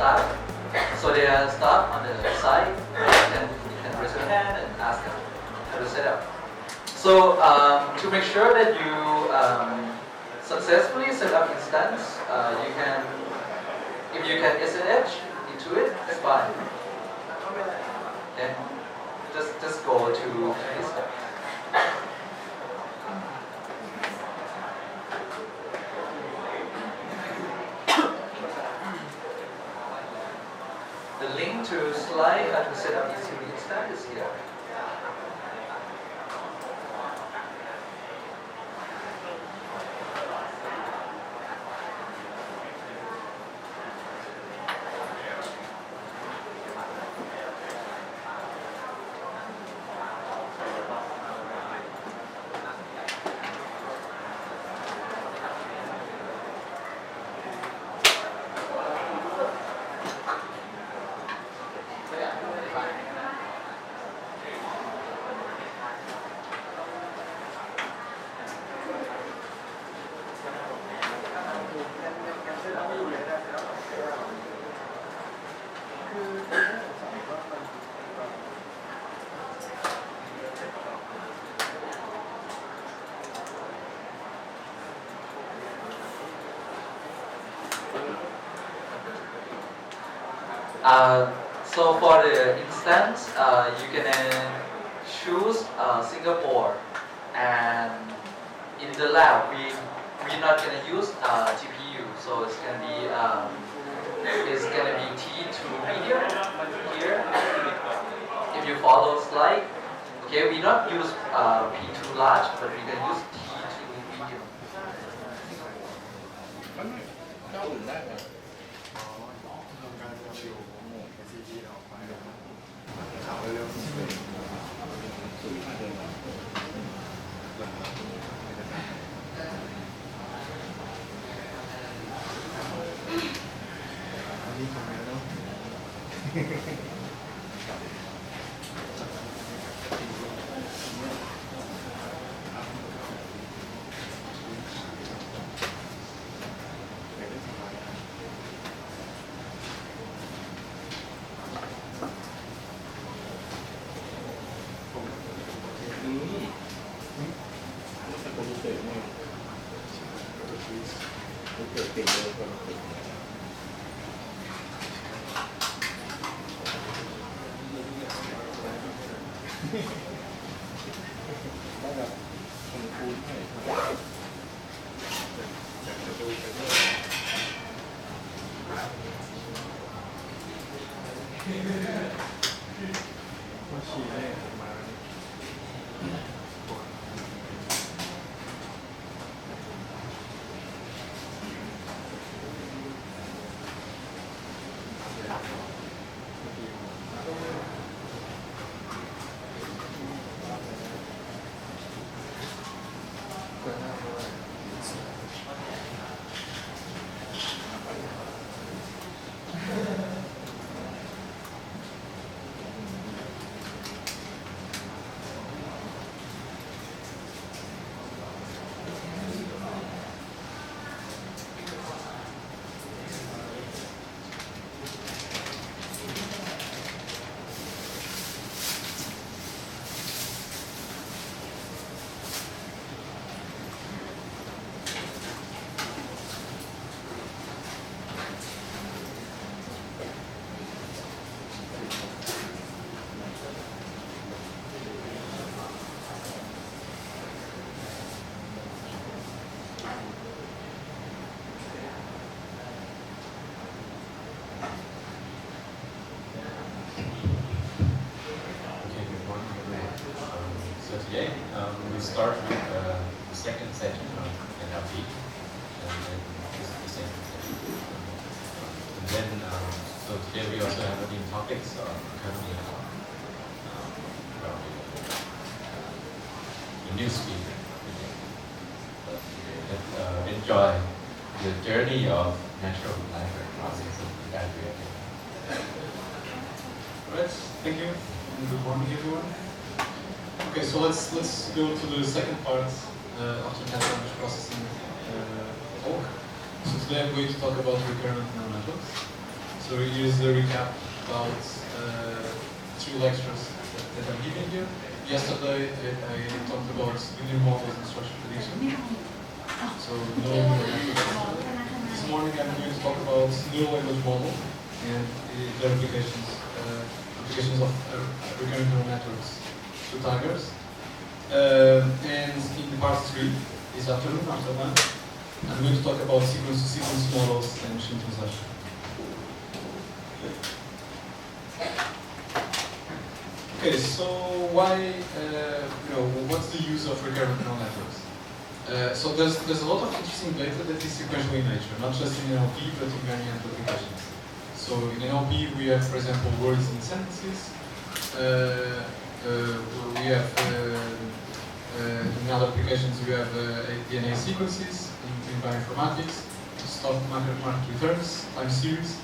staff. So they are staff on the site. You can raise your hand and ask them how to set up. So to make sure that you successfully set up instance, you can, if you can SSH into it, it's fine. Okay, just go to this step. The link to slide how to set up EC2 instance is here. So for the instance, you can choose Singapore, and in the lab we're not gonna use GPU, so it's gonna be T2 medium here. If you follow slide, okay, we not use P2 large, but we can use T2 medium. เจ้าอื่นได้ไหม ข่าวเร็วๆสุดท้ายเดินมาอันนี้ทำไมเนาะ today. We start with the second session of NLP, and then this is the second session. And then, so today we also have new topics on currently the new speaker. That enjoy the journey of natural language processing that we are doing. Alright, thank you, and good morning everyone. Okay, so let's go to the second part of the natural language processing talk. So today I'm going to talk about recurrent neural networks. So So here's the recap about 3 lectures that I'm giving here. Yesterday I talked about linear models and structured prediction. So no neural network. This morning I'm going to talk about neural language model and the applications of recurrent neural networks to tigers. And in part 3 this afternoon, after lunch, I'm going to talk about sequence-to-sequence models and machine translation. Okay, so why, what's the use of recurrent neural networks? So there's a lot of interesting data that is sequential in nature, not just in NLP, but in many other applications. So in NLP, we have, for example, words and sentences. We have, in other applications, we have DNA sequences in bioinformatics, stock market returns, time series.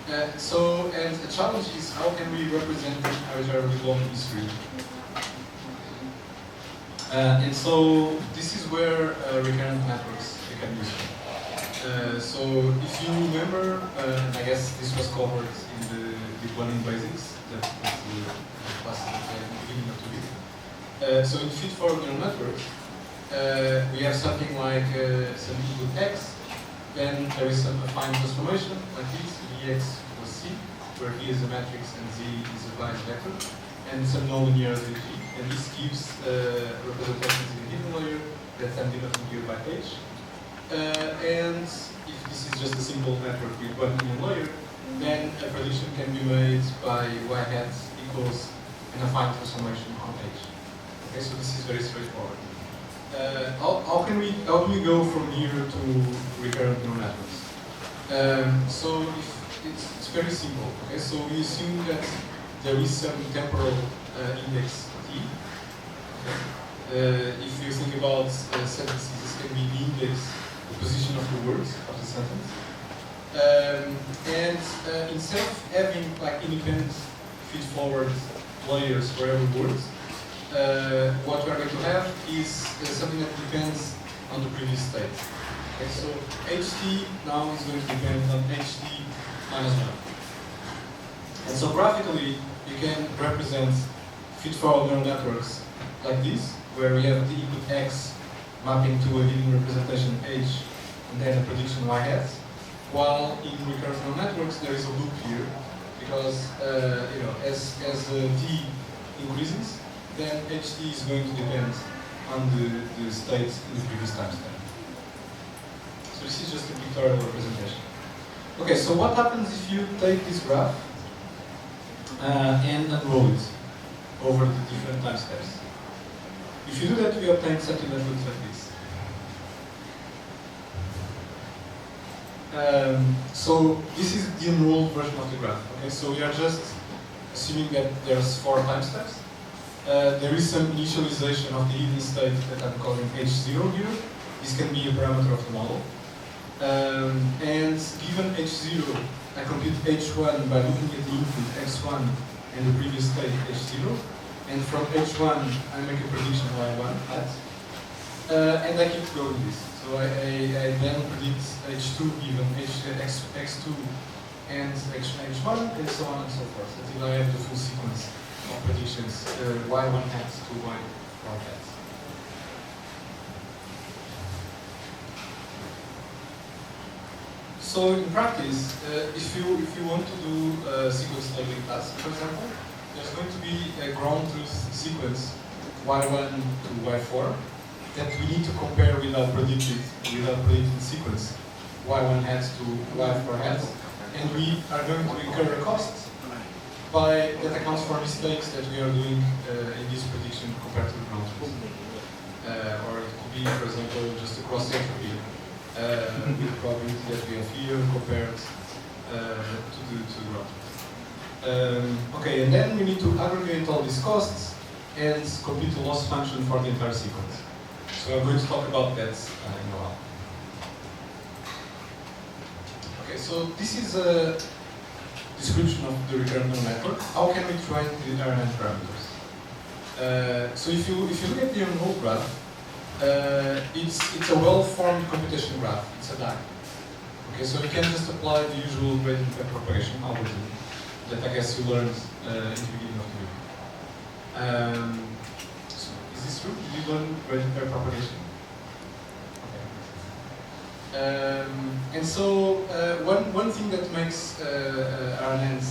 And the challenge is how can we represent arbitrarily long history? And so this is where recurrent networks become useful. So if you remember, and I guess this was covered in the deep learning basics, that was the class at the beginning of the week. So in feed-forward neural networks, we have something like some input X, then there is some affine transformation like this, Vx plus C, where V is a matrix and Z is a bias vector, and some nonlinearity G. And this gives representations in a hidden layer that are denoted here by H. And if this is just a simple network with one hidden layer, then a prediction can be made by Y hat equals an affine transformation on H. Okay, so this is very straightforward. How do we go from here to recurrent neural networks? So it's very simple. Okay, so we assume that there is some temporal index T. Okay. If you think about sentences, this can be the index, the position of the words of the sentence. And instead of having like independent feed-forward layers for every word, what we are going to have is something that depends on the previous state. Okay, so HT now is going to depend on HT minus 1. And so graphically, you can represent feed-forward neural networks like this, where we have the input X mapping to a hidden representation H, and then a prediction Y hat. While in recurrent neural networks, there is a loop here, because as T increases, then HT is going to depend on the state in the previous timestamp. So this is just a pictorial representation. Okay, so what happens if you take this graph and unroll it over the different time steps? If you do that, we obtain something that looks like this. So this is the unrolled version of the graph. Okay, so we are just assuming that there's 4 time steps. There is some initialization of the hidden state that I'm calling H0 here. This can be a parameter of the model. And given H0, I compute H1 by looking at the input X1 and the previous state H0. And from H1, I make a prediction Y1 hat. And I keep going this. So I then predict H2 given X2 and H1 and so on and so forth until I have the full sequence of predictions, Y1 hat to Y4 hat. So in practice, if you want to do a sequence labeling task, for example, there's going to be a ground truth sequence Y1 to Y4 that we need to compare with our predicted sequence Y1 hat to Y4 hat, and we are going to incur a cost that accounts for mistakes that we are doing in this prediction compared to the ground truth. Or it could be, for example, just a cross entropy with the probability that we have here compared to the ground truth. Okay, and then we need to aggregate all these costs and compute a loss function for the entire sequence. So I'm going to talk about that in a while. Okay, so this is a description of the recurrent neural network. How can we train the RNN parameters? So if you look at the unrolled graph, it's a well-formed computation graph. It's a DAG. Okay, so we can just apply the usual gradient backpropagation algorithm that I guess you learned in the beginning of the week. So is this true? Did you learn gradient backpropagation? Okay. And so one thing that makes RNNs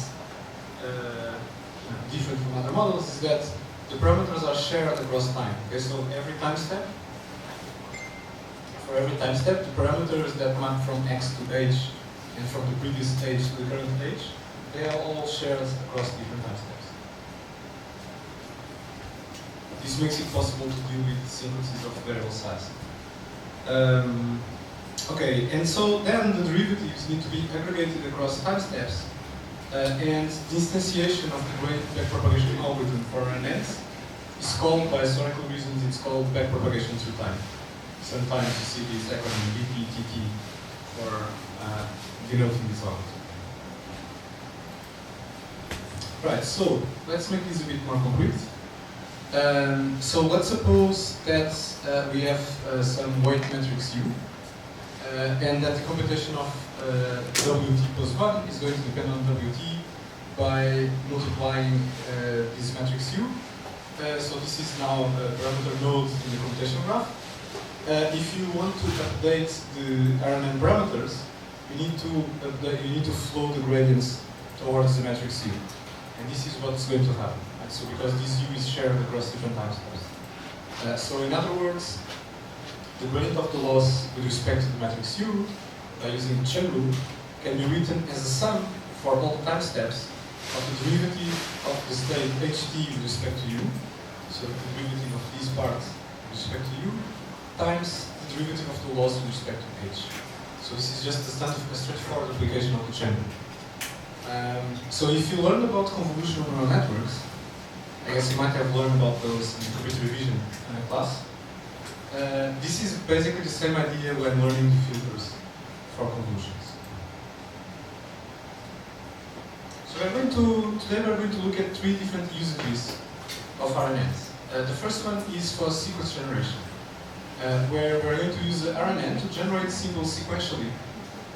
different from other models is that the parameters are shared across time. Okay, so every time step, for every time step, the parameters that map from x to h and from the previous stage to the current stage, they are all shared across different time steps. This makes it possible to deal with sequences of variable size. Okay, and so then the derivatives need to be aggregated across time steps, and the instantiation of the gradient backpropagation algorithm for RNNs is called, by historical reasons, it's called backpropagation through time. Sometimes you see this acronym BPTT for denoting this algorithm. Right, so let's make this a bit more concrete. So let's suppose that we have some weight matrix U, and that the computation of WT plus 1 is going to depend on WT by multiplying this matrix U. So this is now a parameter node in the computation graph. If you want to update the RNN parameters, you need to flow the gradients towards the matrix U. And this is what's going to happen. Right? So because this U is shared across different time steps. So in other words, the gradient of the loss with respect to the matrix U, by using the chain rule, can be written as a sum for all time steps of the derivative of the state ht with respect to U, so the derivative of these parts with respect to U, times the derivative of the loss with respect to h. So this is just a straightforward application of the chain rule. So if you learn about convolutional neural networks, I guess you might have learned about those in the computer vision class. This is basically the same idea when learning the filters for convolutions. So today we're going to look at 3 different usages of RNNs. The first one is for sequence generation, where we're going to use the RNN to generate symbols sequentially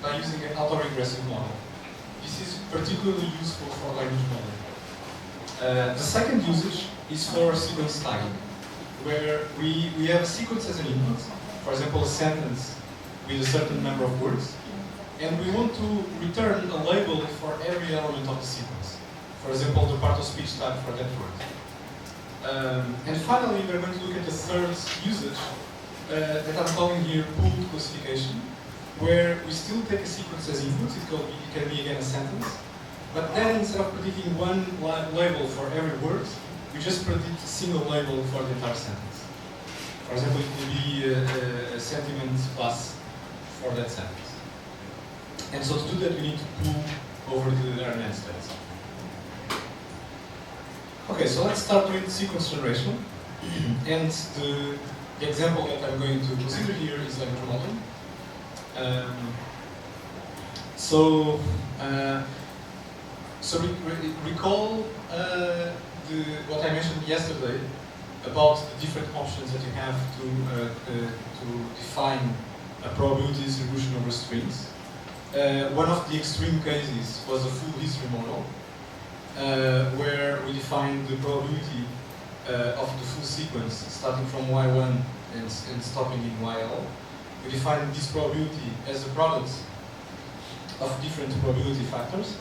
by using an autoregressive model. This is particularly useful for language modeling. The second usage is for sequence tagging, where we have a sequence as an input, for example a sentence with a certain number of words, and we want to return a label for every element of the sequence. For example, the part of speech tag for that word. And finally, we're going to look at the third usage that I'm calling here pooled classification, where we still take a sequence as input. It can be again a sentence, but then instead of predicting one label for every word, we just predict a single label for the entire sentence. For example, it will be a sentiment plus for that sentence. And so to do that, we need to pool over the RNN states. Okay, so let's start with sequence generation. And the example that I'm going to consider here is language modeling. Recall what I mentioned yesterday about the different options that you have to define a probability distribution over strings. One of the extreme cases was a full history model, where we defined the probability of the full sequence starting from y1 and stopping in yl. We defined this probability as a product of different probability factors,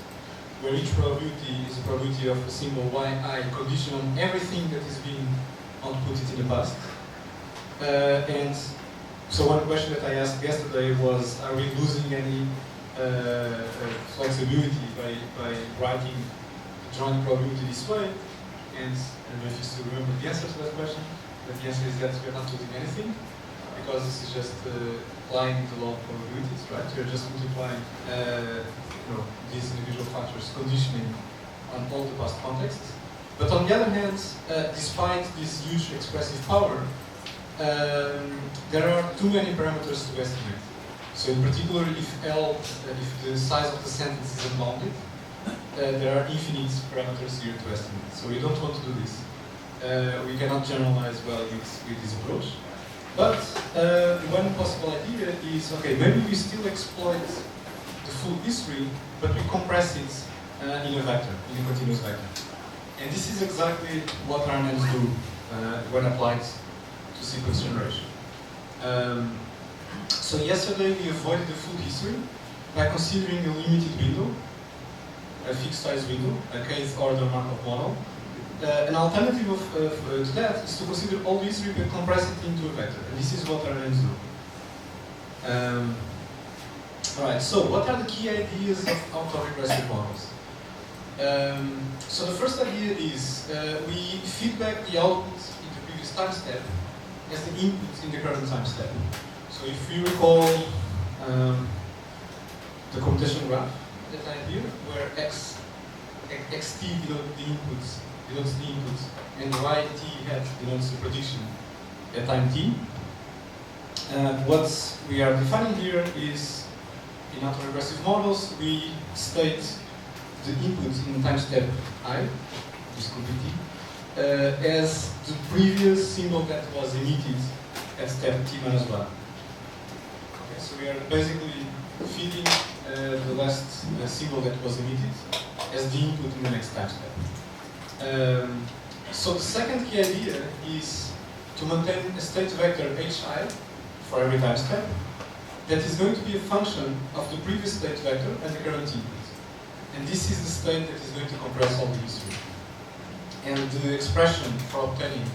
where each probability is a probability of a symbol yi conditional on everything that is being outputted in the past. And so one question that I asked yesterday was, are we losing any flexibility by writing the joint probability this way? And I don't know if you still remember the answer to that question, but the answer is that we're not losing anything, because this is just applying the law of probabilities, right? We're just multiplying these individual factors, conditioning on all the past contexts. But on the other hand, despite this huge expressive power, there are too many parameters to estimate. So in particular, if the size of the sentence is unbounded, there are infinite parameters here to estimate. So we don't want to do this. We cannot generalize well with this approach. But one possible idea is, okay, maybe we still exploit full history, but we compress it in a vector, in a continuous vector. And this is exactly what RNNs do when applied to sequence generation. So yesterday we avoided the full history by considering a limited window, a fixed size window, a kth order Markov model. An alternative to that is to consider all the history but compress it into a vector. And this is what RNNs do. Alright, so what are the key ideas of autoregressive models? So the first idea is we feedback the output in the previous time step as the input in the current time step. So if you recall the computation graph that I had here, where xt denotes the input, and yt hat denotes the prediction at time t. What we are defining here is, in autoregressive models, we state the input in time step I, this could be t, as the previous symbol that was emitted at step t-1. Okay, so we are basically feeding the last symbol that was emitted as the input in the next time step. So the second key idea is to maintain a state vector hi for every time step that is going to be a function of the previous state vector and the current input. And this is the state that is going to compress all the history. And the expression for obtaining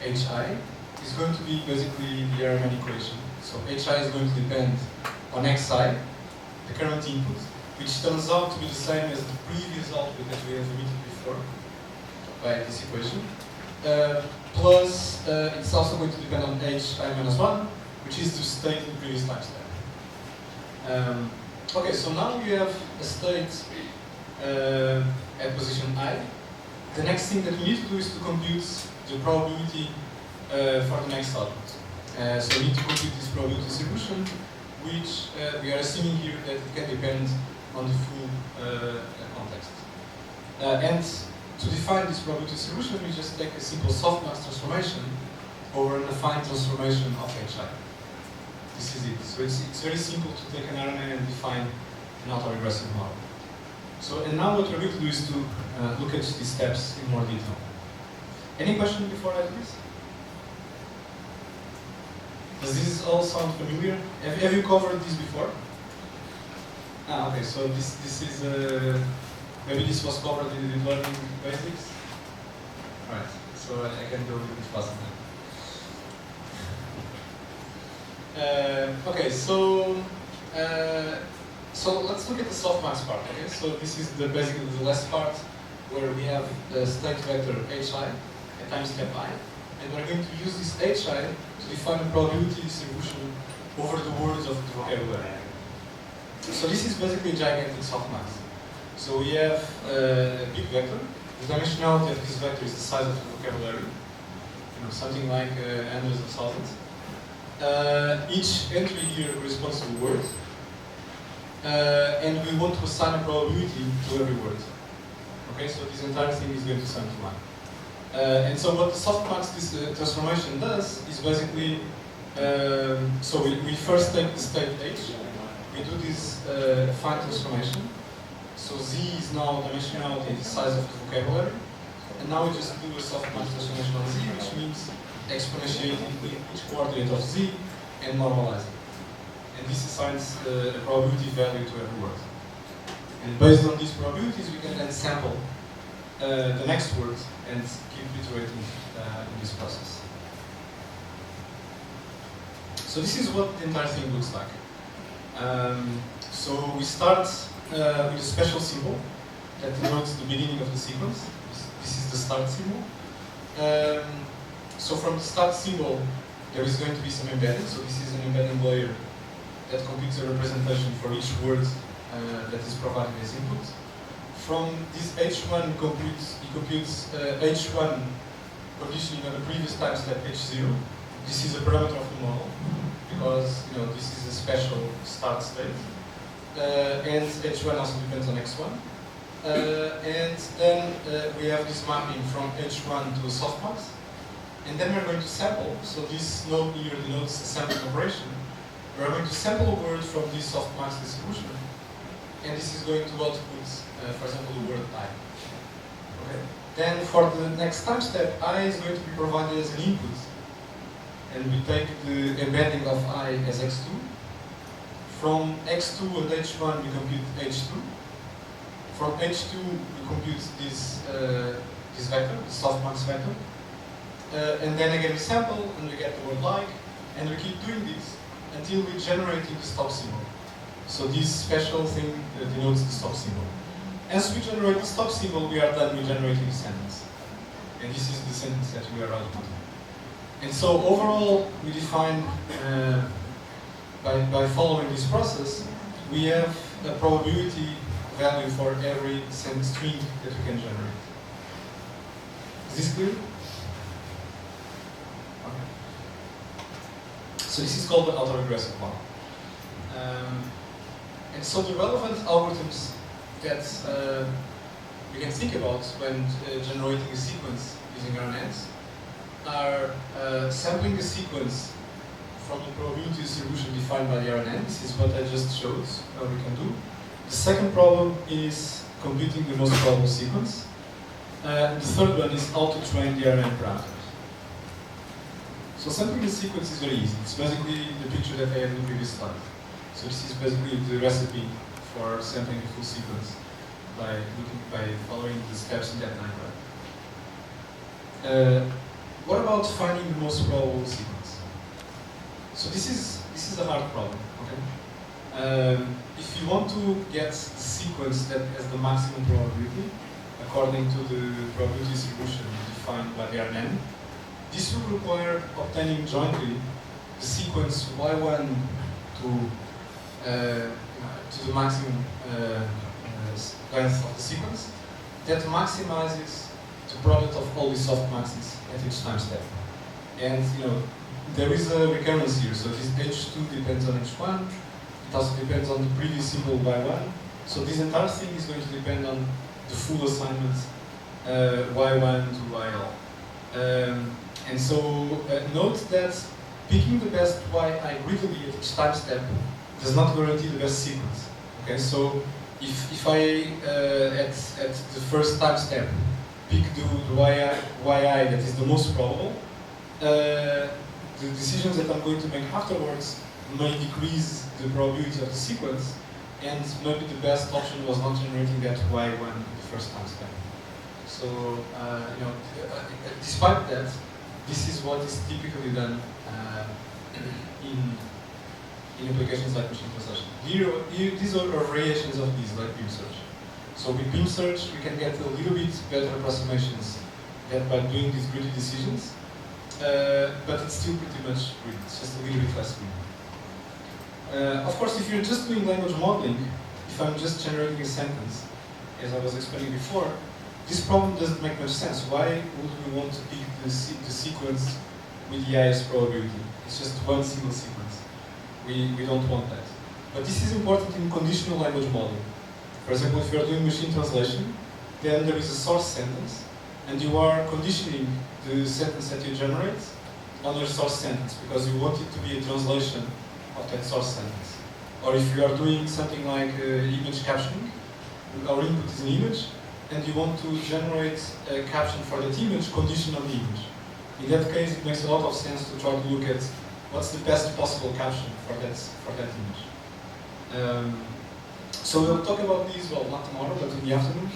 hi is going to be basically the Riemann equation. So hi is going to depend on xi, the current input, which turns out to be the same as the previous output that we have emitted before by this equation. Plus, it's also going to depend on hi-1, which is the state in the previous time step. Okay, so now we have a state at position I. The next thing that we need to do is to compute the probability for the next output. So we need to compute this probability distribution, which we are assuming here that it can depend on the full context. And to define this probability distribution, we just take a simple softmax transformation over an affine transformation of hi. This is it. So it's very simple to take an RNN and define an autoregressive model. So, and now what we're going to do is to look at these steps in more detail. Any question before I do this? Does this all sound familiar? Have you covered this before? Ah, okay, so this is, maybe this was covered in the deep learning basics? Right, so I can go a little bit faster now. Okay, so let's look at the softmax part. Okay, so this is basically the last part where we have the state vector hi at time step I, and we're going to use this hi to define a probability distribution over the words of the vocabulary. So this is basically a gigantic softmax. So we have a big vector. The dimensionality of this vector is the size of the vocabulary, something like hundreds of thousands. Each entry here corresponds to a word, and we want to assign a probability to every word. Okay, so this entire thing is going to sum to 1. And so what the softmax transformation does is basically, so we first take the state h, we do this affine transformation. So z is now dimensionality, the size of the vocabulary, and now we just do a softmax transformation on z, which means exponentiating each coordinate of z and normalizing. And this assigns a probability value to every word. And based on these probabilities, we can then sample the next word and keep iterating in this process. So this is what the entire thing looks like. So we start with a special symbol that denotes the beginning of the sequence. This is the start symbol. So from the start symbol, there is going to be some embedding. So this is an embedding layer that computes a representation for each word that is provided as input. From this h1, he computes h1 conditioning on the previous time step h0. This is a parameter of the model because this is a special start state. And h1 also depends on x1. And then we have this mapping from h1 to a softmax. And then we're going to sample. So this node here denotes a sampling operation. We're going to sample a word from this softmax distribution and this is going to output, for example, the word I. Okay. Then for the next time step, I is going to be provided as an input, and we take the embedding of I as x2. From x2 and h1 we compute h2. From h2 we compute this vector, the softmax vector. And then again we sample and we get the word like, and we keep doing this until we generate the stop symbol. So this special thing denotes the stop symbol. As we generate the stop symbol, we are done with generating the sentence. And this is the sentence that we are outputting. And so overall, we define, by following this process, we have a probability value for every sentence string that we can generate. Is this clear? Okay. So this is called the autoregressive one. And so the relevant algorithms that we can think about when generating a sequence using RNNs are sampling the sequence from the probability distribution defined by the RNN. This is what I just showed how we can do. The second problem is computing the most probable sequence. The third one is how to train the RNN parameters. So sampling the sequence is very easy. It's basically the picture that I had in the previous slide. So this is basically the recipe for sampling a full sequence by following the steps in that diagram. What about finding the most probable sequence? So this is a hard problem. Okay. If you want to get the sequence that has the maximum probability according to the probability distribution defined by the RNN, this will require obtaining jointly the sequence y1 to the maximum length of the sequence that maximizes the product of all the softmaxes at each time step. And there is a recurrence here, so this h2 depends on h1, it also depends on the previous symbol y1, so this entire thing is going to depend on the full assignment y1 to yl. And so note that picking the best yi greedily at each time step does not guarantee the best sequence. Okay, so if I at the first time step pick the yi that is the most probable, the decisions that I'm going to make afterwards may decrease the probability of the sequence, and maybe the best option was not generating that y1 the first time step. So despite that, this is what is typically done in applications like machine translation. These are variations of these, like beam search. So with beam search, we can get a little bit better approximations than by doing these greedy decisions, but it's still pretty much greedy. It's just a little bit less greedy. Of course, if you're just doing language modeling, if I'm just generating a sentence, as I was explaining before, this problem doesn't make much sense. Why would we want to pick the sequence with the highest probability? It's just one single sequence. We don't want that. But this is important in conditional language modeling. For example, if you are doing machine translation, then there is a source sentence, and you are conditioning the sentence that you generate on your source sentence, because you want it to be a translation of that source sentence. Or if you are doing something like image captioning, our input is an image, and you want to generate a caption for that image conditioned on the image. In that case, it makes a lot of sense to try to look at what's the best possible caption for that image. So we'll talk about these, well, not tomorrow, but in the afternoon,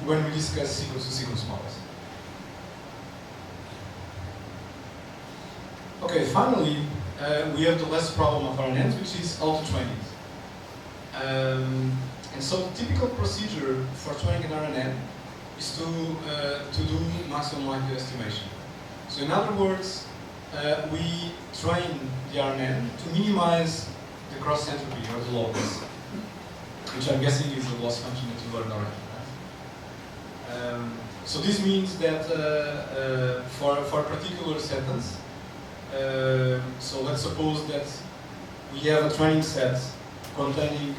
when we discuss sequence-to-sequence models. Okay, finally, we have the last problem of RNNs, which is auto-training. And so the typical procedure for training an RNN is to do maximum likelihood estimation. So in other words, we train the RNN to minimize the cross entropy or the loss, which I'm guessing is the loss function that you learned already. Right? So this means that for a particular sentence, so let's suppose that we have a training set containing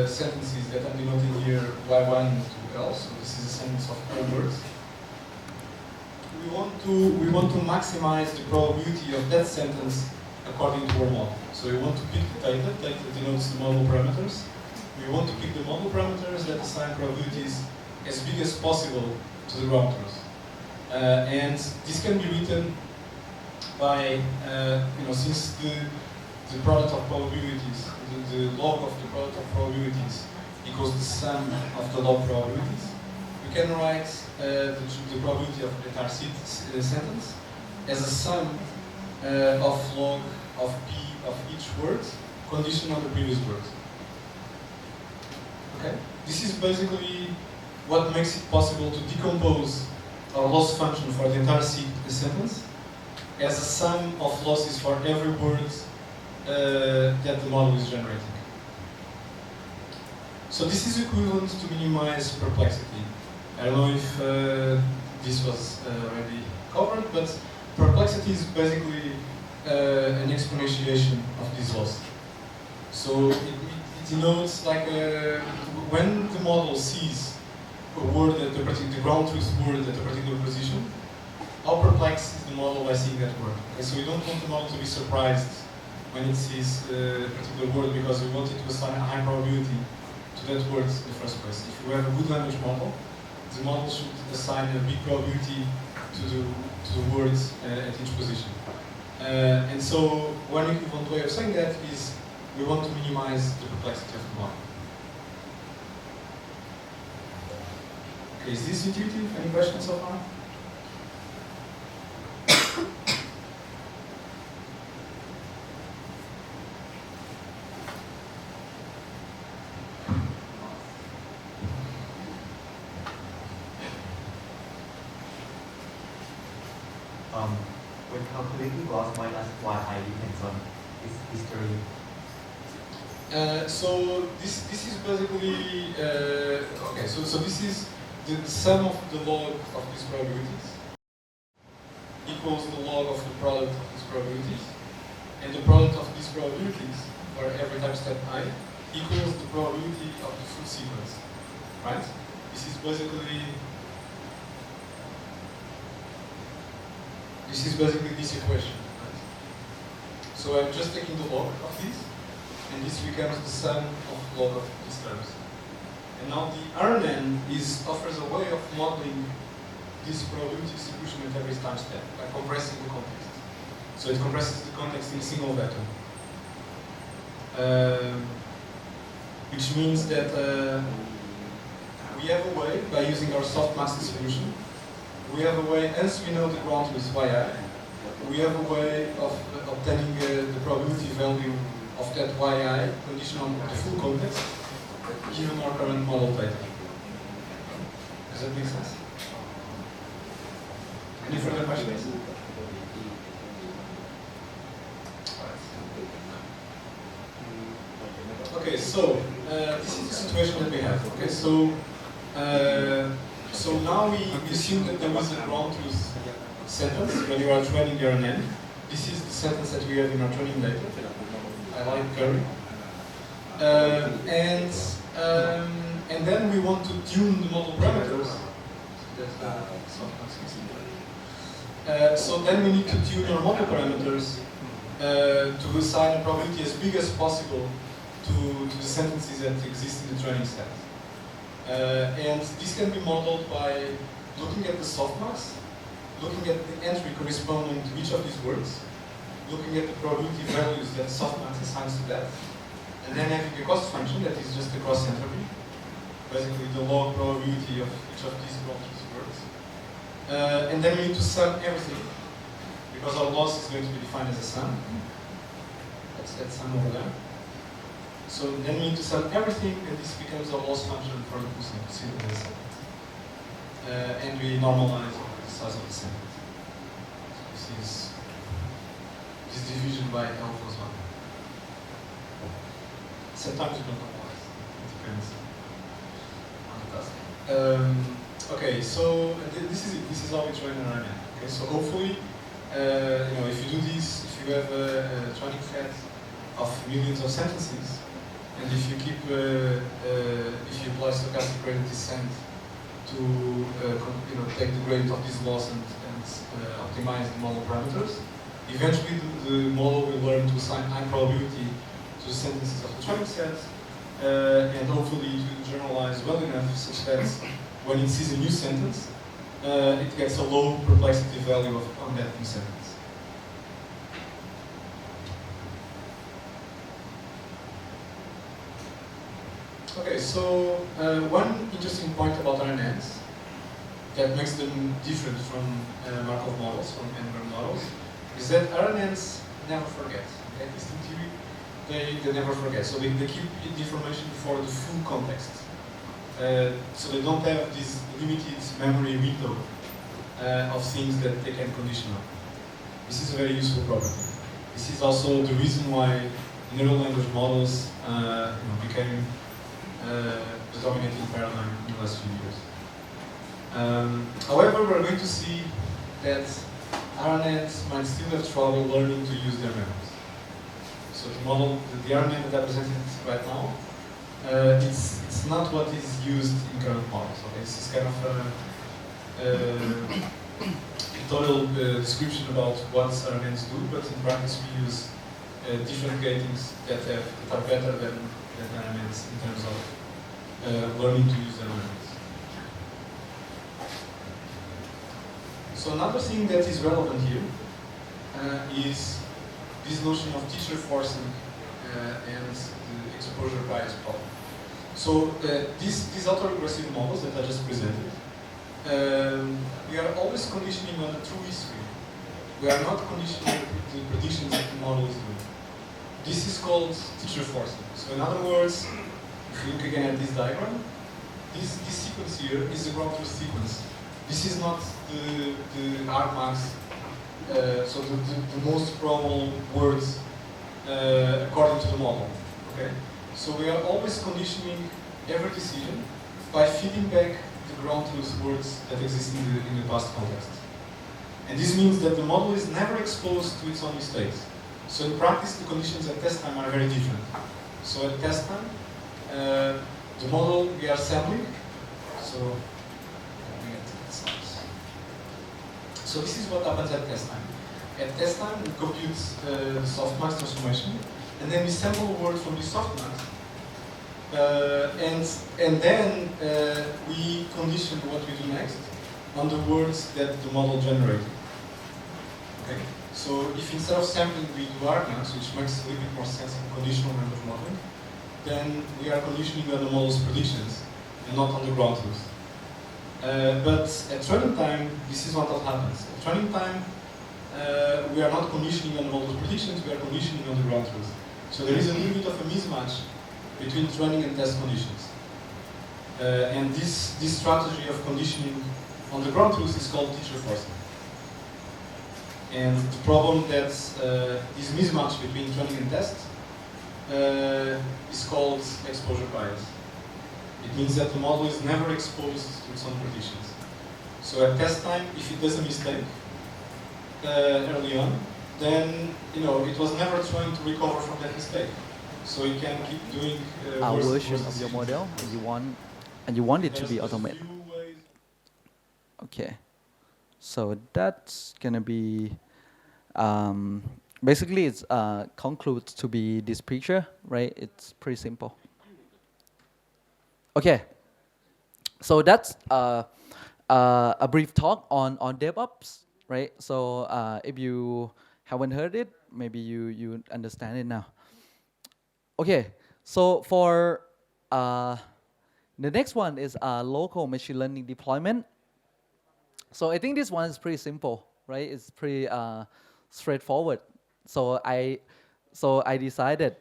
sentences that I'm denoting here y1 to l, so this is a sentence of all words. We want to maximize the probability of that sentence according to our model. So we want to pick the data denotes the model parameters, we want to pick the model parameters that assign probabilities as big as possible to the ground truth. And this can be written by, since the product of probabilities, the log of the product of probabilities equals the sum of the log probabilities, we can write the probability of the entire sentence as a sum of log of p of each word conditioned on the previous word. Okay? This is basically what makes it possible to decompose our loss function for the entire sentence as a sum of losses for every word that the model is generating. So this is equivalent to minimize perplexity. I don't know if this was already covered, but perplexity is basically an exponentiation of this loss. So it denotes like when the model sees a word at the ground truth word at a particular position, how perplexed is the model by seeing that word? Okay, so we don't want the model to be surprised when it sees a particular word because we want it to assign a high probability to that word in the first place. If you have a good language model, the model should assign a big probability to the words at each position. And so one equivalent way of saying that is we want to minimize the perplexity of the model. Okay, is this intuitive? Any questions so far? When calculating loss minus yi depends on its history. So this is basically okay. So this is the sum of the log of these probabilities equals the log of the product of these probabilities, and the product of these probabilities for every time step I equals the probability of the full sequence, right? This is basically this equation, right? So I'm just taking the log of this, and this becomes the sum of log of these terms. And now the RNN offers a way of modeling this probability distribution at every time step by compressing the context. So it compresses the context in a single vector. Which means that we have a way, by using our softmax distribution, we have a way, as we know the ground truth yi, we have a way of obtaining the probability value of that yi conditional on the full context, given our current model data. Does that make sense? Any further questions? Okay, so this is the situation that we have. Okay, so now we assume that there is a ground truth sentence when you are training the RNN. This is the sentence that we have in our training data. I like curry. And then we want to tune the model parameters. So then we need to tune our model parameters to assign a probability as big as possible to the sentences that exist in the training set. And this can be modeled by looking at the softmax, looking at the entry corresponding to each of these words, looking at the probability values that softmax assigns to that, and then having a cost function that is just the cross entropy, basically the log probability of each of these words. And then we need to sum everything, because our loss is going to be defined as a sum. That's that sum over there. So then we need to sum everything, and this becomes our loss function for the full sentence. And we normalize the size of the sentence. So this is division by L plus 1. Sometimes you don't normalize. It depends on the task. Okay, so this is it. This is how we train an RNN. Okay, so hopefully, if you do this, if you have a training set of millions of sentences, and if you keep, if you apply stochastic gradient descent to, take the gradient of this loss and optimize the model parameters, eventually the model will learn to assign high probability to the sentences of the training set, and hopefully it will generalize well enough such that when it sees a new sentence, it gets a low perplexity value on that new sentence. Okay, so one interesting point about RNNs that makes them different from Markov models, from n models, is that RNNs never forget. Okay, at least in theory, they never forget. So they keep the information for the full context. So they don't have this limited memory window of things that they can condition on. This is a very useful property. This is also the reason why neural language models became the dominating paradigm in the last few years. However, we're going to see that RNNs might still have trouble learning to use their memories. So the model, the RNN that I presented right now, it's not what is used in current models. Okay, this is kind of a total description about what RNNs do, but in practice we use different gatings that are better than RNNs in terms of learning to use their memories. So another thing that is relevant here is this notion of teacher forcing and the exposure bias problem. So these autoregressive models that I just presented, we are always conditioning on the true history. We are not conditioning the predictions that the model is doing. This is called teacher forcing. So in other words, if you look again at this diagram, this sequence here is the ground truth sequence. This is not the argmax, so the most probable words according to the model. Okay, so we are always conditioning every decision by feeding back the ground truth words that exist in the past context. And this means that the model is never exposed to its own mistakes. So in practice, the conditions at test time are very different. So at test time, the model we are sampling. So this is what happens at test time. At test time, we compute the softmax transformation, and then we sample a word from the softmax, and then we condition what we do next on the words that the model generated. Okay. So if instead of sampling we do argmax, which makes a little bit more sense in conditional language modeling, then we are conditioning on the model's predictions and not on the ground truth. But at training time, this is not what happens. At training time, we are not conditioning on the model's predictions, we are conditioning on the ground truth. So there is a little bit of a mismatch between training and test conditions. And this strategy of conditioning on the ground truth is called teacher forcing. And the problem that this mismatch between training and test is called exposure bias. It means that the model is never exposed to its own predictions. So at test time, if it does a mistake early on, then it was never trying to recover from that mistake. So it can keep doing a worse version of your decisions. model, and you want it to be There's a automated. few ways. Okay, so that's gonna be basically it's concludes to be this picture, right? It's pretty simple. Okay, so that's a brief talk on DevOps, right? So if you haven't heard it, maybe you understand it now. Okay, so for the next one is local machine learning deployment. So I think this one is pretty simple, right? It's pretty straightforward. So I decided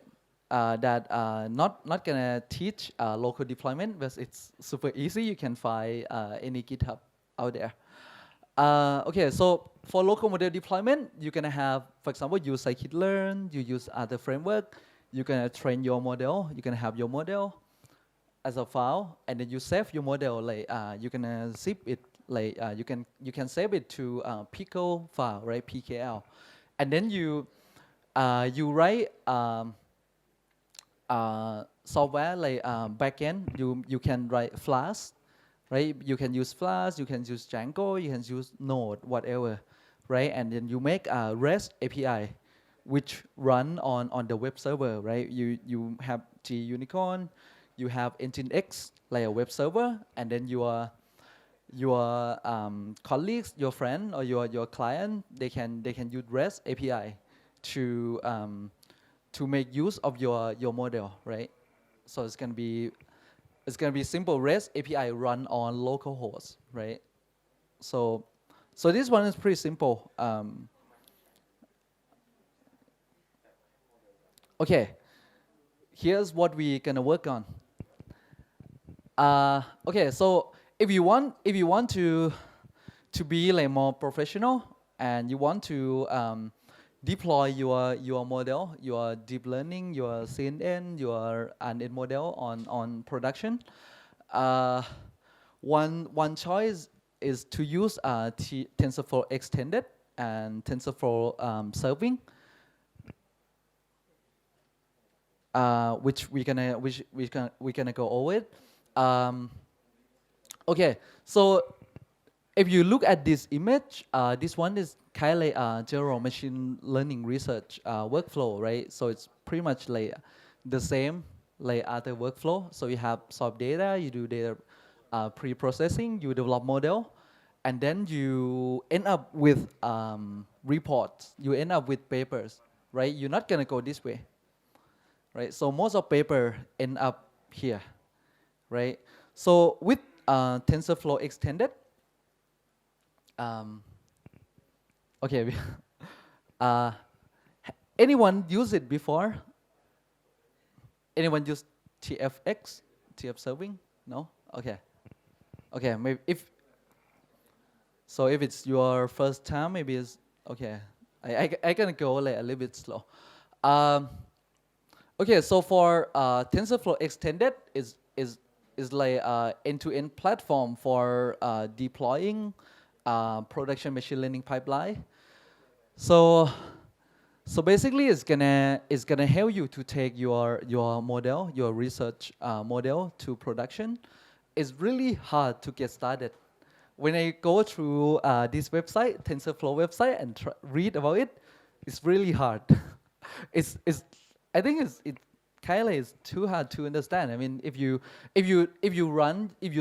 that not gonna teach local deployment, but it's super easy. You can find any GitHub out there. Okay, so for local model deployment, you're gonna have, for example, use scikit-learn, you use other framework, you're gonna train your model, you're gonna have your model as a file, and then you save your model, like you're gonna zip it, like you can save it to pickle file, right, PKL, and then you write software like backend. You can write Flask, right? You can use Flask, you can use Django, you can use Node, whatever, right? And then you make a REST API, which run on the web server, right? You have JUnicorn, you have Nginx, like a web server, and then your colleagues, your friend, or your client, they can use REST API to make use of your model, right? So it's gonna be simple REST API run on local host, right? So this one is pretty simple. Okay, here's what we're gonna work on. Okay, so if you want to be like more professional and you want to deploy your model, your deep learning, your CNN, your unit model on production, one choice is to use TensorFlow extended and TensorFlow serving, which we're gonna go over it. Okay, so if you look at this image, this one is kind of like general machine learning research workflow, right? So it's pretty much like the same like other workflow. So you have solve data, you do data pre-processing, you develop model, and then you end up with reports. You end up with papers, right? You're not gonna go this way, right? So most of paper end up here, right? So with TensorFlow extended, okay, anyone use it before? Anyone use TFX, TF serving? No? Okay. Okay, maybe if it's your first time, maybe it's okay. I can go like a little bit slow. Okay, so for TensorFlow extended is like end-to-end platform for deploying production machine learning pipeline. So basically, it's gonna help you to take your model, your research model to production. It's really hard to get started. When I go through this website, TensorFlow website, and read about it, it's really hard. I think it kind of is too hard to understand. I mean, if you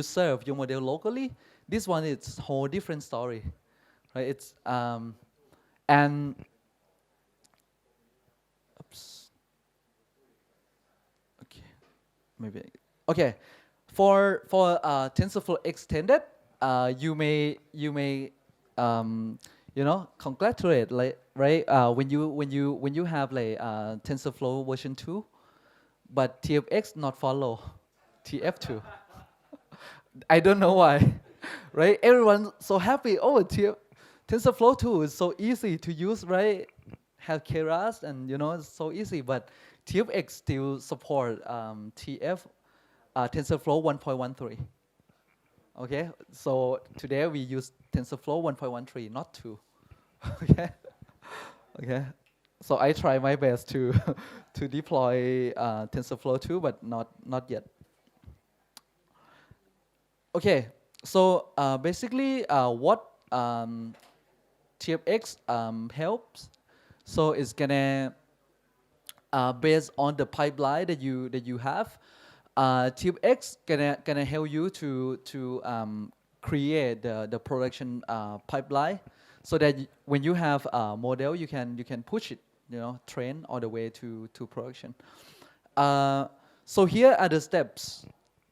serve your model locally, this one is a whole different story, right? It's and oops. Okay, maybe okay. For TensorFlow extended, you may congratulate, like, right, when you have like TensorFlow version 2, but TFX not follow TF2. I don't know why, right? Everyone's so happy. Oh, TensorFlow 2 is so easy to use, right? Have Keras and it's so easy, but TFX still support TensorFlow 1.13. Okay, so today we use TensorFlow 1.13, not 2. Okay, okay. So I try my best to to deploy TensorFlow 2, but not yet. Okay, so basically what TFX helps, so it's gonna based on the pipeline that you have. TFX gonna help you to create the production pipeline, so that when you have a model, you can push it, train all the way to production. So here are the steps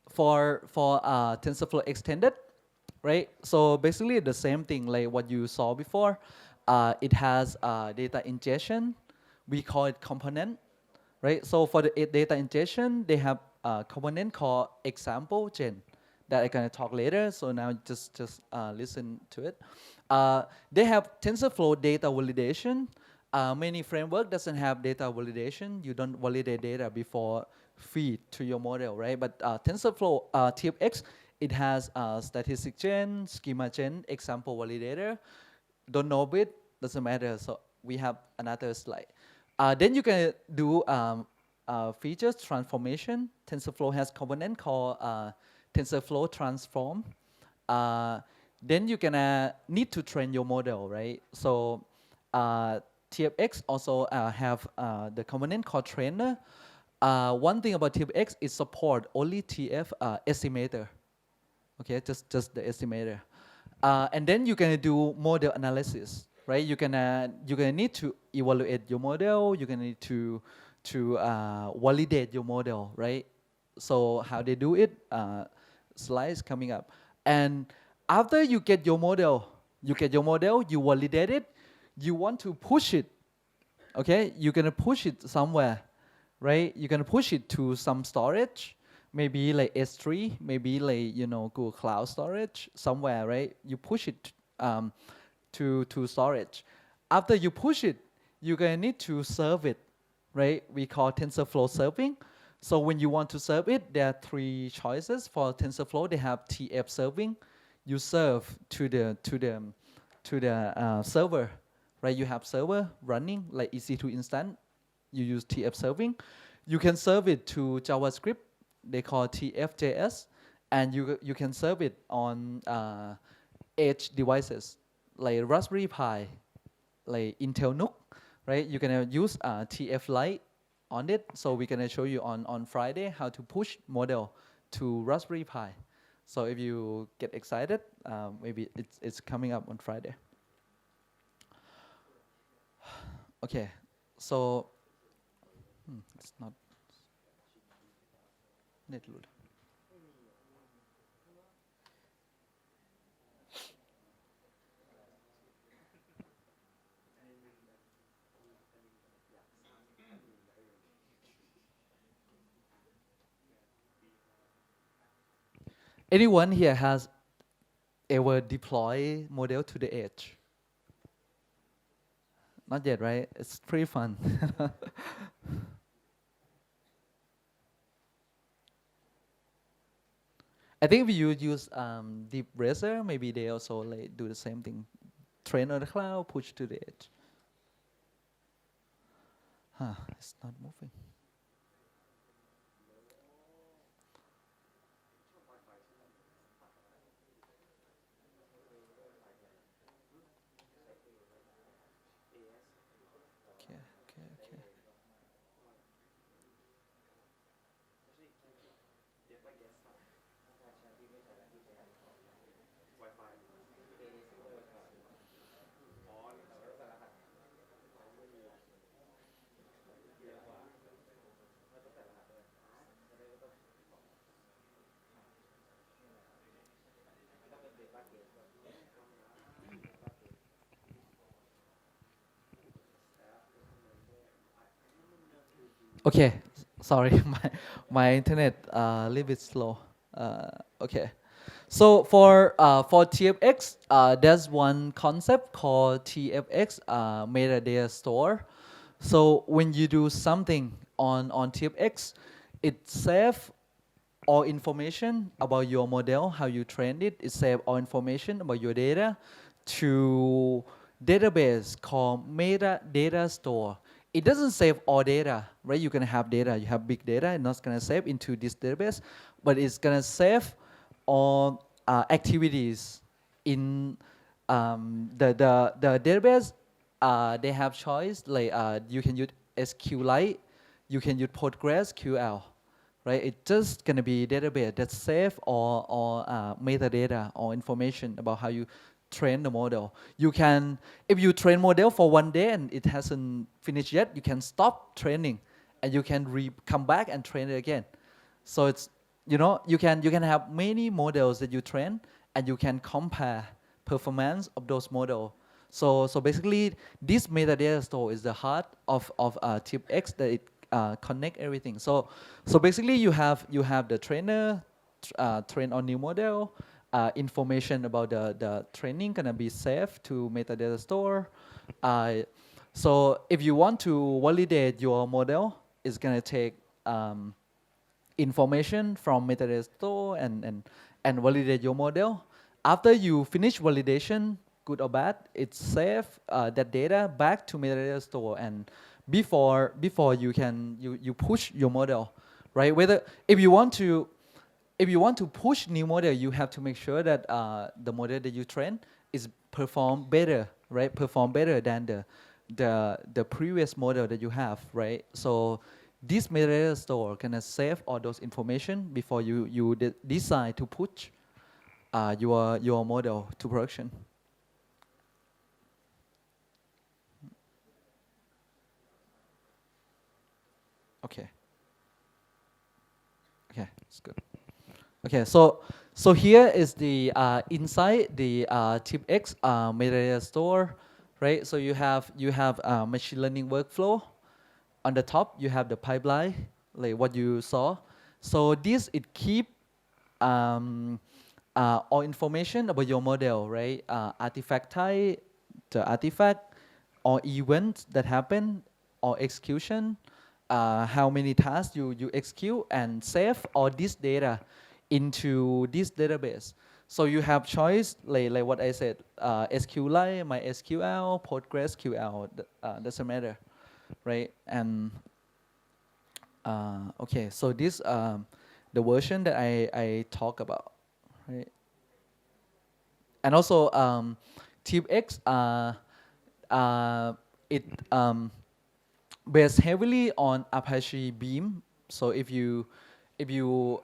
for TensorFlow extended, right? So basically the same thing like what you saw before. It has data ingestion. We call it component, right? So for the data ingestion, they have a component called example gen that I'm gonna talk later. So now just listen to it. They have TensorFlow data validation. Many framework doesn't have data validation. You don't validate data before feed to your model, right? But TensorFlow TFX, it has statistic gen, schema gen, example validator. Don't know it, doesn't matter. So we have another slide. Then you can do features transformation. TensorFlow has component called TensorFlow transform. Then you're gonna need to train your model, right? So TFX also have the component called trainer. One thing about TFX is support only TF estimator. Okay, just the estimator. And then you're gonna do model analysis, right? You're gonna need to evaluate your model. You're gonna need to validate your model, right? So how they do it? Slides coming up. And after you get your model, you validate it. You want to push it. Okay, you're gonna push it somewhere, right? You're gonna push it to some storage, maybe like S3, maybe like Google Cloud storage somewhere, right? You push it to storage. After you push it, you're gonna need to serve it, right? We call TensorFlow serving. So when you want to serve it, there are three choices for TensorFlow. They have TF serving. You serve to the server, right? You have server running like EC2 instance. You use TF serving. You can serve it to JavaScript. They call TF.JS, and you can serve it on edge devices like Raspberry Pi, like Intel NUC, right? You can use TF Lite on it. So we're gonna show you on Friday how to push model to Raspberry Pi. So if you get excited, maybe it's coming up on Friday. Okay, so it's not net load. Anyone here has ever deployed model to the edge? Not yet, right? It's pretty fun. I think if you use deep browser, maybe they also like do the same thing. Train on the cloud, push to the edge. It's not moving. Okay. Okay, sorry, my internet a little bit slow. Okay, so for TFX, there's one concept called TFX metadata store. So when you do something on TFX, it saves all information about your model, how you trained it. It saves all information about your data to database called metadata store. It doesn't save all data, right? You can have data, you have big data, and not gonna save into this database, but it's gonna save all activities in the database. They have choice like you can use SQLite, you can use PostgreSQL, right? It's just gonna be database that save all metadata or information about how you train the model. You can, if you train model for one day and it hasn't finished yet, you can stop training, and you can come back and train it again. So it's you can have many models that you train, and you can compare performance of those models. So basically, this metadata store is the heart of TipX that it connect everything. So basically, you have the trainer train on new model. Information about the training gonna be saved to metadata store. So if you want to validate your model, it's gonna take information from metadata store and validate your model. After you finish validation, good or bad, it save that data back to metadata store. And before you can you push your model, right? Whether if you want to push new model, you have to make sure that the model that you train is perform better, right? Perform better than the previous model that you have, right? So this metadata store can save all those information before you decide to push your model to production. Okay. Okay, it's good. Okay, so here is the inside the TipX metadata store, right? So you have machine learning workflow. On the top, you have the pipeline, like what you saw. So this it keep all information about your model, right? Artifact type, the artifact, or events that happen, or execution, how many tasks you execute, and save all this data into this database. So you have choice, like what I said, SQLite, MySQL, PostgreSQL, doesn't matter, right? And okay, so this the version that I talk about, right? And also TipX it based heavily on Apache Beam. So if you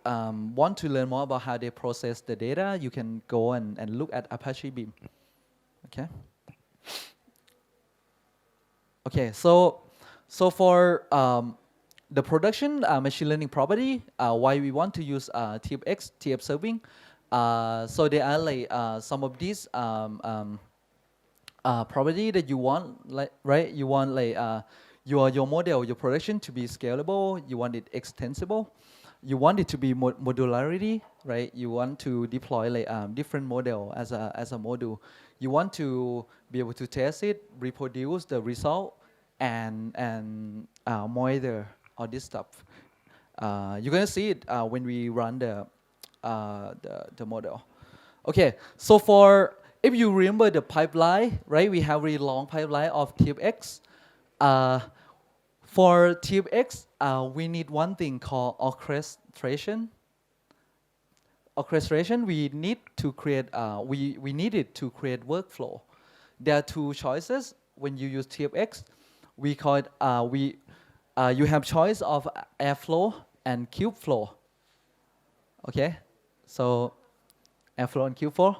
want to learn more about how they process the data, you can go and look at Apache Beam. Okay. Okay. So for the production machine learning property, why we want to use TipX, TF serving. So there are like some of these property that you want, like, right? You want like your model, your production to be scalable. You want it extensible. You want it to be modularity, right? You want to deploy like different model as a module. You want to be able to test it, reproduce the result, and monitor all this stuff. You're gonna see it when we run the model. Okay, so if you remember the pipeline, right? We have a really long pipeline of TipX. For TipX, we need one thing called orchestration. Orchestration, we need to create. We needed to create workflow. There are two choices when you use TipX. We call it. You have choice of Airflow and Kubeflow. Okay, so Airflow and Kubeflow,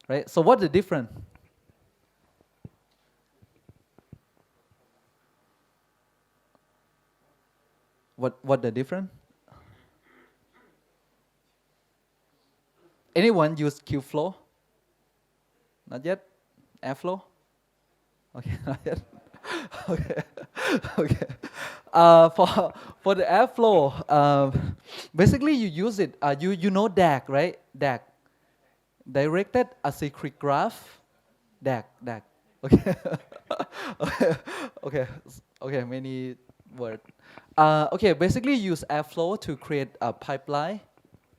right? So what's the difference? What the difference? Anyone use Kubeflow? Not yet. Airflow? Okay, not yet. Okay, okay. For the Airflow, basically you use it. You know DAG, right? DAG, directed acyclic graph. DAG. Okay. Okay. Okay. Okay. Many words. Okay. Basically, use Airflow to create a pipeline,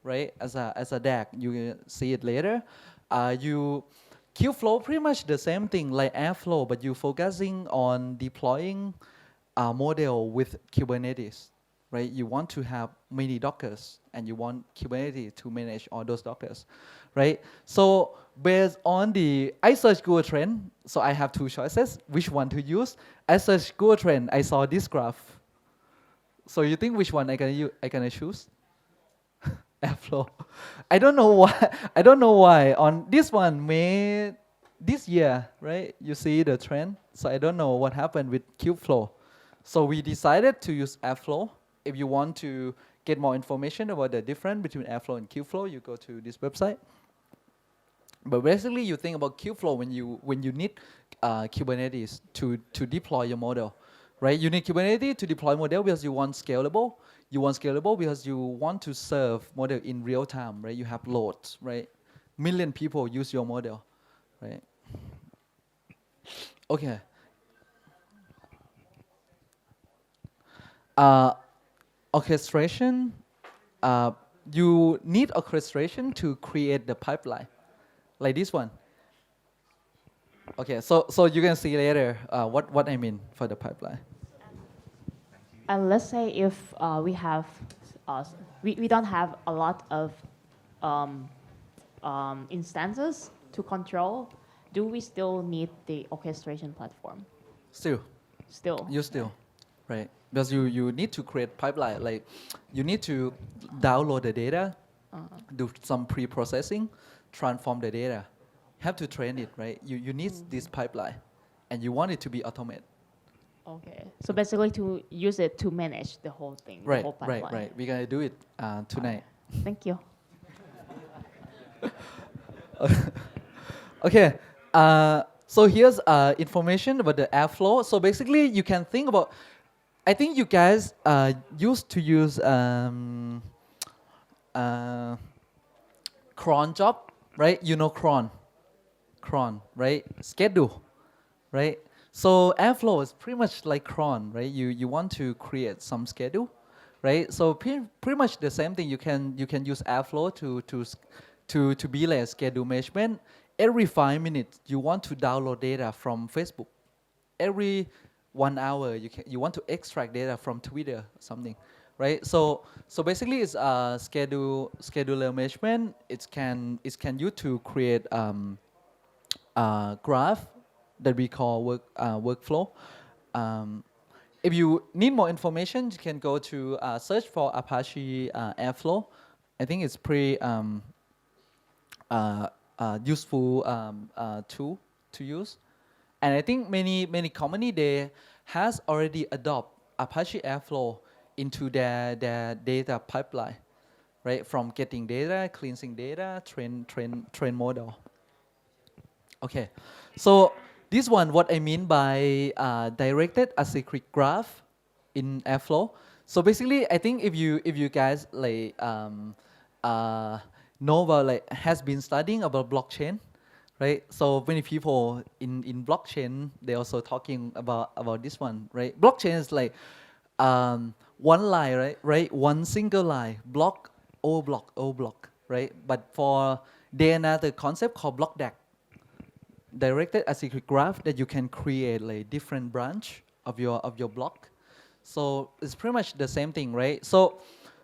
right? As a DAG. You will see it later. Kubeflow pretty much the same thing like Airflow, but you focusing on deploying a model with Kubernetes, right? You want to have many Dockers, and you want Kubernetes to manage all those Dockers, right? So based on I searched Google Trend, so I have two choices, which one to use. I searched Google Trend, I saw this graph. So you think which one I can choose? Airflow. I don't know why. I don't know why. On this one, May this year, right? You see the trend. So I don't know what happened with Kubeflow. So we decided to use Airflow. If you want to get more information about the difference between Airflow and Kubeflow, you go to this website. But basically, you think about Kubeflow when you need Kubernetes to deploy your model, right? You need Kubernetes to deploy model because you want scalable. You want scalable because you want to serve model in real time, right? You have loads, right? Million people use your model, right? Okay. Orchestration. You need orchestration to create the pipeline, like this one. Okay, so you can see later what I mean for the pipeline. And let's say if we don't have a lot of instances to control, do we still need the orchestration platform? Still. Still. You still. right? Because you need to create pipeline, like you need to download the data, do some pre-processing, transform the data, have to train it, right? You need this pipeline, and you want it to be automated. Okay. So basically to use it to manage the whole thing, the Right, whole right, pipeline. right. We're gonna do it tonight. Thank you. Okay. So here's information about the airflow. So basically, you can think about. I think you guys used to use cron job, right? You know cron, right? Schedule, right? So airflow is pretty much like cron, right? You want to create some schedule, right? So pretty much the same thing. You can use airflow to be like a schedule management. Every 5 minutes, you want to download data from Facebook. Every 1 hour, you want to extract data from Twitter or something, right? So basically, it's scheduler management. It can use to create graph that we call workflow. Um, if you need more information, you can go to search for Apache Airflow. I think it's pretty useful tool to use. And I think many company they has already adopt Apache Airflow into their data pipeline, right? From getting data, cleansing data, train model. Okay, so this one, what I mean by directed acyclic graph in Airflow. So basically, I think if you guys like know about like has been studying about blockchain, right? So many people in blockchain they also talking about this one, right? Blockchain is like one line, right? Right, one single line, block, O block, right? But for there another concept called block DAG, directed acyclic graph, that you can create like different branch of your block. So it's pretty much the same thing, right? So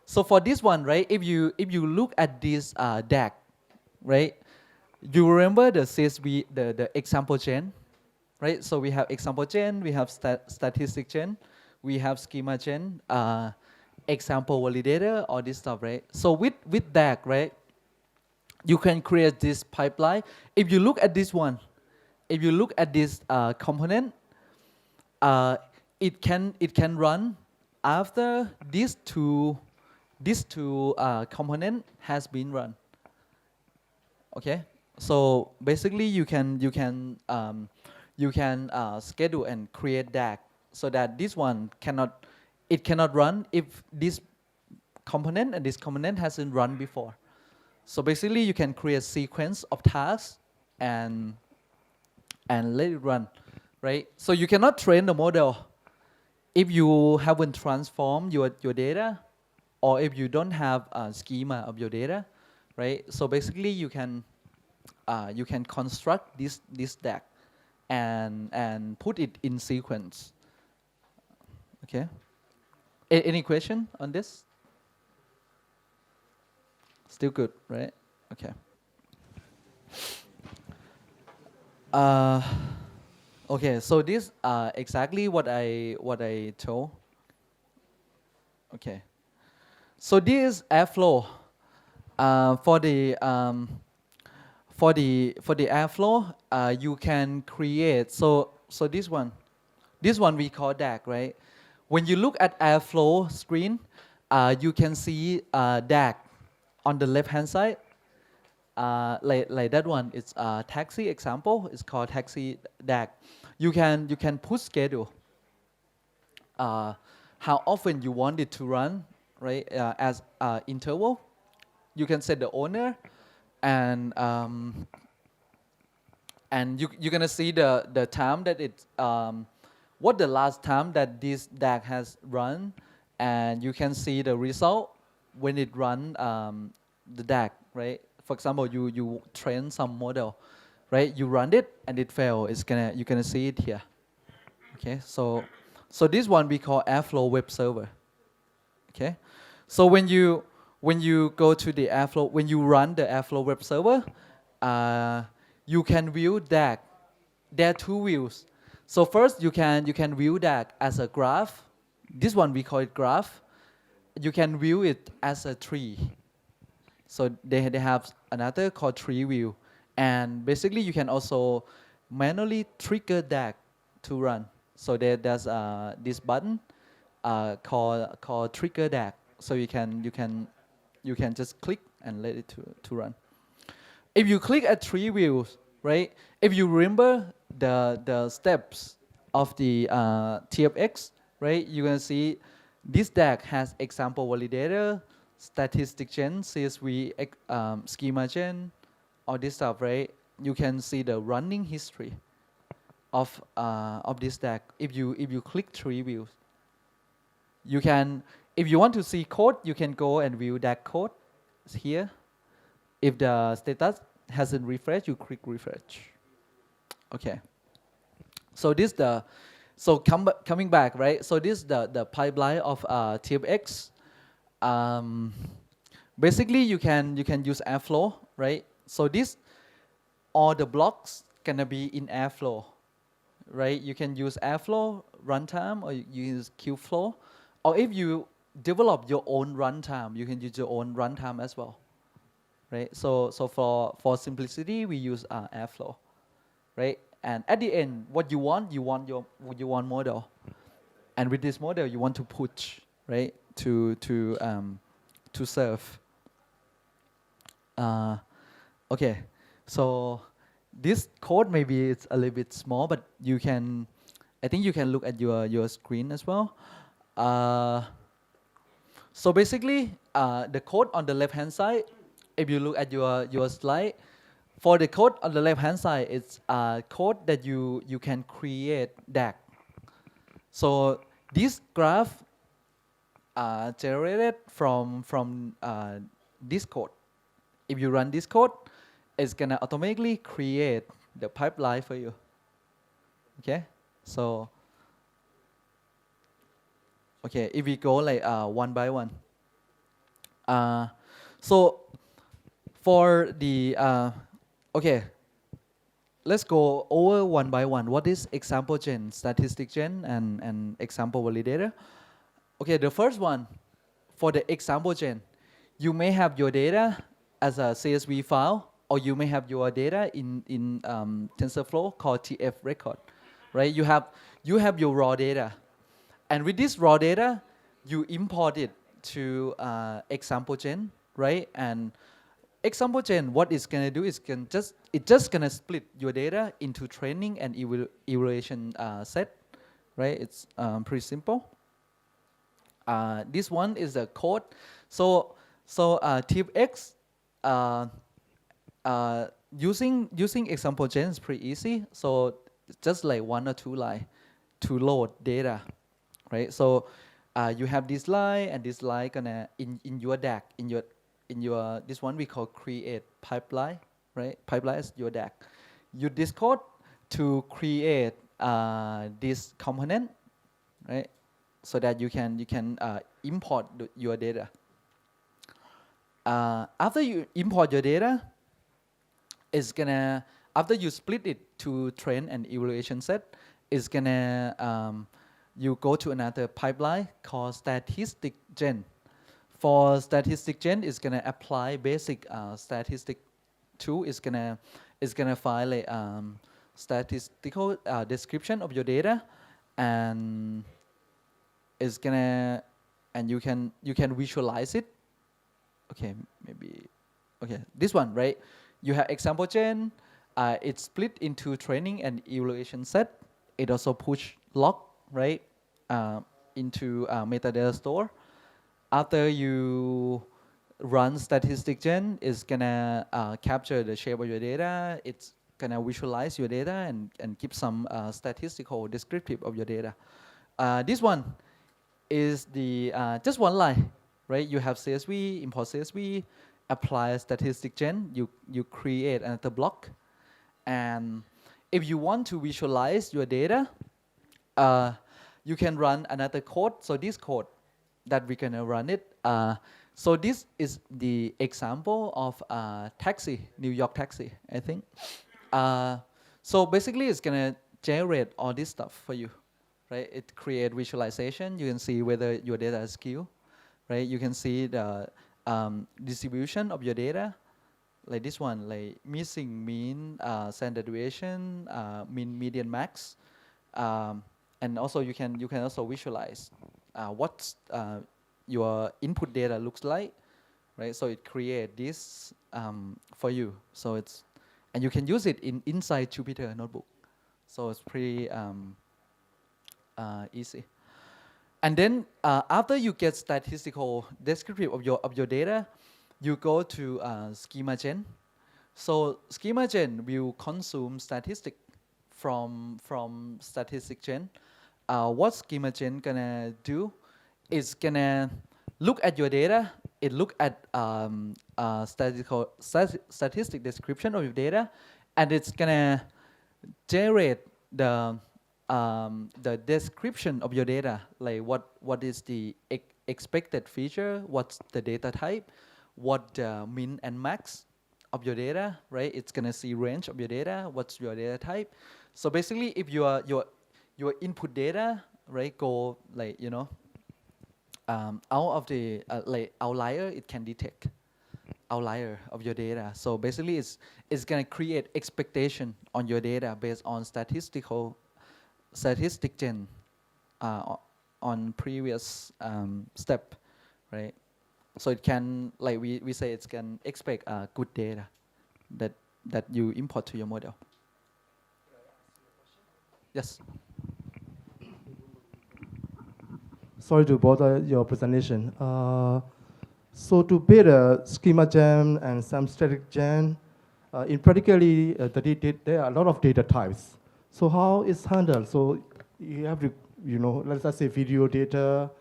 for this one, right? If you look at this DAG, right? You remember the CSV, the example chain, right? So we have example chain, we have statistic chain, we have schema chain, example validator, all this stuff, right? So with DAG, right? You can create this pipeline. If you look at this one, if you look at this component, it can run after these two component has been run. Okay, so basically you can schedule and create DAG so that this one cannot run if this component and this component hasn't run before. So basically you can create sequence of tasks and let it run, right? So you cannot train the model if you haven't transformed your data, or if you don't have a schema of your data, right? So basically you can construct this DAG and put it in sequence. Okay. Any question on this? Still good, right? Okay. Okay, so this exactly what I told. Okay, so this is Airflow. For the Airflow, you can create. So this one we call DAG, right? When you look at Airflow screen, you can see DAG on the left hand side. Like that one, it's a taxi example. It's called taxi DAG. You can put schedule. How often you want it to run, right? As interval. You can set the owner, and you're gonna see the time that it's what the last time that this DAG has run, and you can see the result when it run the DAG, right? For example, you train some model, right? You run it and it fail. You're gonna see it here. Okay, so this one we call Airflow web server. Okay, so when you go to the Airflow, when you run the Airflow web server, you can view DAG. There are two views. So first you can view DAG as a graph, this one we call it graph. You can view it as a tree. So they have another called tree view. And basically you can also manually trigger that to run. So there's this button called trigger DAG. So you can just click and let it to run. If you click at tree views, right? If you remember the steps of the TFX, right? You're gonna see this DAG has example validator, statistic gen, CSV, schema gen, all this stuff, right? You can see the running history of this DAG. If you click tree views, you can, if you want to see code, you can go and view that code. It's here. If the status hasn't refreshed, you click refresh. Okay. So this coming back, right? So this the pipeline of TFX. Basically, you can use Airflow, right? So this all the blocks gonna be in Airflow, right? You can use Airflow runtime or you use Kubeflow, or if you develop your own runtime, you can use your own runtime as well, right? So for simplicity, we use Airflow, right? And at the end, what you want model, and with this model, you want to push, right? To serve. Okay, so this code maybe it's a little bit small, but you can, I think you can look at your screen as well. So basically, the code on the left-hand side, if you look at your slide, for the code on the left-hand side, it's code that you can create DAG. So this graph generated from this code. If you run this code, it's gonna automatically create the pipeline for you. Okay, so okay, if we go like one by one. So for the okay, let's go over one by one. What is example gen, statistic gen, and example validator? Okay, the first one, for the example gen, you may have your data as a CSV file, or you may have your data in Tensorflow called TF record, right? You have your raw data, and with this raw data, you import it to example gen, right? And example gen, what it's gonna do is it's just gonna split your data into training and evaluation set, right? It's pretty simple. This one is the code. So TFX using example gen is pretty easy. So it's just like 1 or 2 lines to load data, right? So you have this line and this line gonna in your DAG, in your this one we call create pipeline, right? Pipeline is your DAG. Use this code to create this component, right? So that you can import your data. After you import your data, it's gonna, after you split it to train and evaluation set, it's gonna you go to another pipeline called statistic gen. For statistic gen, it's gonna apply basic statistic tool. It's gonna file a statistical description of your data, and it's gonna, and you can visualize it. Okay, maybe, okay, this one, right? You have example gen. It's split into training and evaluation set. It also push log, right, into metadata store. After you run statistic gen, it's gonna capture the shape of your data. It's gonna visualize your data and keep some statistical descriptive of your data. This one is the just one line, right? You have CSV, import CSV, apply statistic gen. You create another block, and if you want to visualize your data, you can run another code. So this code that we're gonna run it. So this is the example of taxi, New York taxi, I think. So basically, it's gonna generate all this stuff for you, right? It create visualization. You can see whether your data is skewed, right? You can see the distribution of your data, like this one, like missing mean, standard deviation, mean, median, max, and also you can also visualize what your input data looks like, right? So it create this for you. So it's, and you can use it inside Jupyter Notebook. So it's pretty easy. And then after you get statistical descriptive of your data, you go to schema gen. So schema gen will consume statistic from statistic gen. What schema gen gonna do is gonna look at your data. It look at statistic description of your data, and it's gonna generate the description of your data, like what is the expected feature, what's the data type, what min and max of your data, right? It's gonna see range of your data, what's your data type. So basically, if your input data, right, go like out of the like outlier, it can detect outlier of your data. So basically, it's gonna create expectation on your data based on statistic gen on previous step, right? So it can, like we say, it can expect good data that you import to your model. Yes. Sorry to bother your presentation. So to build a schema gen and some static gen, in practically there are a lot of data types. So how is handled? So you have to, let's say video data,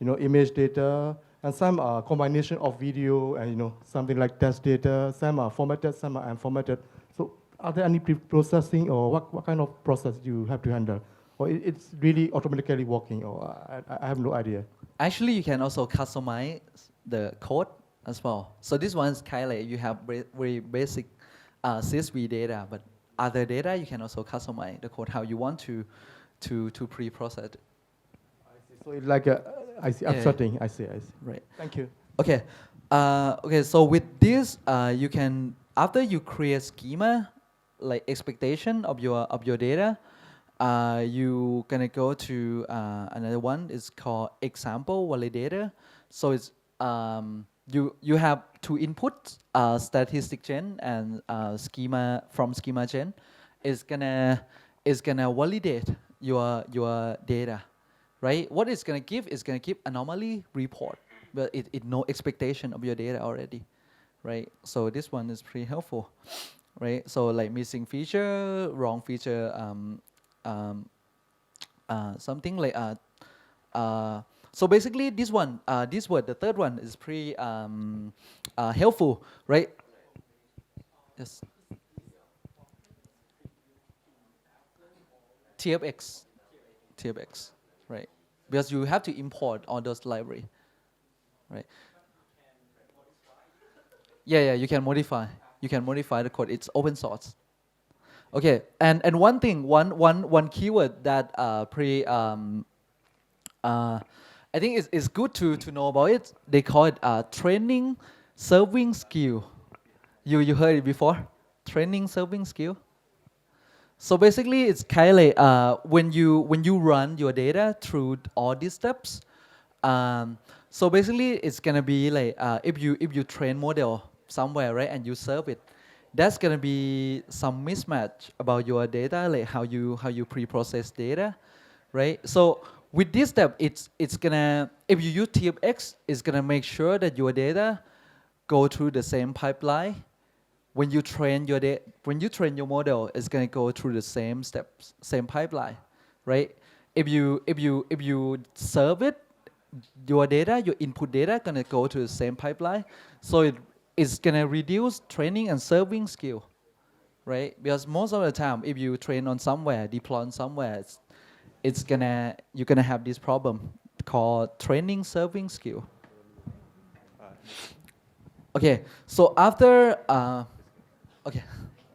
image data, and some are combination of video and something like text data. Some are formatted, some are unformatted. So are there any pre-processing or what kind of process you have to handle? Or it's really automatically working, or I have no idea. Actually, you can also customize the code as well. So this one's kind of like you have very basic CSV data, but other data you can also customize the code how you want to pre-process it. I see. So it's like abstracting. I see. Right. Thank you. Okay. Okay. So with this, you can, after you create schema, like expectation of your data, you gonna go to another one. It's called example validator. So it's you have two inputs, statistic gen and schema from schema gen. It's gonna validate your data, right? What it's gonna give is gonna give anomaly report, but it no expectation of your data already, right? So this one is pretty helpful, right? So like missing feature, wrong feature, something like so basically this one, the third one is pretty helpful, right? Yes. TFX, right? Because you have to import all those library, right? Yeah, you can modify. You can modify the code. It's open source. Okay, and one thing, one keyword that I think is good to know about it. They call it training serving skill. You heard it before? Training serving skill. So basically, it's kind of like when you run your data through all these steps. So basically, it's gonna be like if you train model somewhere, right, and you serve it, that's gonna be some mismatch about your data, like how you pre-process data, right? So with this step, it's gonna, if you use TFX, it's gonna make sure that your data go through the same pipeline. When you train your model, it's gonna go through the same steps, same pipeline, right? If you serve it, your data, your input data, gonna go to the same pipeline. So it's gonna reduce training and serving skill, right? Because most of the time, if you train on somewhere, deploy on somewhere, you're gonna have this problem called training serving skill. Okay, so after okay,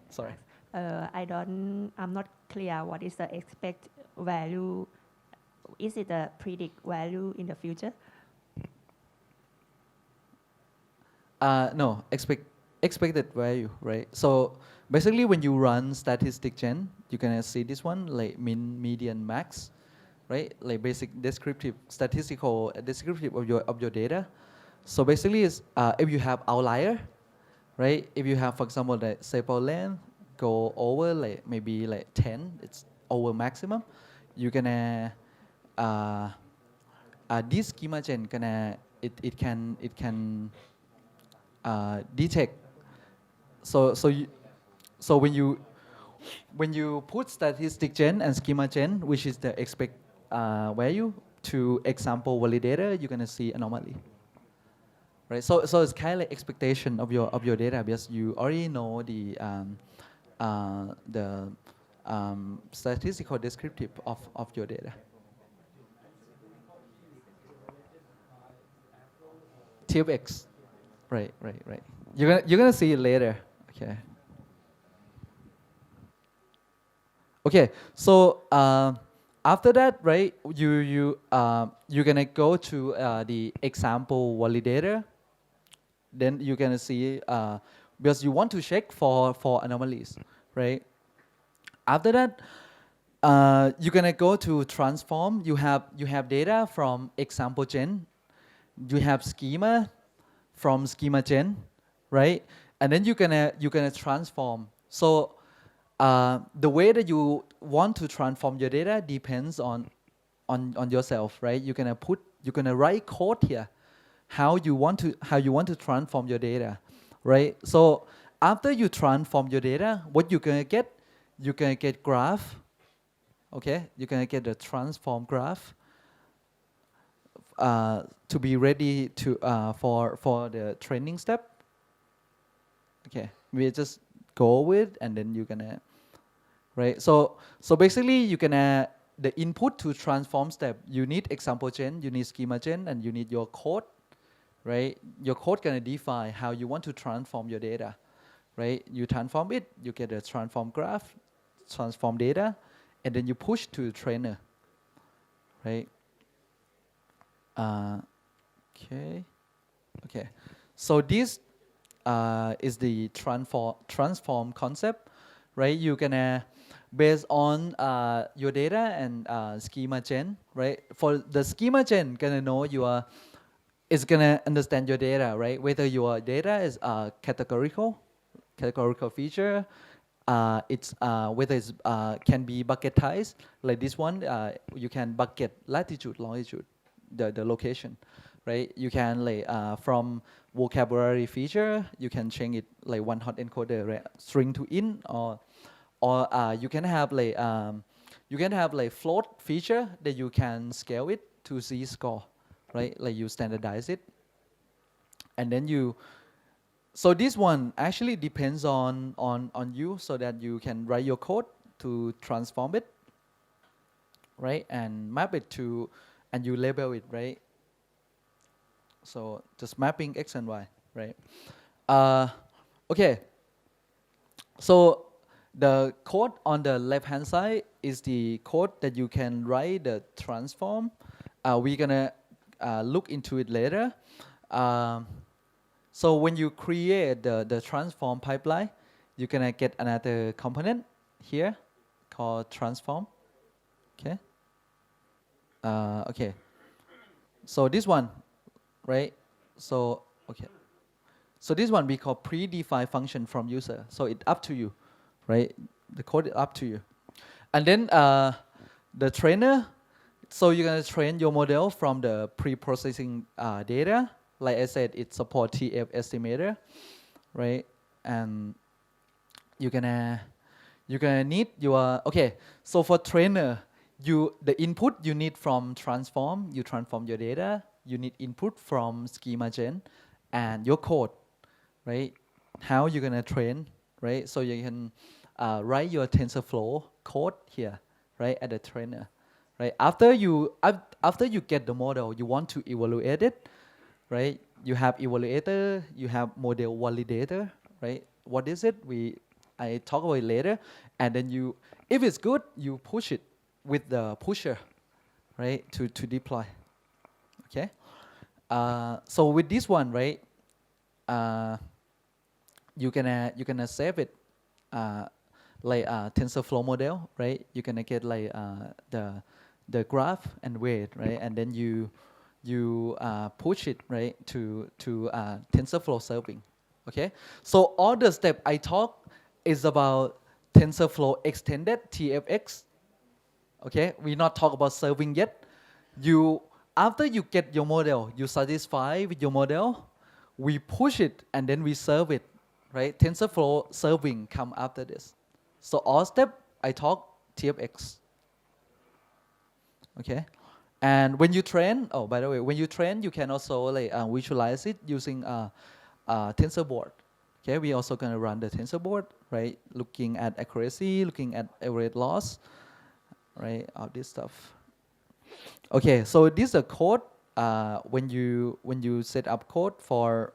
sorry. I'm not clear what is the expect value is it a predict value in the future? No, expected value, right? So basically, when you run statistic gen, you can see this one like min, median, max, right? Like basic descriptive, statistical descriptive of your data. So basically, is if you have outlier, right? If you have, for example, the sample length go over like maybe like 10, it's over maximum. You can this schema gen it can detect. So when you put statistic gen and schema gen, which is the expect value to example validator, you're gonna see anomaly. Right, so it's kind of like expectation of your data because you already know the statistical descriptive of your data. TFX, right. You're gonna see it later. Okay. So after that, right, you're gonna go to the example validator. Then you're gonna see because you want to check for anomalies, right? After that, you're gonna go to transform. You have data from example gen. You have schema from schema gen, right? And then you're gonna transform. So the way that you want to transform your data depends on yourself, right? You're gonna write code here how you want to transform your data, right? So after you transform your data, what you're gonna get graph. Okay, you're gonna get the transform graph to be ready to for the training step. Okay, we just go with and then you're gonna, right? So basically you gonna the input to transform step, you need example gen, you need schema gen, and you need your code, right? Your code gonna define how you want to transform your data, right? You transform it, you get a transform graph, transform data, and then you push to the trainer, right? Okay. So this is the transform concept, right? You gonna based on your data and schema gen, right? For the schema gen, gonna know it's gonna understand your data, right? Whether your data is categorical feature, it's whether it's can be bucketized, like this one. You can bucket latitude, longitude, the location, right? You can like from vocabulary feature, you can change it like one hot encoder, right? String to int, or you can have like float feature that you can scale it to z-score, right? Like you standardize it, and then so this one actually depends on you, so that you can write your code to transform it, right? And map it to, and you label it, right? So just mapping X and Y, right? Okay. So the code on the left-hand side is the code that you can write the transform. We're gonna look into it later. So when you create the transform pipeline, you're gonna get another component here called transform. Okay. Okay. So this one, right? So okay. So this one we call predefined function from user. So it's up to you, right? The code is up to you. And then the trainer. So you're gonna train your model from the pre-processing data. Like I said, it supports TF estimator, right? And you're gonna need your, okay. So for trainer, the input you need from transform, you transform your data. You need input from schema gen, and your code, right? How you're gonna train, right? So you can write your TensorFlow code here, right, at the trainer, right? After you get the model, you want to evaluate it, right? You have evaluator, you have model validator, right? What is it? I talk about it later. And then if it's good, you push it with the pusher, right, to deploy. Okay. So with this one, right, you can save it like TensorFlow model, right? You can get like the graph and weight, right? And then you push it right to TensorFlow serving. Okay. So all the step I talk is about TensorFlow extended TFX. Okay, we not talk about serving yet. You after you get your model, you satisfy with your model, we push it and then we serve it, right? TensorFlow serving come after this. So all step I talk TFX. Okay, and when you train, oh by the way, when you train, you can also like visualize it using TensorBoard. Okay, we also gonna run the TensorBoard, right? Looking at accuracy, looking at average loss, right? All this stuff. Okay, so this is a code when you set up code for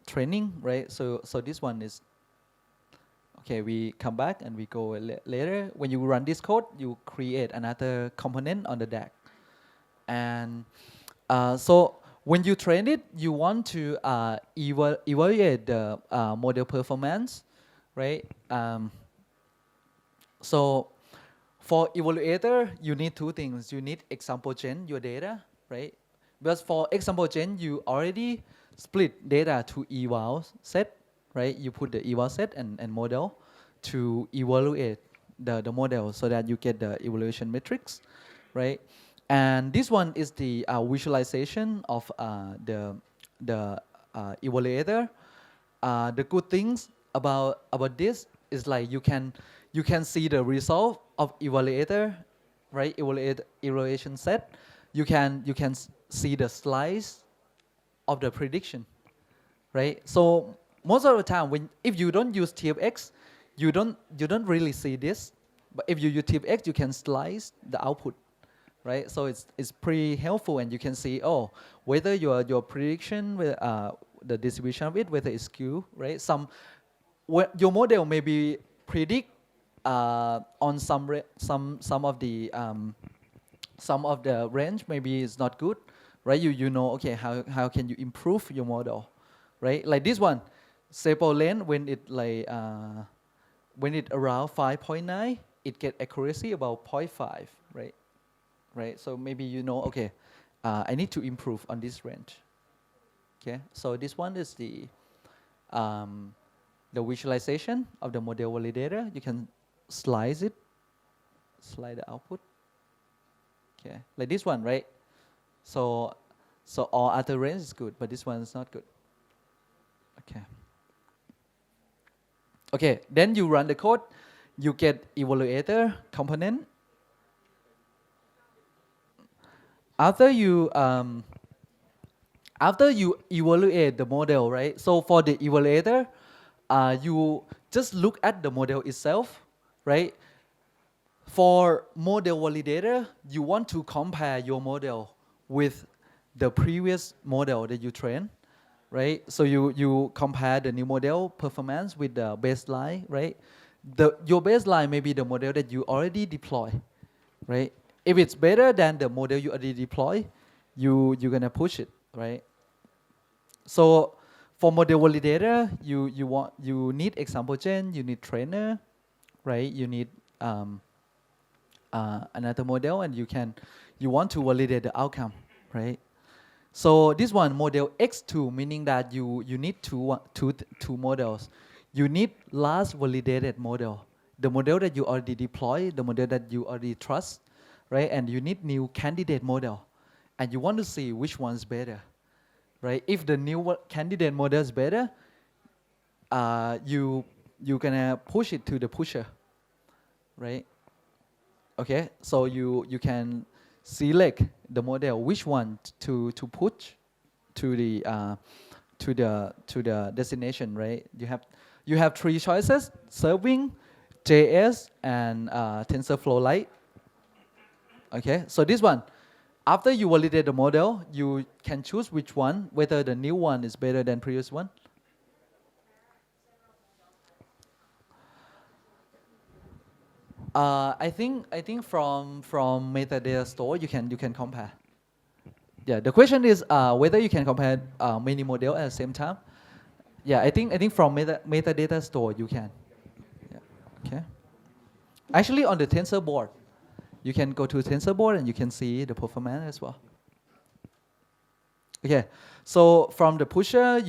training, right? So this one is okay. We come back and we go later. When you run this code, you create another component on the DAC, and so when you train it, you want to evaluate the model performance, right? So for evaluator, you need two things. You need example gen your data, right? Because for example gen, you already split data to eval set, right? You put the eval set and model to evaluate the model so that you get the evaluation metrics, right? And this one is the visualization of the evaluator. The good things about this is like you can see the result of evaluator, right? Evaluation set. You can see the slice of the prediction, right? So most of the time, if you don't use TFX, you don't really see this. But if you use TFX, you can slice the output, right? So it's pretty helpful, and you can see whether your prediction with the distribution of it, whether it's skewed, right? Your model maybe predict on some of the range maybe it's not good, right? You know, okay, how can you improve your model, right? Like this one, sample length when it around 5.9, it get accuracy about 0.5, right? Right. So maybe you know, okay, I need to improve on this range. Okay. So this one is the visualization of the model validator. You can slide the output. Okay, like this one, right? So all other range is good, but this one is not good. Okay. Okay, then you run the code, you get evaluator component. After you evaluate the model, right? So for the evaluator, you just look at the model itself, right? For model validator, you want to compare your model with the previous model that you trained, right? So you compare the new model performance with the baseline, right? Your baseline may be the model that you already deploy, right? If it's better than the model you already deploy, you're gonna push it, right? So for model validator, you need example gen, you need trainer, right? You need another model, and you want to validate the outcome, right? So this one model X2, meaning that you need two models. You need last validated model, the model that you already deploy, the model that you already trust, right? And you need new candidate model, and you want to see which one's better, right? If the new candidate model is better, you gonna push it to the pusher, right? Okay, so you can select the model which one to push to the destination, right? You have three choices: serving, JS, and TensorFlow Lite. Okay, so this one, after you validate the model, you can choose which one, whether the new one is better than previous one. I think from metadata store you can compare. Yeah, the question is whether you can compare many model at the same time. Yeah, I think from metadata store you can. Yeah. Okay. Actually, on the tensor board, you can go to tensor board and you can see the performance as well. Okay. So from the pusher,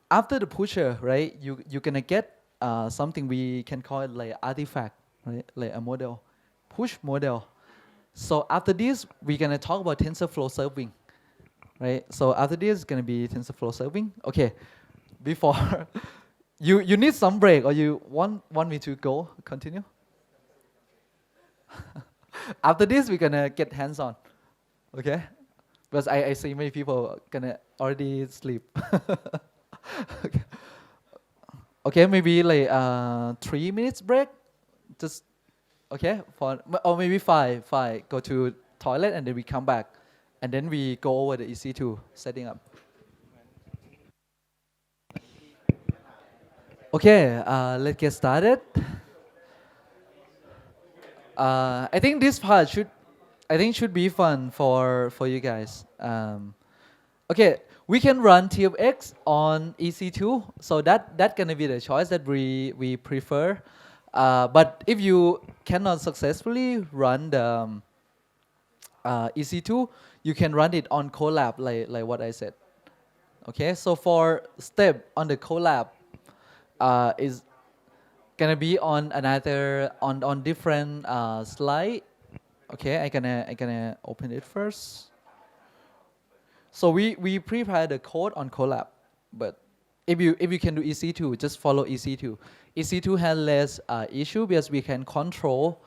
after the pusher, right? You're gonna get something we can call it like artifact, right? Like a model, push model. So after this, we're gonna talk about TensorFlow serving, right? So after this is gonna be TensorFlow serving. Okay. Before you need some break, or you want me to go continue? After this, we're gonna get hands-on, okay? Because I see many people gonna already sleep. Okay. Okay, maybe like 3 minutes break, just okay or maybe five. Go to toilet and then we come back, and then we go over the EC2 setting up. Okay, let's get started. I think this part should be fun for you guys. Okay, we can run TFX on EC2, so that gonna be the choice that we prefer. But if you cannot successfully run the EC2, you can run it on Colab, like what I said. Okay, so for step on the Colab is gonna be on another on different slide. Okay, I gonna open it first. So we prepare the code on Colab, but if you can do EC2, just follow EC2. EC2 has less issue because we can control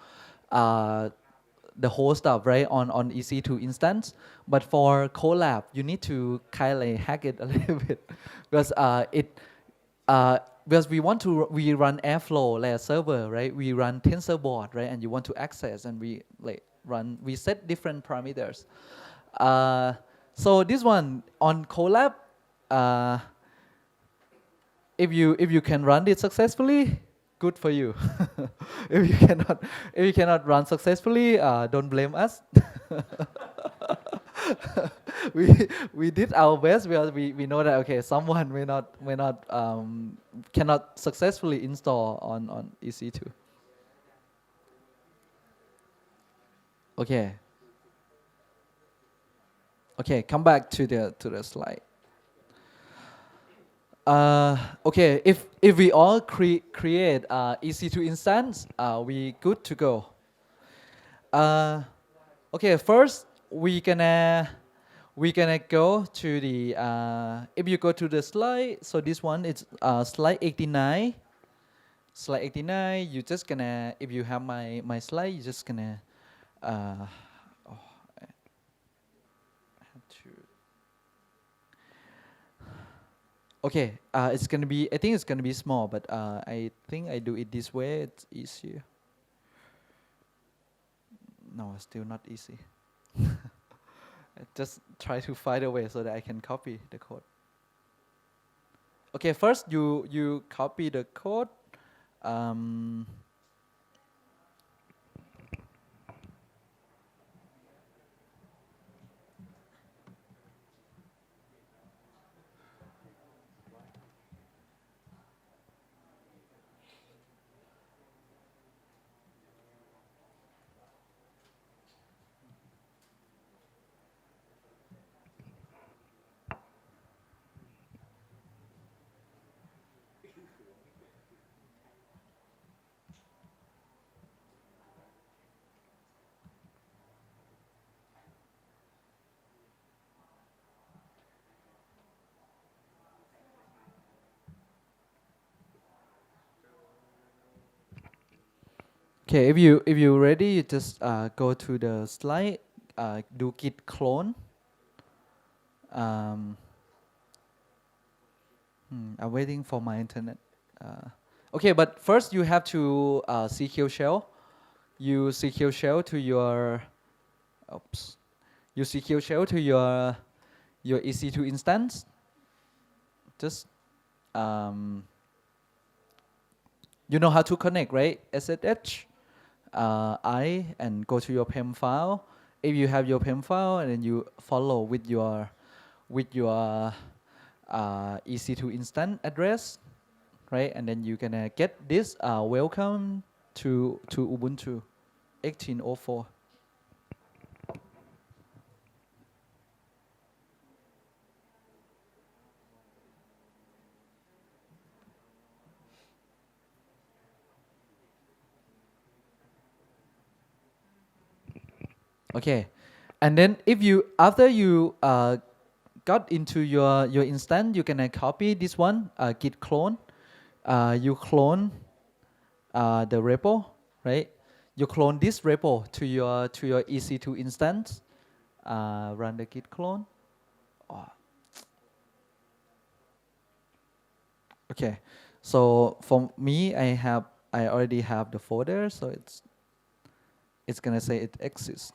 the whole stuff, right, on EC2 instance. But for Colab, you need to kind of hack it a little bit because because we run Airflow like a server, right? We run TensorBoard, right? And you want to access, and we set different parameters. So this one on Colab, if you can run it successfully, good for you. if you cannot run successfully, don't blame us. we did our best because we know that okay, someone may not cannot successfully install on EC2. Okay. Okay, come back to the slide. Okay, if we all create EC2 instance, we good to go. Okay, first we gonna go to the if you go to the slide. So this one is slide 89. Slide 89. You just gonna, if you have my slide, you just gonna. Okay, it's gonna be. I think it's gonna be small, but I think I do it this way. It's easier. No, it's still not easy. I just try to find a way so that I can copy the code. Okay, first you copy the code. Okay, if you ready, you just go to the slide, do git clone. I'm waiting for my internet. Okay, but first you have to CQ shell. You CQ shell to your, oops. You CQ shell to your EC2 instance. Just you know how to connect, right? SSH. I and go to your PEM file. If you have your PEM file, and then you follow with your EC2 instance address, right? And then you can get this welcome to Ubuntu 18.04. Okay, and then if you after you got into your instance, you can copy this one git clone. You clone the repo, right? You clone this repo to your EC2 instance. Run the git clone. Okay, so for me, I already have the folder, so it's gonna say it exists.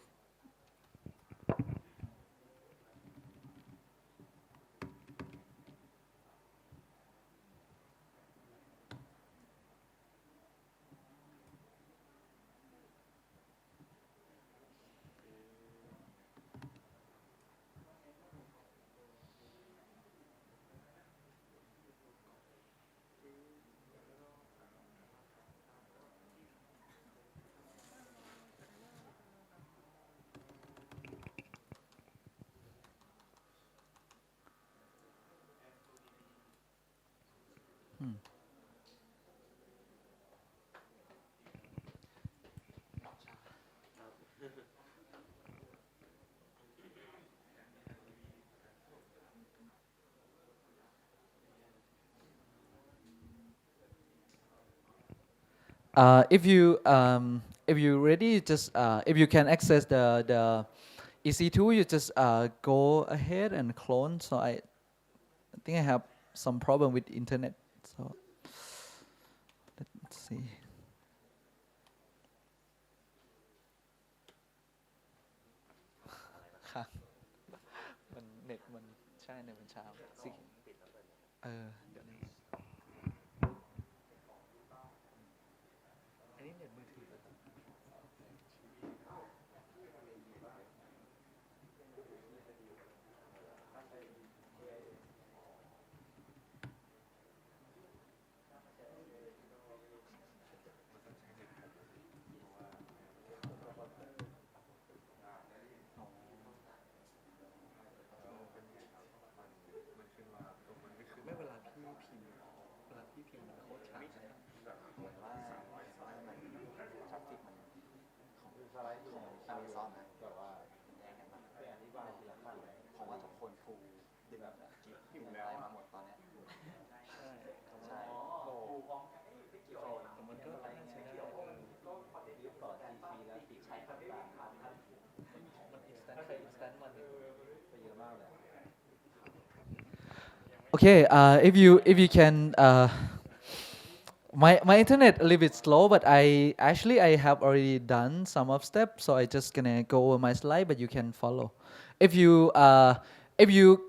If you ready, just if you can access the EC2, you just go ahead and clone. So I think I have some problem with internet. So let's see. ค่ะมันเน็ตมันใช่เน็ตมันช้าสิเดี๋ยวนี้อันนี้เน็ตมือถือ ไม่เวลาพี่พิมพ์มันโคตรช้าเหมือนว่ามันทราฟฟิกมันของสไลด์ของอเมซอนนะแบบว่าแย่งกันมากอธิบายทีละขั้นเลยผมว่าทุกคนฟูดึงกิฟต์อยู่แล้วมาหมดตอนนี้ใช่โอ้แต่มันก็ใช้ได้ต่อทีแล้วปีใช้ต่างๆมันอินสแตนต์มันไปเยอะมากเลย Okay, if you can, my internet a little bit slow, but I have already done some of steps, so I just gonna go over my slide, but you can follow. If you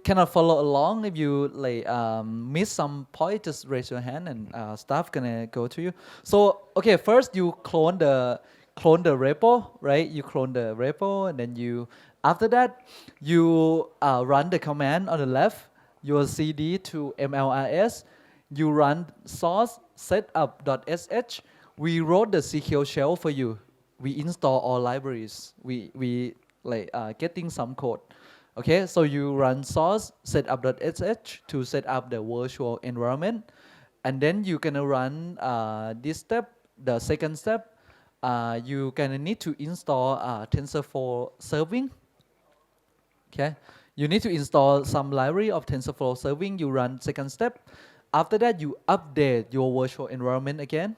cannot follow along, if you like miss some point, just raise your hand and staff gonna go to you. So okay, first you clone the repo, right? You clone the repo, and then after that you run the command on the left. Your cd to mlrs, you run source setup.sh. We wrote the SQL shell for you. We install all libraries. We like getting some code. Okay, so you run source setup.sh to set up the virtual environment, and then you gonna run this step. The second step, you gonna need to install TensorFlow serving. Okay. You need to install some library of TensorFlow serving. You run second step. After that, you update your virtual environment again.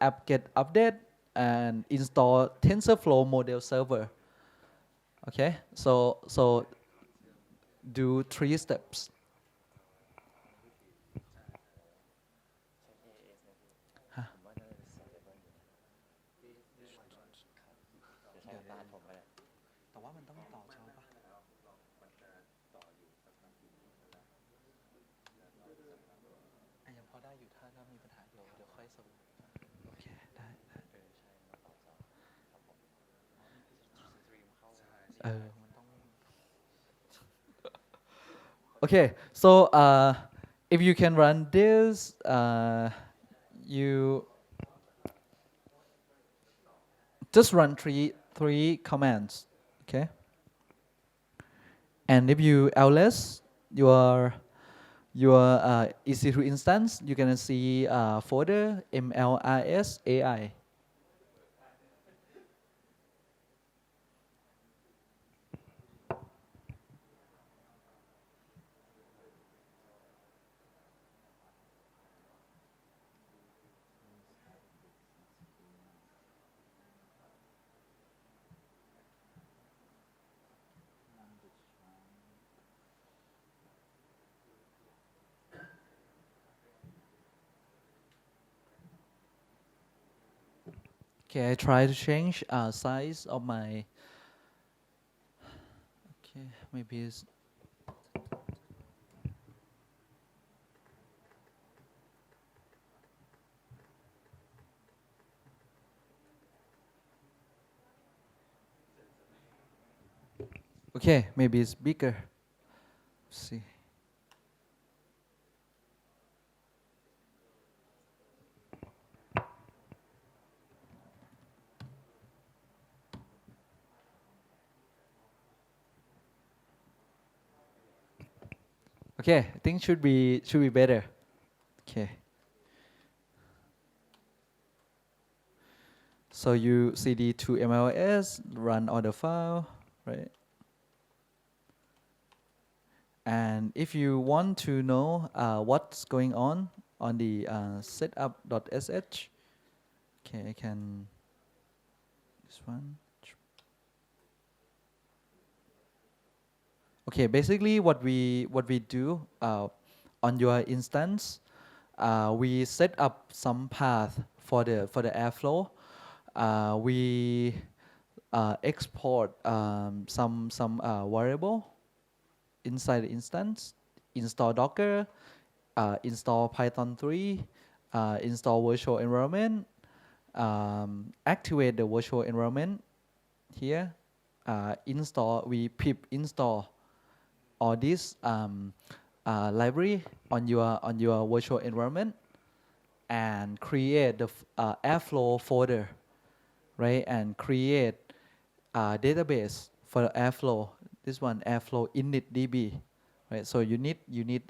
Apt-get update and install TensorFlow model server. Okay, so do 3 steps. Huh? แต่ว่ามันต้องต่อเช้าปะ ยังพอได้อยู่ถ้ามีปัญหาเดี๋ยวค่อยสรุปโอเคได้ Okay, so if you can run this, you just run three commands. Okay, and if you ls your EC2 instance, you're gonna see folder mls ai. Okay, I try to change size of my. Okay, maybe it's. Okay, maybe it's bigger. Let's see. Okay, I think should be better. Okay. So you cd to mls, run other file, right? And if you want to know what's going on the setup.sh, okay, I can this one. Okay, basically what we do on your instance, we set up some path for the airflow. We export some variable inside the instance, install Docker, install Python 3, install virtual environment, activate the virtual environment here, we pip install all this library on your virtual environment and create the Airflow folder, right? And create a database for Airflow. This one, Airflow initdb, right? So you need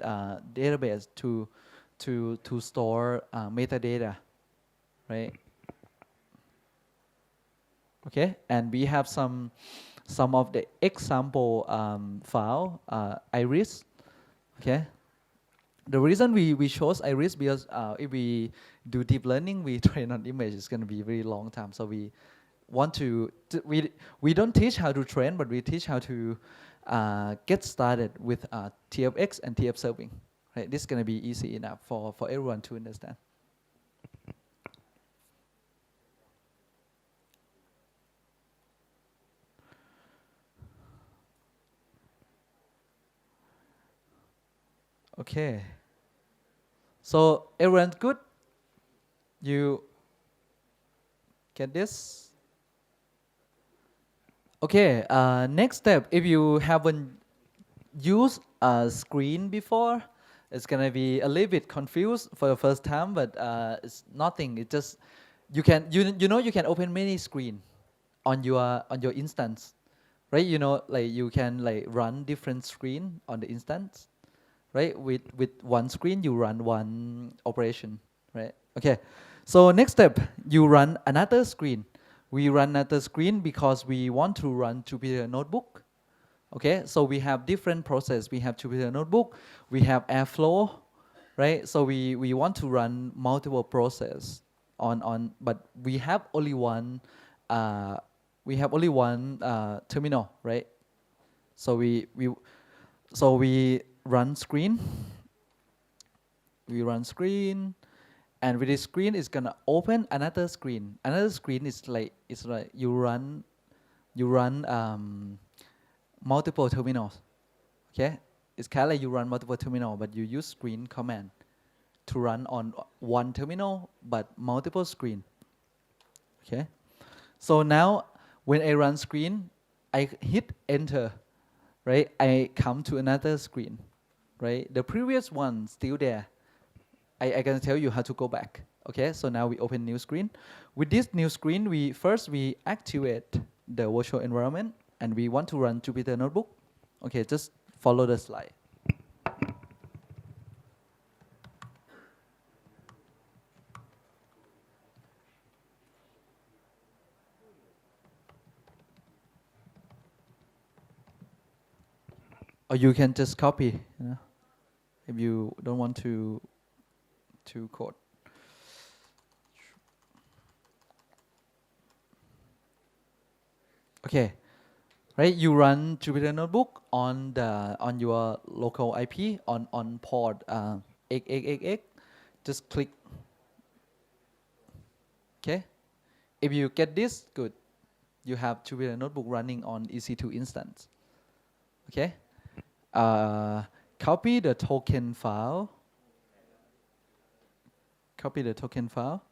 a database to store metadata, right? Okay, and we have some of the example file iris. Okay, the reason we chose iris because if we do deep learning, we train on image. It's going to be a very long time. So we want we don't teach how to train, but we teach how to get started with TFX and TF serving. Right, this is going to be easy enough for everyone to understand. Okay. So everyone's good? You get this? Okay, next step, if you haven't used a screen before, it's gonna be a little bit confused for the first time, but it's nothing. It just you can open many screen on your instance, right? Like you can like run different screen on the instance, right? With one screen, you run one operation, right? Okay. So next step, you run another screen. We run another screen because we want to run Jupyter Notebook. Okay. So we have different process. We have Jupyter Notebook. We have Airflow, right? So we want to run multiple process but we have only one. Terminal, right? So we run screen. We run screen, and with this screen, it's gonna open another screen. Another screen is like you run multiple terminals. Okay, it's kind of like you run multiple terminal, but you use screen command to run on one terminal but multiple screen. Okay, so now when I run screen, I hit enter, right? I come to another screen, right? The previous one still there. I can tell you how to go back. Okay, so now we open new screen. With this new screen, we activate the virtual environment, and we want to run Jupyter Notebook. Okay, just follow the slide. Or you can just copy, if you don't want to code. Okay, right? You run Jupyter Notebook on your local IP on port XXXX. Just click. Okay. If you get this, good. You have Jupyter Notebook running on EC2 instance. Okay. Copy the token file. Copy the token file.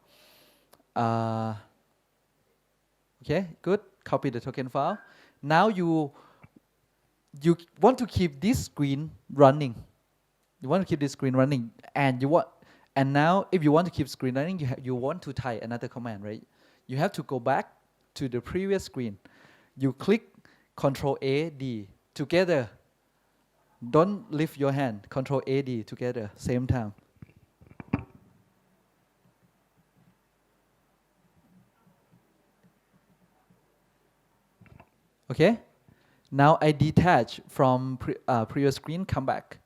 Okay, good. Copy the token file. Now you want to keep this screen running. You want to keep this screen running, and now if you want to keep screen running, you want to type another command, right? You have to go back to the previous screen. You click Control A D together. Don't lift your hand. Control A D together, same time. Okay. Now I detach from previous screen. Come back.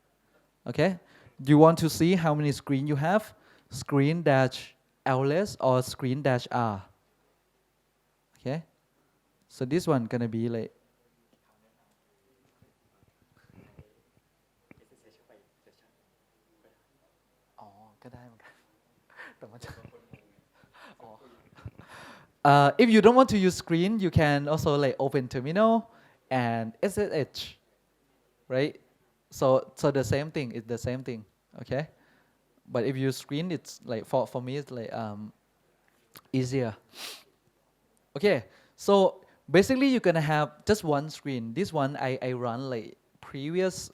Okay. Do you want to see how many screen you have? Screen dash ls or screen dash r. Okay. So this one gonna be like. If you don't want to use screen, you can also like open terminal and SSH, right? So the same thing. It's the same thing. Okay. But if you use screen, it's like for me it's like easier. Okay. So basically you're gonna have just one screen. This one I run like previous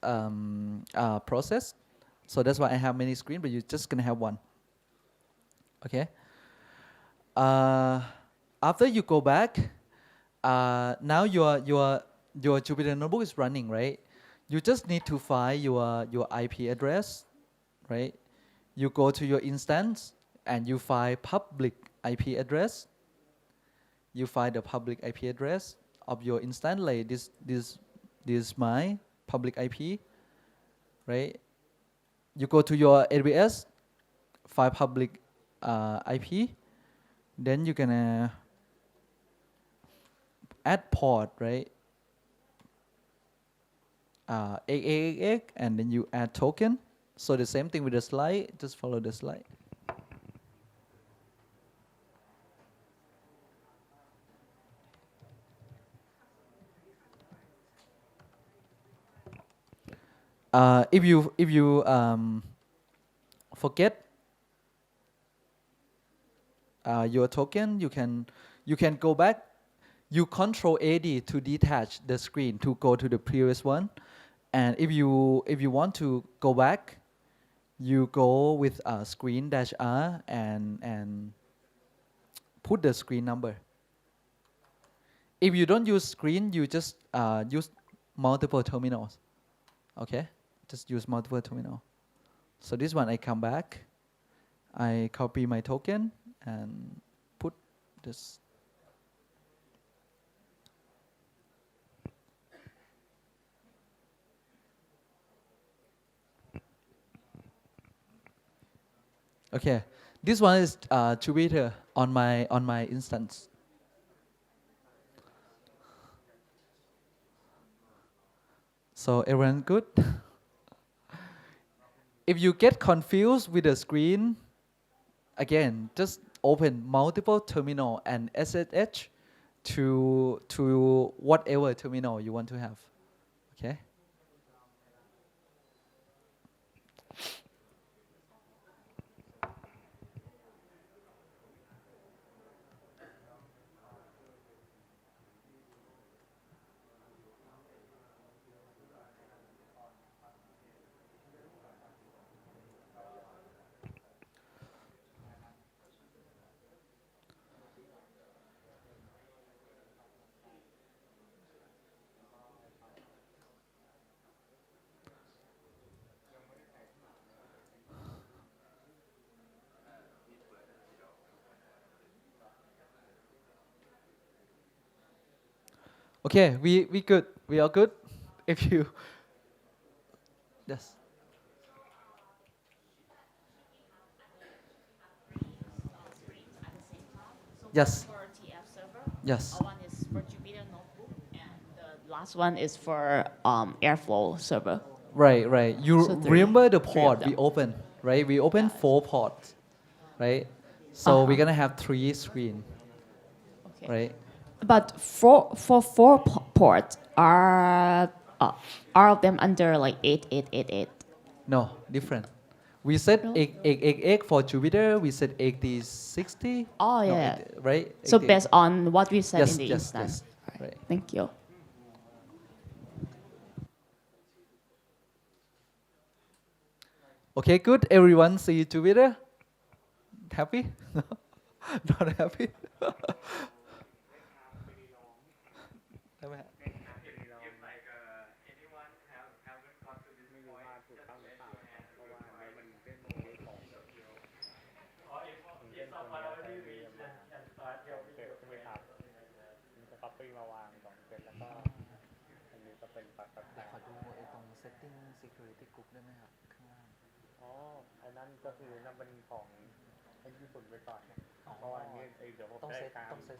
process. So that's why I have many screens, but you're just gonna have one. Okay. After you go back, now your Jupyter Notebook is running, right? You just need to find your IP address, right? You go to your instance and you find public IP address. You find the public IP address of your instance, like this is my public IP, right? You go to your AWS, find public IP, then you can add port, right? XXX, and then you add token. So the same thing with the slide, just follow the slide. If you forget your token, you can go back. You Control AD to detach the screen to go to the previous one, and if you want to go back, you go with screen dash R and put the screen number. If you don't use screen, you just use multiple terminals. Okay, just use multiple terminal. So this one I come back, I copy my token and put this. Okay, this one is Jupyter on my instance. So everyone good? If you get confused with the screen, again, just open multiple terminal and SSH to whatever terminal you want to have. Okay. Okay, we good. We are good. If you yes. Yes. For TF server. Yes. One is for Jupyter Notebook, and the last one is for Airflow server. Right, right. You So three. remember the Three of port we them. opened, right? We opened Yeah. 4 ports, right? So we're Uh-huh. gonna have 3 screen, Okay. right? But for four ports, are all of them under like 8888? No, different. We set No? egg for Jupyter. We set 8060. Oh, No, yeah. 80, right? So 80. based on what we said Yes, in the yes, instance. yes. Right. Thank you. Okay, good. Everyone see Jupyter? Happy? Not happy?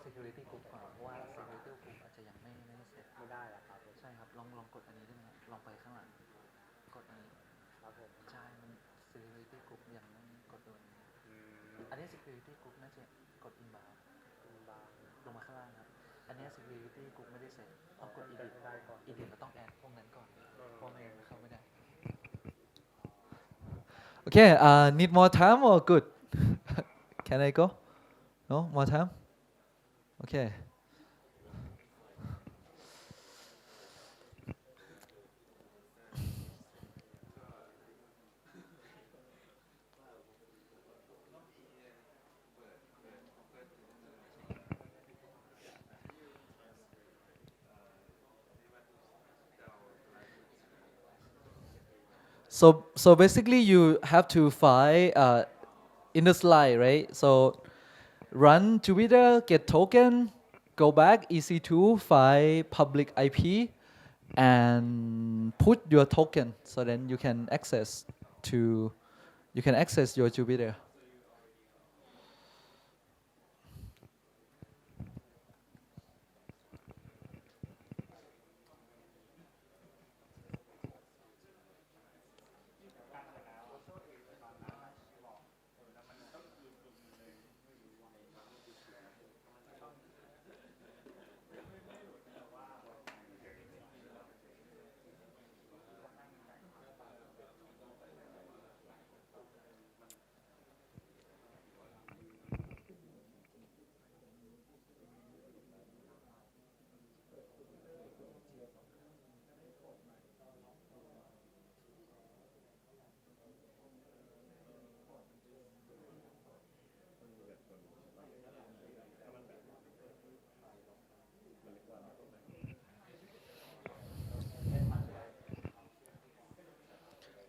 security group ก่อนเพราะว่า security group อาจจะยังไม่เสร็จไม่ได้หรอครับใช่ครับลองกดอันนี้ได้ไหมครับลองไปข้างหลังกดอันนี้ครับผมใช่มัน security group ยังไม่กดโดนอันนี้ security group น่าจะกด inbound ลงมาข้างล่างครับอันนี้ security group ไม่ได้เสร็จต้องกด edit เราต้อง add พวกนั้นก่อนพวกนี้เข้าไม่ได้ Okay, need more time or good? Can I go? No, more time? Okay. So basically you have to find in the slide, right? So run Jupyter, get token, go back EC2, find public IP, and put your token. So then you can access your Jupyter.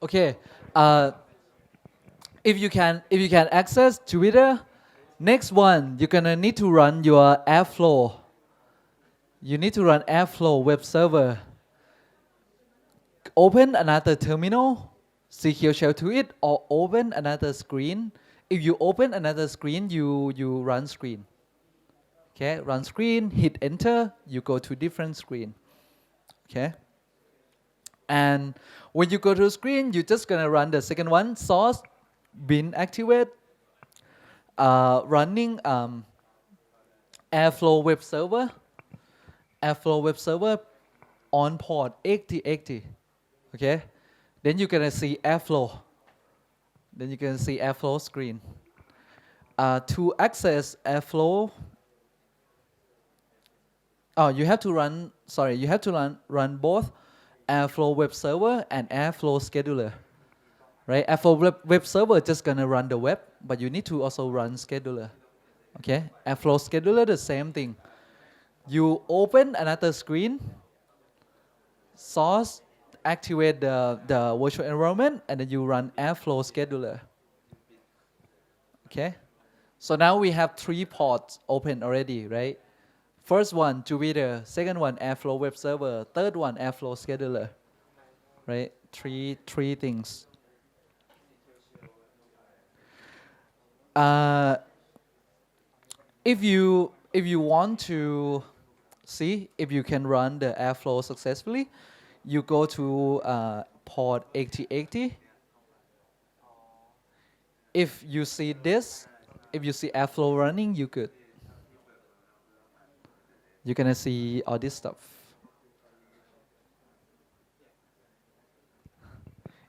Okay. If you can access Twitter, next one you're gonna need to run your Airflow. You need to run Airflow web server. Open another terminal, secure shell to it, or open another screen. If you open another screen, you run screen. Okay, run screen, hit enter, you go to different screen. Okay. And when you go to screen, you're just gonna run the second one, source, bin activate, running Airflow web server, on port 8080. Okay, then you're gonna see Airflow. Then you're gonna see Airflow screen. To access Airflow, you have to run both Airflow web server and Airflow scheduler. Right? Airflow web server just gonna run the web, but you need to also run scheduler. Okay? Airflow scheduler, the same thing. You open another screen, source, activate the virtual environment, and then you run Airflow scheduler. Okay? So now we have 3 ports open already, right? First one, Jupyter. Second one, Airflow Web Server. Third one, Airflow Scheduler. Right? Three things. If you want to see if you can run the Airflow successfully, you go to port 8080. If you see this, if you see Airflow running, you could. You're gonna see all this stuff.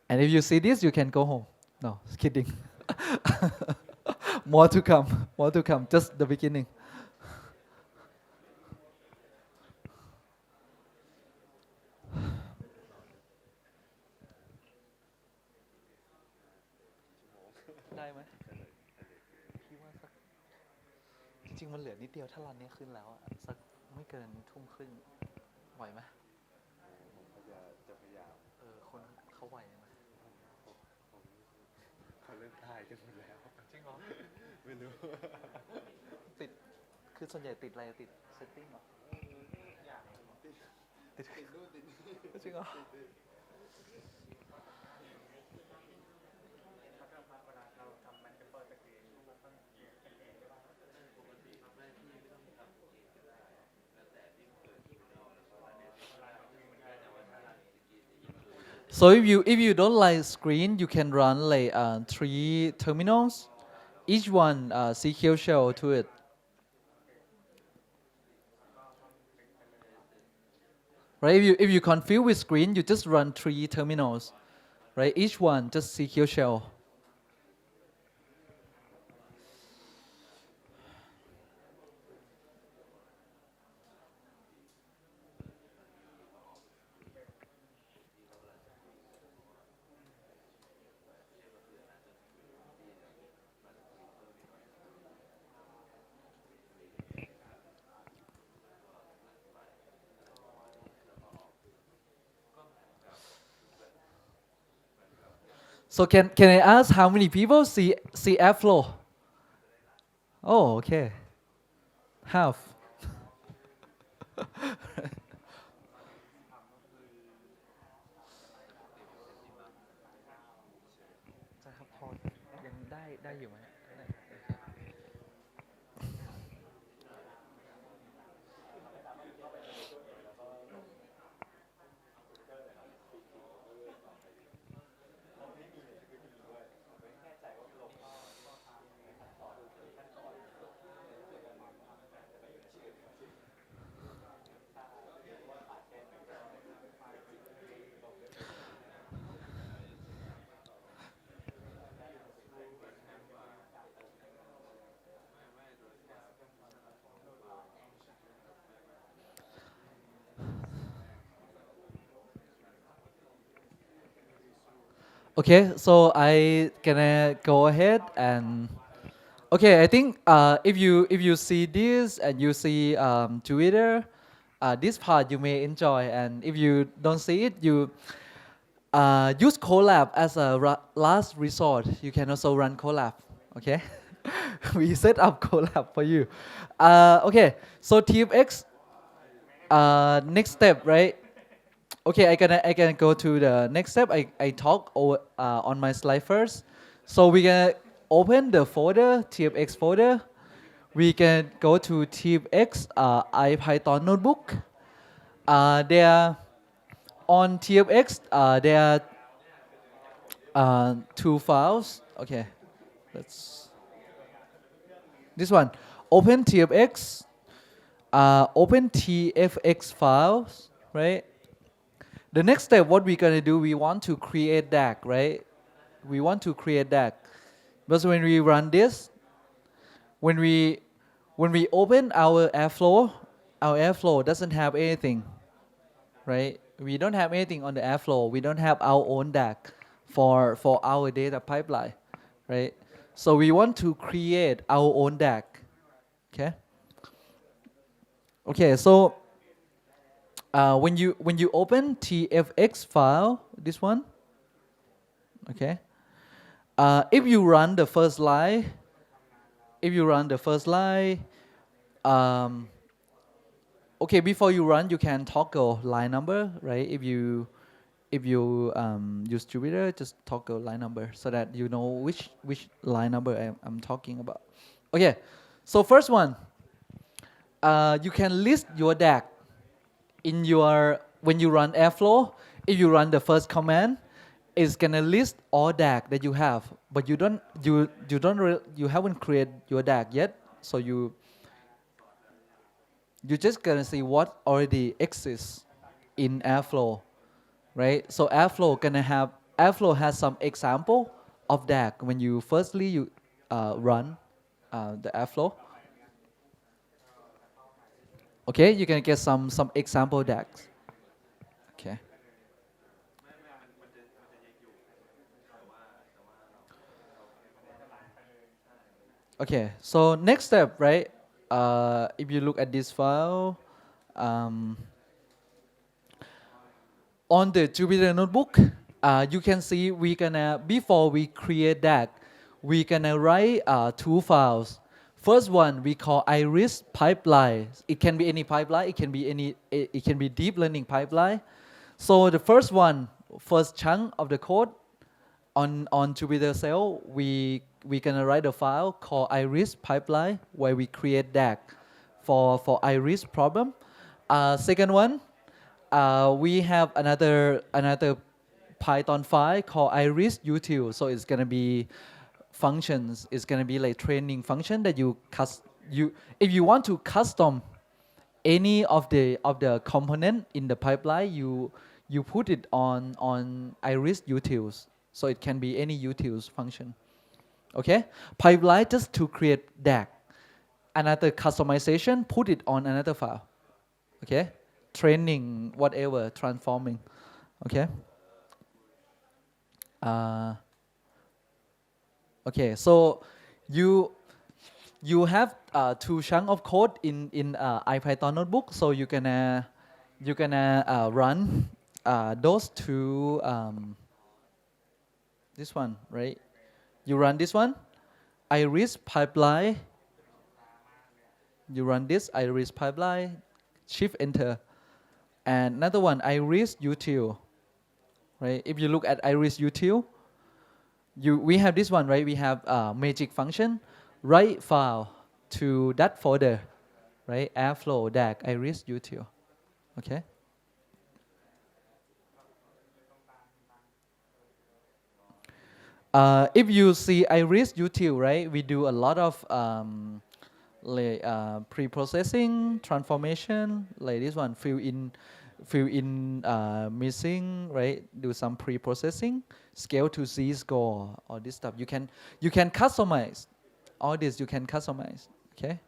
And if you see this, you can go home. No, kidding. More to come. More to come. Just the beginning.ได้ไหมพี่ว่าสักจริงๆมันเหลือนิดเดียวถ้ารันนี้ขึ้นแล้วอะสักไม่เกินทุ่มครึ่งไหวไหมจะพยายามคนเขาไหวไหมเขาเริ่มถ่ายกันหมดแล้วจริงเหรอไม่รู้ติดคือส่วนใหญ่ติดอะไรติดเซตติ้งเหรอติดจริงเหรอSo if you don't like screen, you can run like 3 terminals, each one SQL shell to it. Right? If you confused with screen, you just run 3 terminals, right? Each one just SQL shell. So can I ask how many people see Airflow? Oh, okay. Half. จะครับพอยังได้อยู่ไหม Okay, so I gonna go ahead and okay. I think if you see this and you see Twitter, this part you may enjoy, and if you don't see it, you use Colab as a last resort. You can also run Colab. Okay, we set up Colab for you. Okay, so TFX. Next step, right? Okay, I gonna go to the next step. I talk over, on my slide first. So we gonna open the folder, TFX folder. We can go to TFX IPython notebook. There on TFX there are 2 files. Okay, let's this one. Open TFX. Open TFX files, right? The next step, what we're gonna do, we want to create DAG, right? We want to create DAG. Because when we run this, when we open our Airflow doesn't have anything, right? We don't have anything on the Airflow. We don't have our own DAG for our data pipeline, right? So we want to create our own DAG, okay? Okay, so when you open TFX file, this one, okay. If you run the first line, okay, before you run, you can toggle line number, right? If you use Jupyter, just toggle line number so that you know which line number I'm talking about. Okay, so first one, you can list your DAG in your when you run Airflow. If you run the first command, it's gonna list all DAG that you have, but you haven't created your DAG yet, so you're just gonna see what already exists in Airflow, right? So Airflow has some example of that when you firstly run the Airflow. Okay, you can get some example DAGs. Okay. Okay. So next step, right? If you look at this file, um, on the Jupyter Notebook, you can see we gonna before we create that, we gonna write two files. First one we call iris pipeline. It can be any pipeline. It can be deep learning pipeline. So the first chunk of the code on Jupyter Cell, we gonna write a file called iris pipeline where we create that for iris problem. Second one, we have another Python file called iris util. So it's gonna be functions. It's gonna be like training function that if you want to custom any of the component in the pipeline, you put it on iris utils. So it can be any utils function. Okay, pipeline just to create DAG. Another customization, put it on another file. Okay, training, whatever, transforming. Okay. Okay, so you have two chunks of code in IPython notebook, so you can run those two. This one, right? You run this one, iris pipeline. You run this iris pipeline, shift enter, and another one iris util. Right? If you look at iris util, we have this one, right? We have magic function, write file to that folder, right? Airflow DAG iris util. Okay. If you see iris util, right? We do a lot of pre-processing, transformation, like this one, fill in missing, right? Do some pre-processing, scale to z-score, all this stuff. You can customize all this. You can customize. Okay.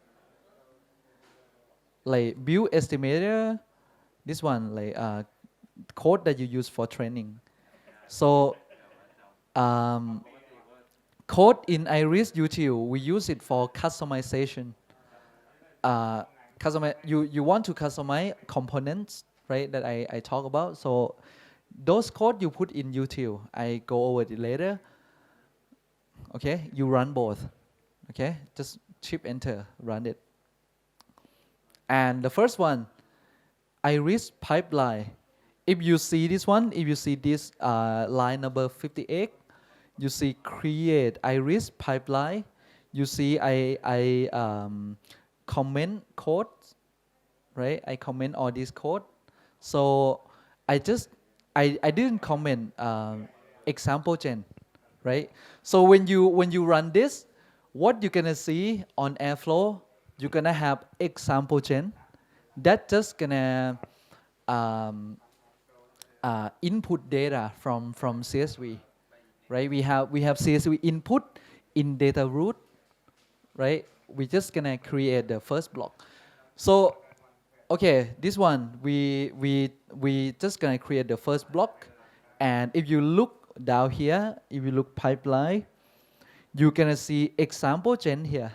Like build estimator, this one like code that you use for training. So code in iris util, we use it for customization. You want to customize components, right? That I talk about. So those code you put in util. I go over it later. Okay, you run both. Okay, just shift enter, run it. And the first one, iris pipeline. If you see this one, if you see this line number 58, you see create iris pipeline. You see I comment code, right? I comment all this code. So I didn't comment example gen, right? So when you run this, what you're gonna see on Airflow, you're gonna have example gen. That just gonna input data from CSV, right? We have CSV input in data root, right? We're just gonna create the first block. So okay, this one we just gonna create the first block, and if you look down here, if you look pipeline, you're gonna see example gen here.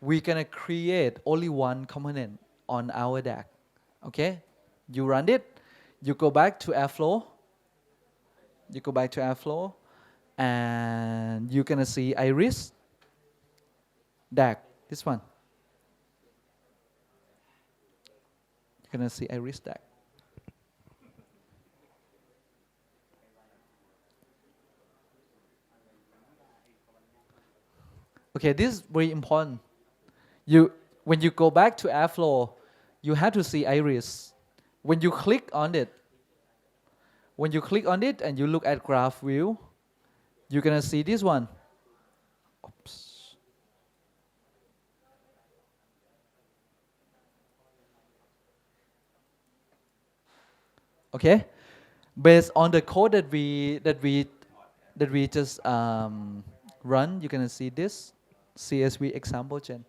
We're gonna create only one component on our DAG. Okay, you run it. You go back to Airflow. You go back to Airflow, and you're gonna see iris DAG. This one. gonna see Iris DAG. Okay, this is very important. When you go back to Airflow, you have to see Iris. When you click on it, and you look at graph view, you're gonna see this one. Oops. Okay, based on the code that we just run, you're gonna see this CSV example gen.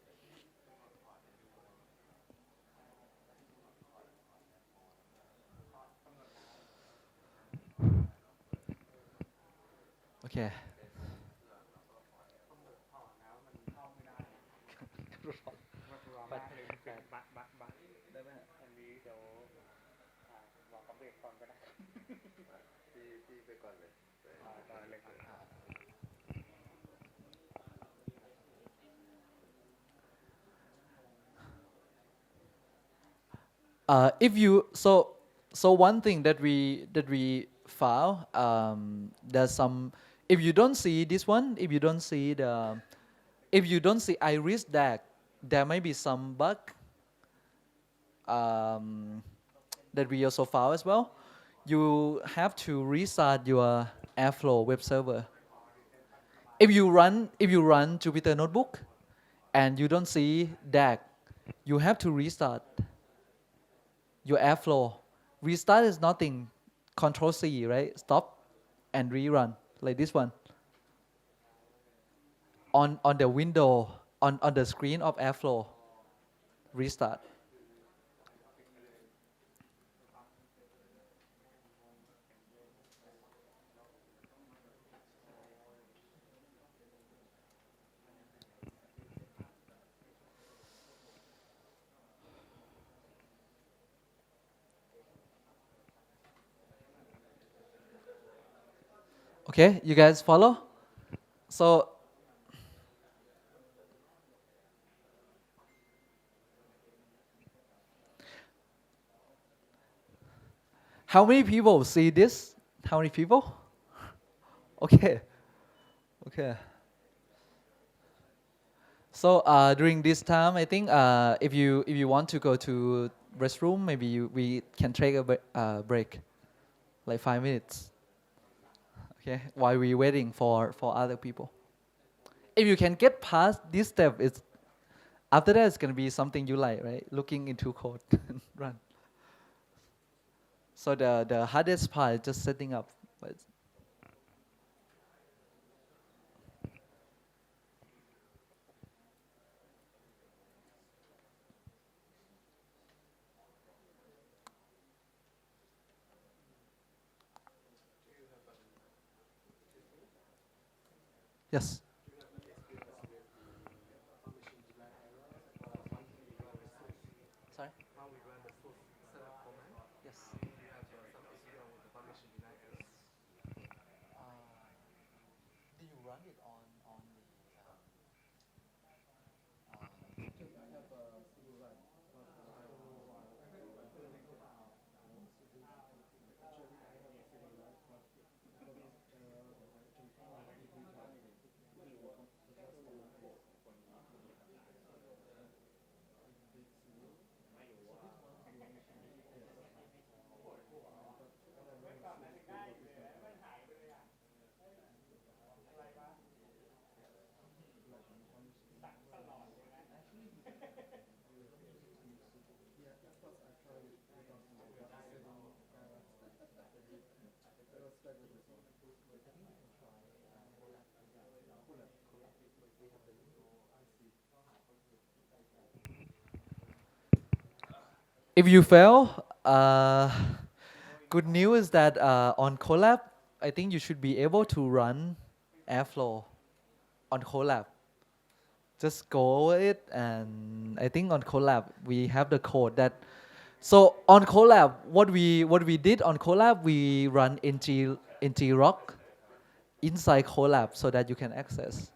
Okay. If you so one thing that we found, there's some, if you don't see this one, if you don't see Iris DAG, there may be some bug that we also found as well. You have to restart your Airflow web server. If you run Jupyter Notebook and you don't see DAG, you have to restart your Airflow. Restart is nothing. Control C, right? Stop and rerun like this one. On the window, on the screen of Airflow, restart. Okay, you guys follow? So how many people see this? How many people? Okay. Okay. So during this time, I think if you want to go to restroom, maybe we can take a break, like 5 minutes. Okay, while we waiting for other people. If you can get past this step, it's after that it's gonna be something you like, right? Looking into code and run. So the hardest part is just setting up. But yes. Sorry? Yes. Do you run it on If you fail, good news is that on Colab, I think you should be able to run Airflow on Colab. Just go over it, and I think on Colab we have the code that. So on Colab, what we did on Colab, we run ng rock inside Colab so that you can access.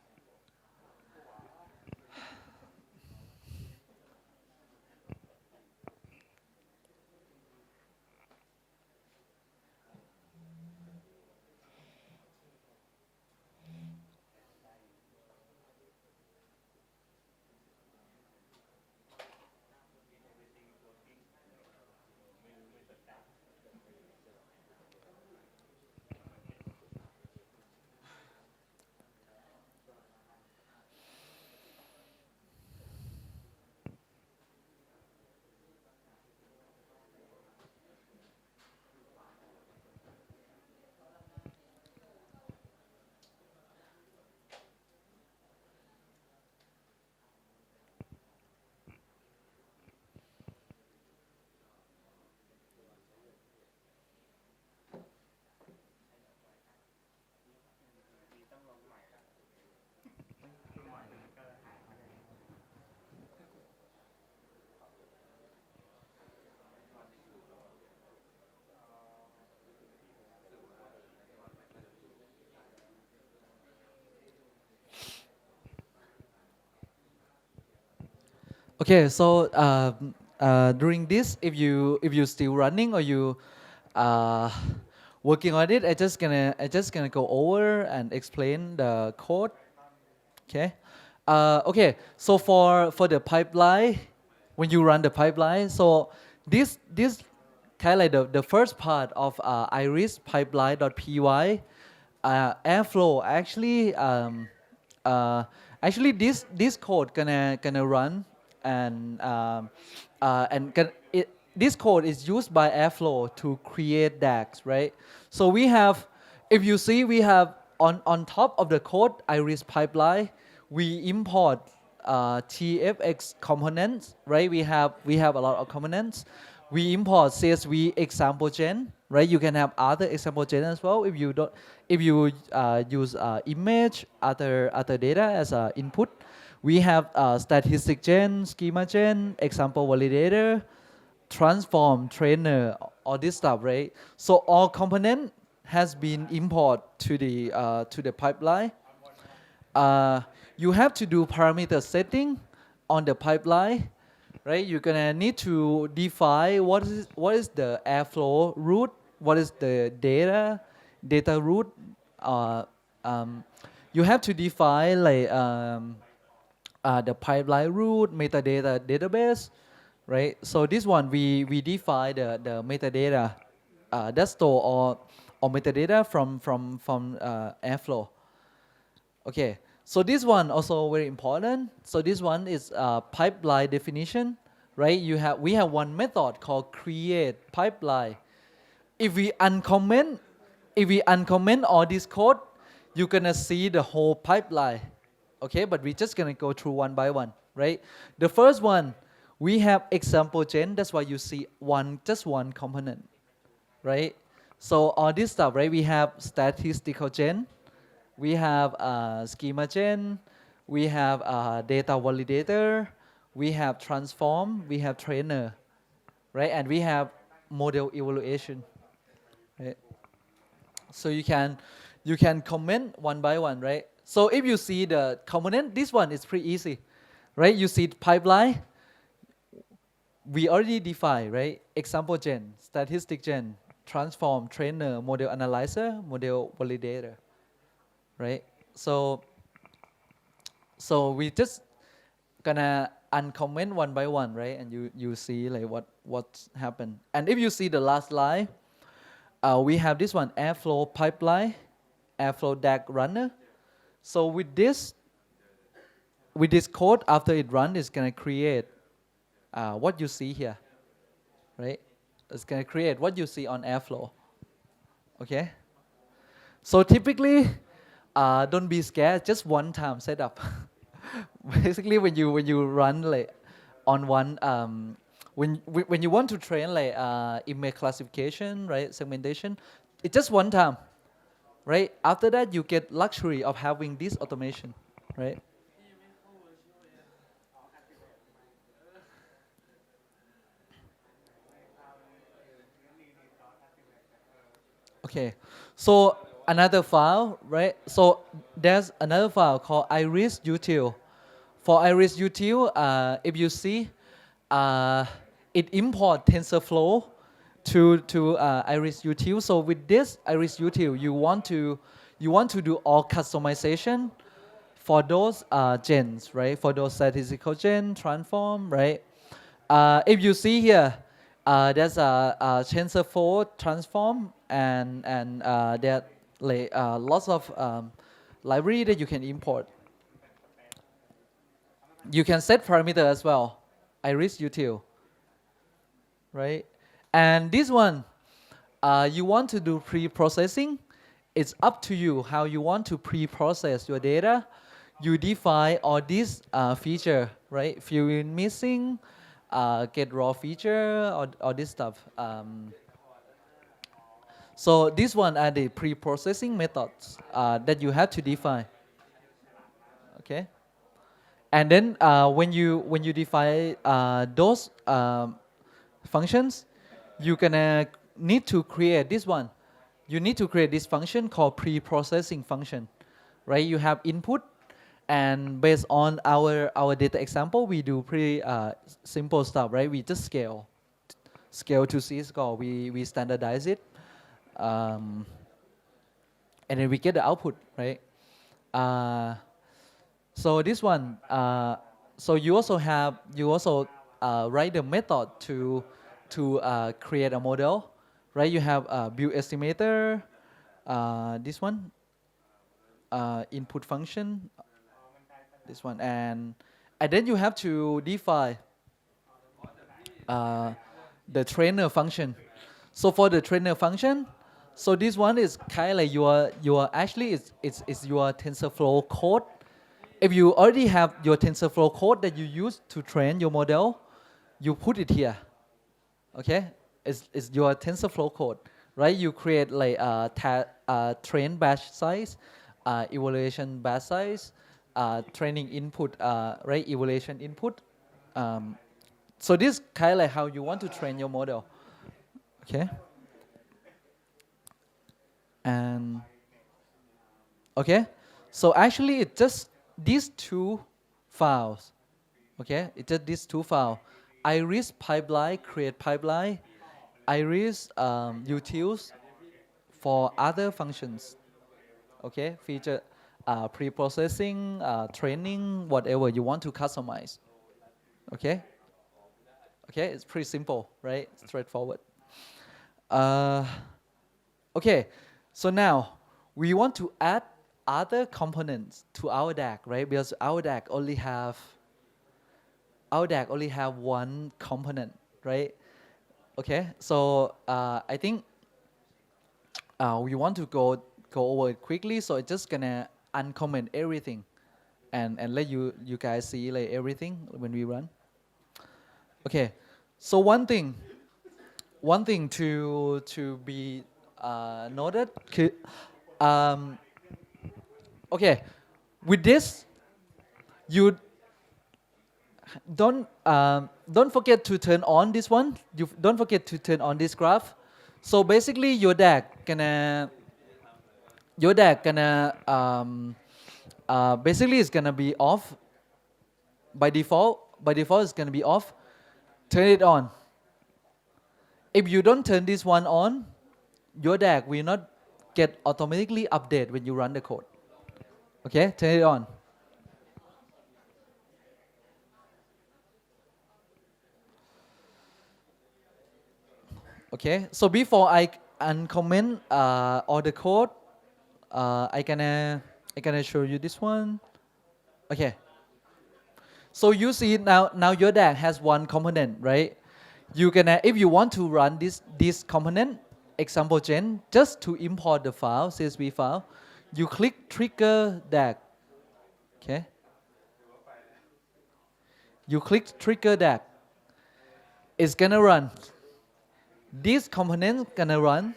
Okay, so during this, if you still running or you uh, working on it, I just gonna go over and explain the code. Okay. Okay. So for the pipeline, when you run the pipeline, so this kind of like the first part of iris pipeline.py airflow actually this code gonna run and this code is used by airflow to create DAGs, right? So we have, if you see, we have on top of the code iris pipeline, we import TFX components, right? We have a lot of components. We import CSV example gen, right? You can have other example gen as well if you don't, if you use image, other data as input. We have statistic gen, schema gen, example validator, transform, trainer, all this stuff, right? So all component has been imported to the pipeline. You have to do parameter setting on the pipeline, right? You're gonna need to define what is the airflow route, what is the data route. Uh, um, you have to define like the pipeline route, metadata database, right? So this one we define the metadata that store or metadata from airflow. Okay, so this one also very important. So this one is pipeline definition, right? We have one method called create pipeline. If we uncomment all this code, you're gonna see the whole pipeline. Okay, but we're just gonna go through one by one, right? The first one, we have example gen. That's why you see just one component, right? So all this stuff, right? We have statistical gen, we have schema gen, we have data validator, we have transform, we have trainer, right? And we have model evaluation, right? So you can comment one by one, right? So if you see the component, this one is pretty easy, right? You see pipeline, we already define, right? Example gen, statistic gen, transform, trainer, model analyzer, model validator, right? So we just gonna uncomment one by one, right? And you see like what's happened. And if you see the last line, we have this one, airflow pipeline, airflow DAG runner. So with this code, after it runs, it's gonna create what you see here, right? It's gonna create what you see on airflow. Okay. So typically, don't be scared. Just one time setup. Basically, when you run like on one when you want to train like image classification, right, segmentation, it's just one time, right? After that, you get luxury of having this automation, right? Okay, so another file, right? So there's another file called iris util. For iris util, if you see, it import TensorFlow to iris util. So with this iris util, you want to do all customization for those gens, right? For those statistical gen, transform, right? If you see here, there's a TensorFlow transform and there are like, lots of library that you can import. You can set parameter as well, iris util, right? And this one, you want to do pre-processing. It's up to you how you want to pre-process your data. You define all these feature, right? Fill in missing, get raw feature, or this stuff. So this one are the pre-processing methods that you have to define. Okay. And then when you define those functions, you're gonna need to create this one. You need to create this function called pre-processing function, right? You have input, And based on our data example, we do pretty simple stuff, right? We just scale to C-score. We standardize it, and then we get the output, right? So this one, so you also write the method to create a model, right? You have a build estimator, this one, input function, this one, and then you have to define the trainer function. So for the trainer function, so this one is kind of like your actually it's your TensorFlow code. If you already have your TensorFlow code that you use to train your model, you put it here. Okay, it's your TensorFlow code, right? You create like train batch size, evaluation batch size, training input, right? Evaluation input. So this kind of like how you want to train your model. Okay. And okay, so actually it's just these two files. Okay, it's just these two files. Iris pipeline, create pipeline, Iris utils for other functions. Okay, feature pre-processing, training, whatever you want to customize. Okay, okay, it's pretty simple, right? Straightforward. Okay, so now we want to add other components to our DAG, right? Because our DAG only have one component, right? Okay, so I think we want to go over it quickly, so it's just gonna uncomment everything, and let you guys see like everything when we run. Okay, so one thing to be noted. Okay, with this, you don't forget to turn on this one. You don't forget to turn on this graph. So basically, your DAG gonna basically it's gonna be off by default. By default, it's gonna be off. Turn it on. If you don't turn this one on, your DAG will not get automatically update when you run the code. Okay, turn it on. Okay, so before I uncomment all the code, I gonna show you this one. Okay. So you see now your DAG has one component, right? You gonna, if you want to run this component, example gen, just to import the file, CSV file, you click trigger DAG. Okay. You click trigger DAG. It's gonna run. This component gonna run.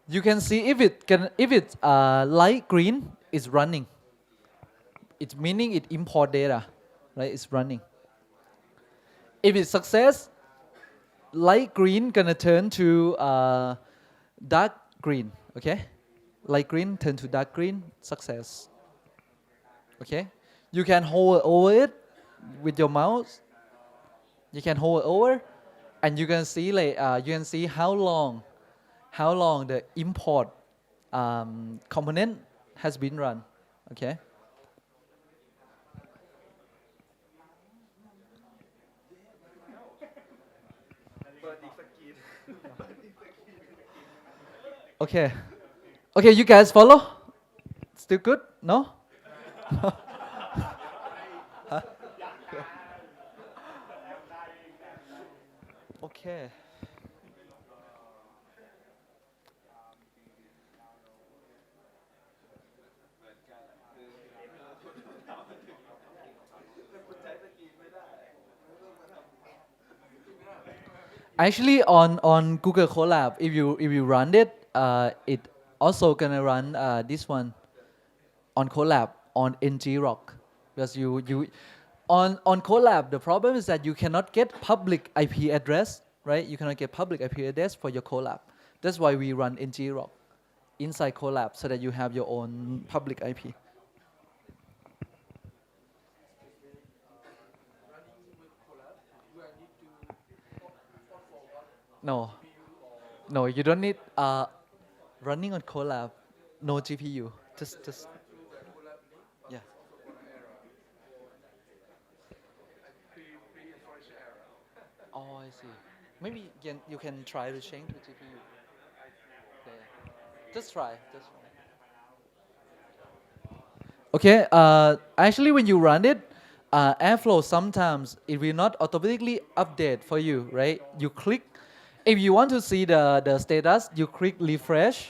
You can see if it's light green, it's running. It's meaning it import data, right? It's running. If it's success, light green gonna turn to dark green. Okay, light green turn to dark green. Success. Okay, you can hover over it with your mouse. You can hover over, and you can see like you can see how long the import component has been run. Okay. Okay. Okay, you guys follow? Still good? No? Huh? Okay. Actually, on Google Colab, if you run it, it also gonna run this one on Colab on ngrok, because you on Colab the problem is that you cannot get public IP address, right? You cannot get public IP address for your Colab. That's why we run ngrok inside Colab so that you have your own public IP. No, no, you don't need running on Colab. No GPU. Just yeah. Oh, I see. Maybe you can try to change the GPU. Yeah. Just try. Just try. Okay. Actually, when you run it, Airflow sometimes it will not automatically update for you, right? You click. If you want to see the status, you click refresh.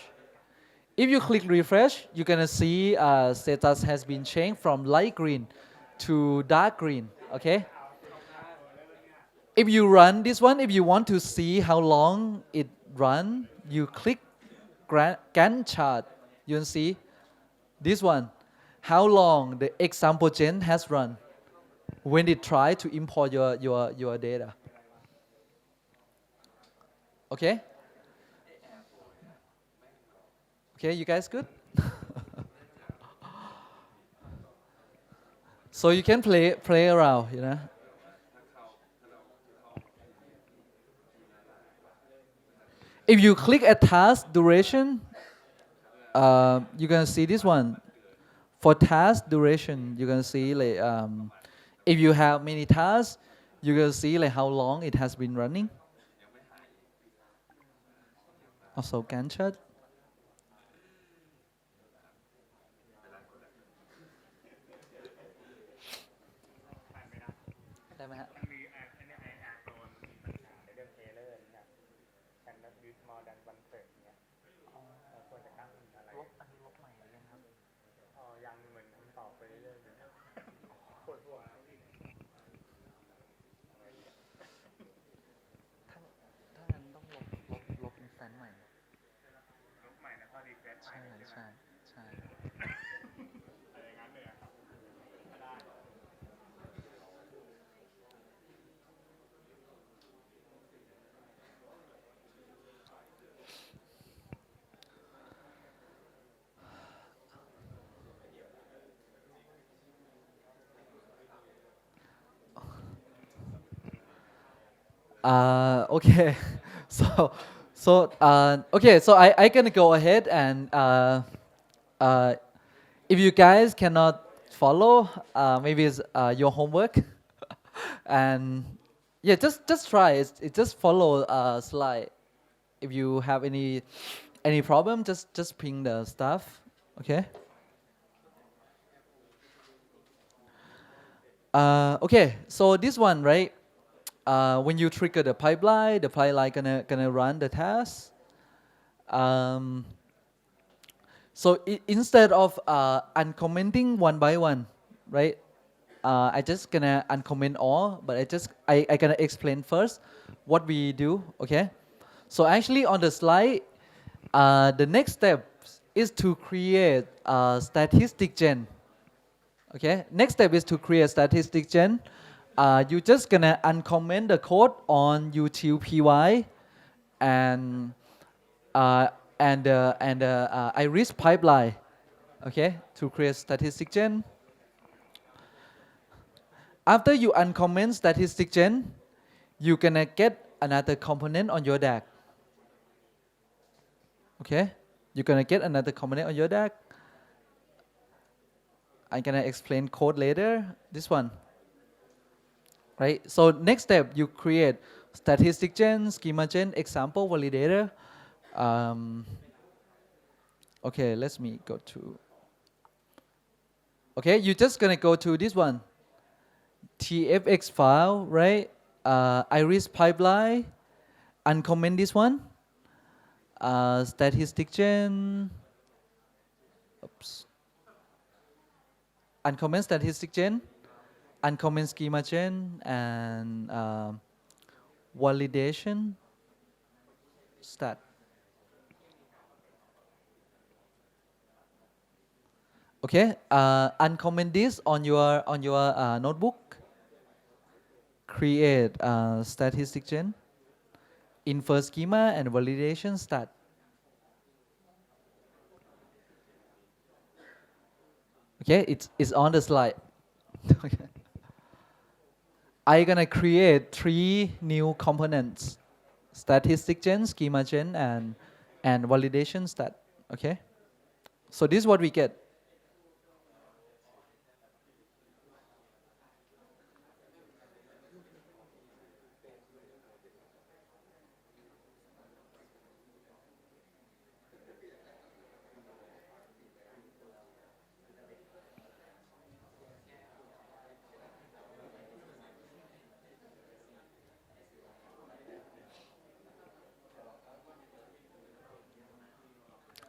If you click refresh, you're gonna see status has been changed from light green to dark green. Okay. If you run this one, if you want to see how long it run, you click Gantt chart. You can see this one, how long the example gen has run when it try to import your data. Okay? Okay, you guys good? So you can play around, you know. If you click at task duration, you're gonna see this one. For task duration, you're gonna see like if you have many tasks, you're gonna see like how long it has been running. Also Gantt chart. ได้ไหมฮะ ถ้างั้นต้องลบอินสแตนต์ใหม่ใช่ใช่ใช่ Okay. So, okay. So I gonna go ahead and if you guys cannot follow, maybe it's your homework, and yeah, just try. It's just follow slide. If you have any problem, just ping the stuff. Okay. Okay. So this one, right? When you trigger the pipeline gonna run the task. So instead of uncommenting one by one, right? I just gonna uncomment all, but I gonna explain first what we do. Okay. So actually on the slide, the next step is to create a statistic gen. Okay. Next step is to create statistic gen. You just gonna uncomment the code on util.py and iris pipeline, okay, to create statistic gen. After you uncomment statistic gen, you're gonna get another component on your DAG. Okay, you're gonna get another component on your DAG. I'm gonna explain code later. This one. Right. So next step, you create statistic gen, schema gen, example validator. Okay, let me go to. Okay, you're just gonna go to this one, tfx file, right? Iris pipeline, uncomment this one. Statistic gen. Oops. Uncomment statistic gen. Uncomment schema gen and validation stat. Okay, uncomment this on your notebook. Create statistic gen, infer schema and validation stat. Okay, it's on the slide. Okay. I'm gonna create 3 new components. statistic gen, schema gen, and validation stat. Okay, so this is what we get.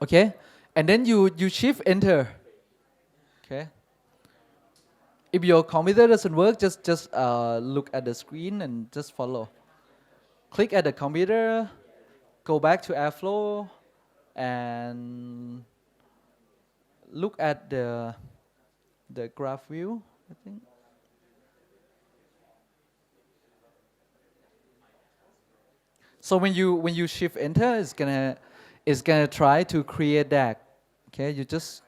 Okay, and then you shift enter. Okay. If your computer doesn't work, just look at the screen and just follow. Click at the computer, go back to Airflow, and look at the graph view, I think. So when you shift enter, it's gonna try to create that. Okay, you just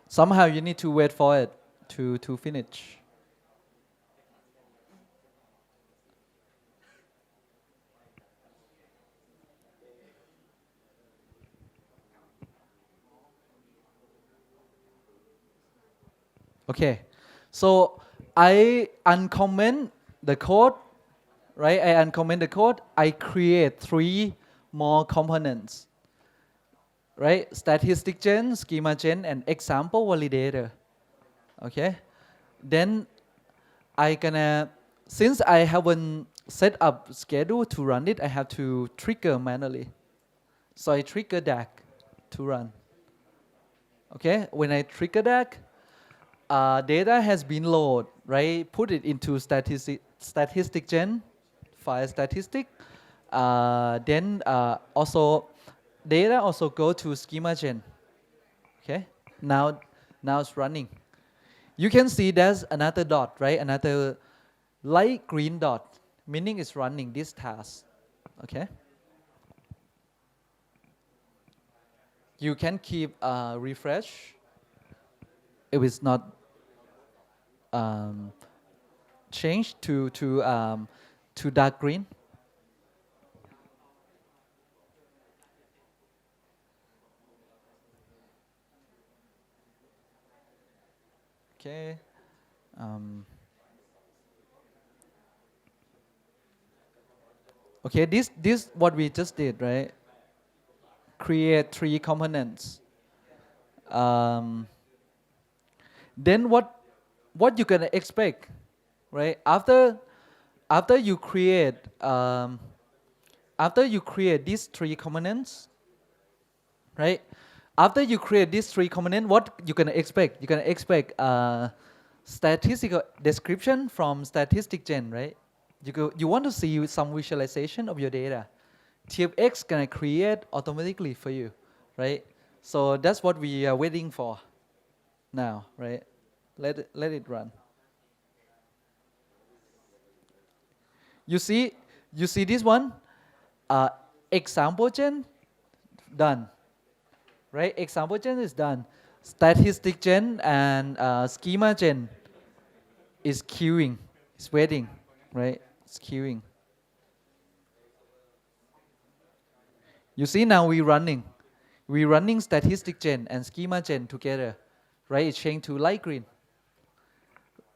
somehow you need to wait for it to finish. Okay, so I uncomment the code, right? I uncomment the code. I create 3 more components, right? Statistic gen, schema gen, and example validator. Okay, then since I haven't set up schedule to run it, I have to trigger manually. So I trigger that to run. Okay, when I trigger that, data has been loaded, right? Put it into statistic gen, file statistic. Then also data also go to schema gen. Okay, now it's running. You can see there's another dot, right? Another light green dot, meaning it's running this task. Okay. You can keep refresh if it's not changed to dark green. Okay. Okay, this what we just did, right? Create 3 components. Then what you gonna expect, right? After you create these 3 components, right? After you create these 3 components, what you gonna expect? You're gonna expect statistical description from statistic gen, right? You want to see some visualization of your data. TFX gonna create automatically for you, right? So that's what we are waiting for now, right? Let it run. You see this one, example gen done, right? Example gen is done. Statistic gen and schema gen is queuing, it's waiting, right? It's queuing. You see now we're running statistic gen and schema gen together, right? It's changed to light green.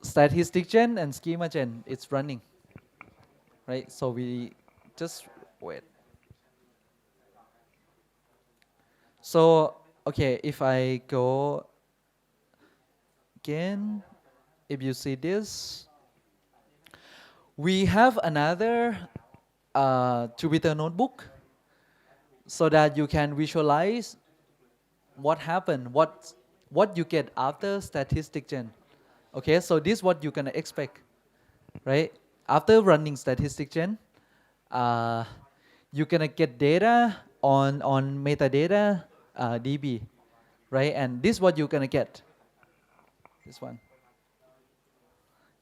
Statistic gen and schema gen, it's running, right? So we just wait. So, okay, if I go again, if you see this, we have another Jupyter notebook so that you can visualize what happened, what you get after statistic gen. Okay, so this is what you're gonna expect, right? After running statistic gen, you're gonna get data on metadata DB, right? And this is what you're gonna get. This one.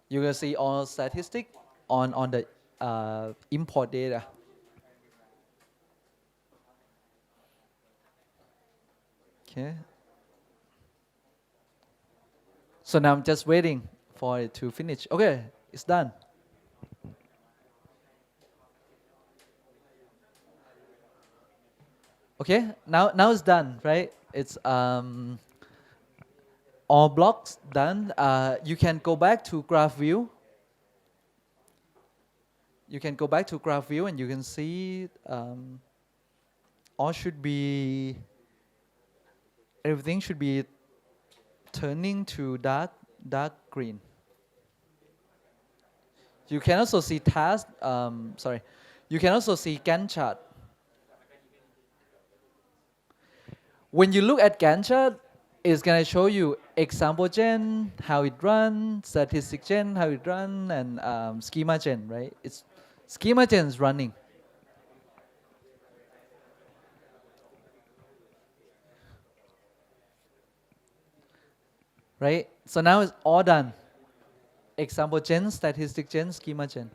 You're gonna see all statistic on the import data. Okay. So now I'm just waiting for it to finish. Okay, It's done. Okay, now it's done, right? It's all blocks done. You can go back to graph view. You can go back to graph view and you can see all should be, everything should be turning to dark green. You can also see task, sorry, you can also see Gantt chart. When you look at Gantt chart, it's gonna show you example gen, how it runs, statistic gen, how it runs, and schema gen, right? It's schema gen is running. Right? So now it's all done. Example gen, statistic gen, schema gen.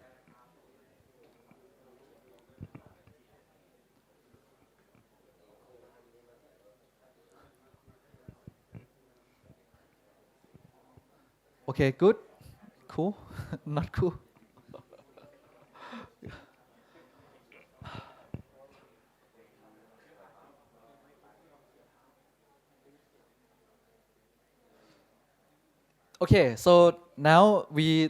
Okay, good. Cool. Not cool. Okay, so now we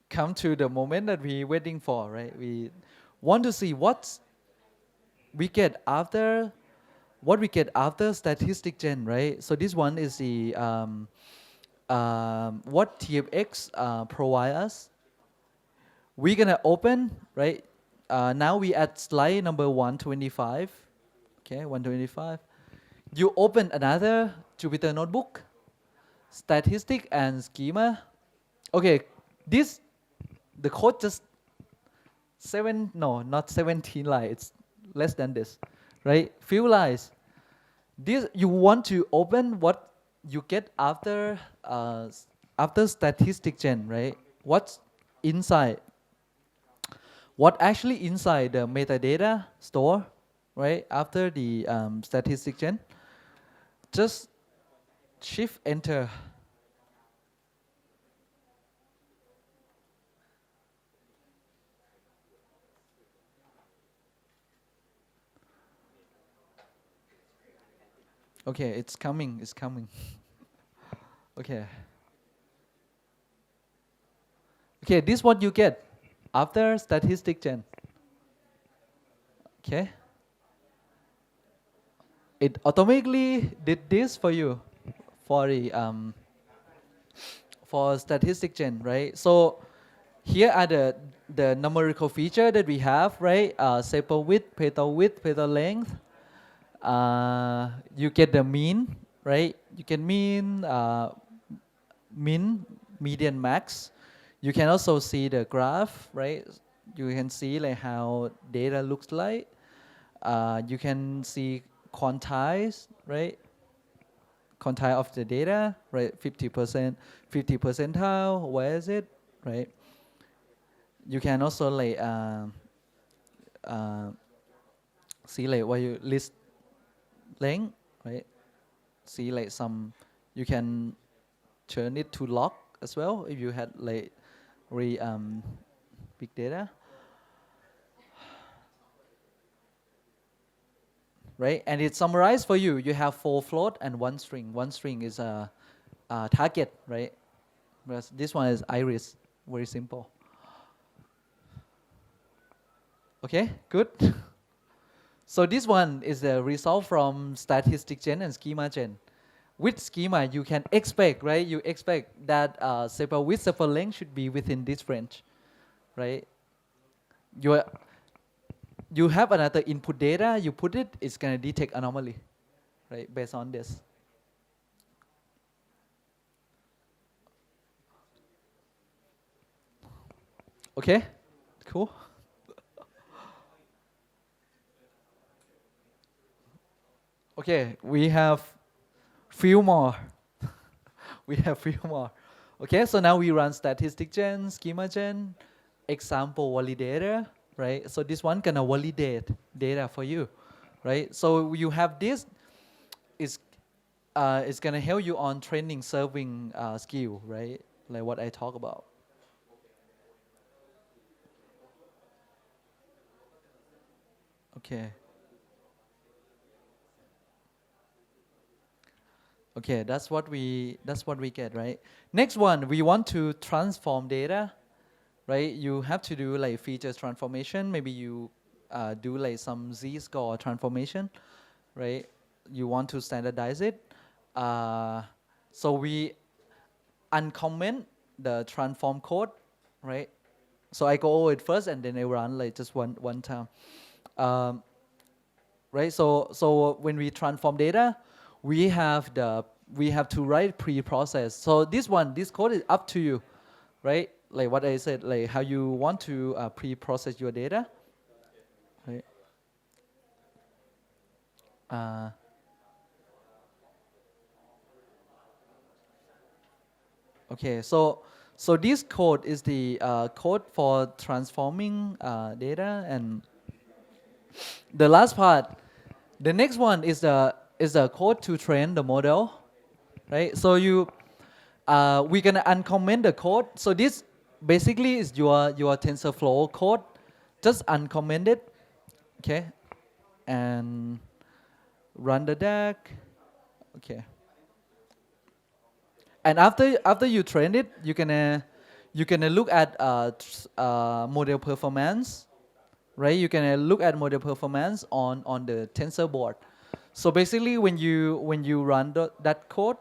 come to the moment that we're waiting for, right? We want to see what we get after statistic gen, right? So this one is the what TFX provide us. We're gonna open, right? Now we at slide number 125. Okay, 125. You open another Jupyter notebook, statistic and schema. Okay, the code just not 17 lines, it's less than this, right? Few lines. This you want to open what you get after statistic gen, right? What's inside? What actually inside the metadata store, right? After the statistic gen, just shift enter. Okay, it's coming. Okay. Okay, this is what you get after statistic gen. Okay. It automatically did this for you for the for statistic gen, right? So here are the numerical feature that we have, right? Sepal width, petal length. You get the mean, right? You can mean median, max. You can also see the graph, right? You can see like how data looks like. You can see quantize, right? Quantile of the data, right? 50%, 50 percentile. Where is it, right? You can also like see like what you list length, right? See like some, you can turn it to log as well if you had like big data, right? And it's summarized for you. You have 4 float and 1 string. 1 string is a target, right? Whereas this one is iris, very simple. Okay, good. So this one is the result from statistic gen and schema gen. With schema, you can expect, right? You expect that sepal width, sepal length should be within this range, right? You have another input data, you put it, it's gonna detect anomaly, right? Based on this. Okay, cool. Okay, we have few more. We have few more. Okay, so now we run statistic gen, schema gen, example validator, right? So this one gonna validate data for you, right? So you have this, it's gonna help you on training serving skill, right? Like what I talk about. Okay. Okay, that's what we get, right? Next one, we want to transform data, right? You have to do like features transformation. Maybe you do like some z-score transformation, right? You want to standardize it. So we uncomment the transform code, right? So I go over it first and then I run like just one time. Um, right? So when we transform data, we have to write pre-process. So this code is up to you, right? Like what I said, like how you want to pre-process your data, right? Uh, okay, so this code is the code for transforming data, and the last part, the next one is the code to train the model, right? So we're gonna uncomment the code. So this basically is your TensorFlow code. Just uncomment it, okay, and run the DAG, okay. And after you train it, you can look at model performance, right? You can look at model performance on the tensor board. So basically, when you run that code,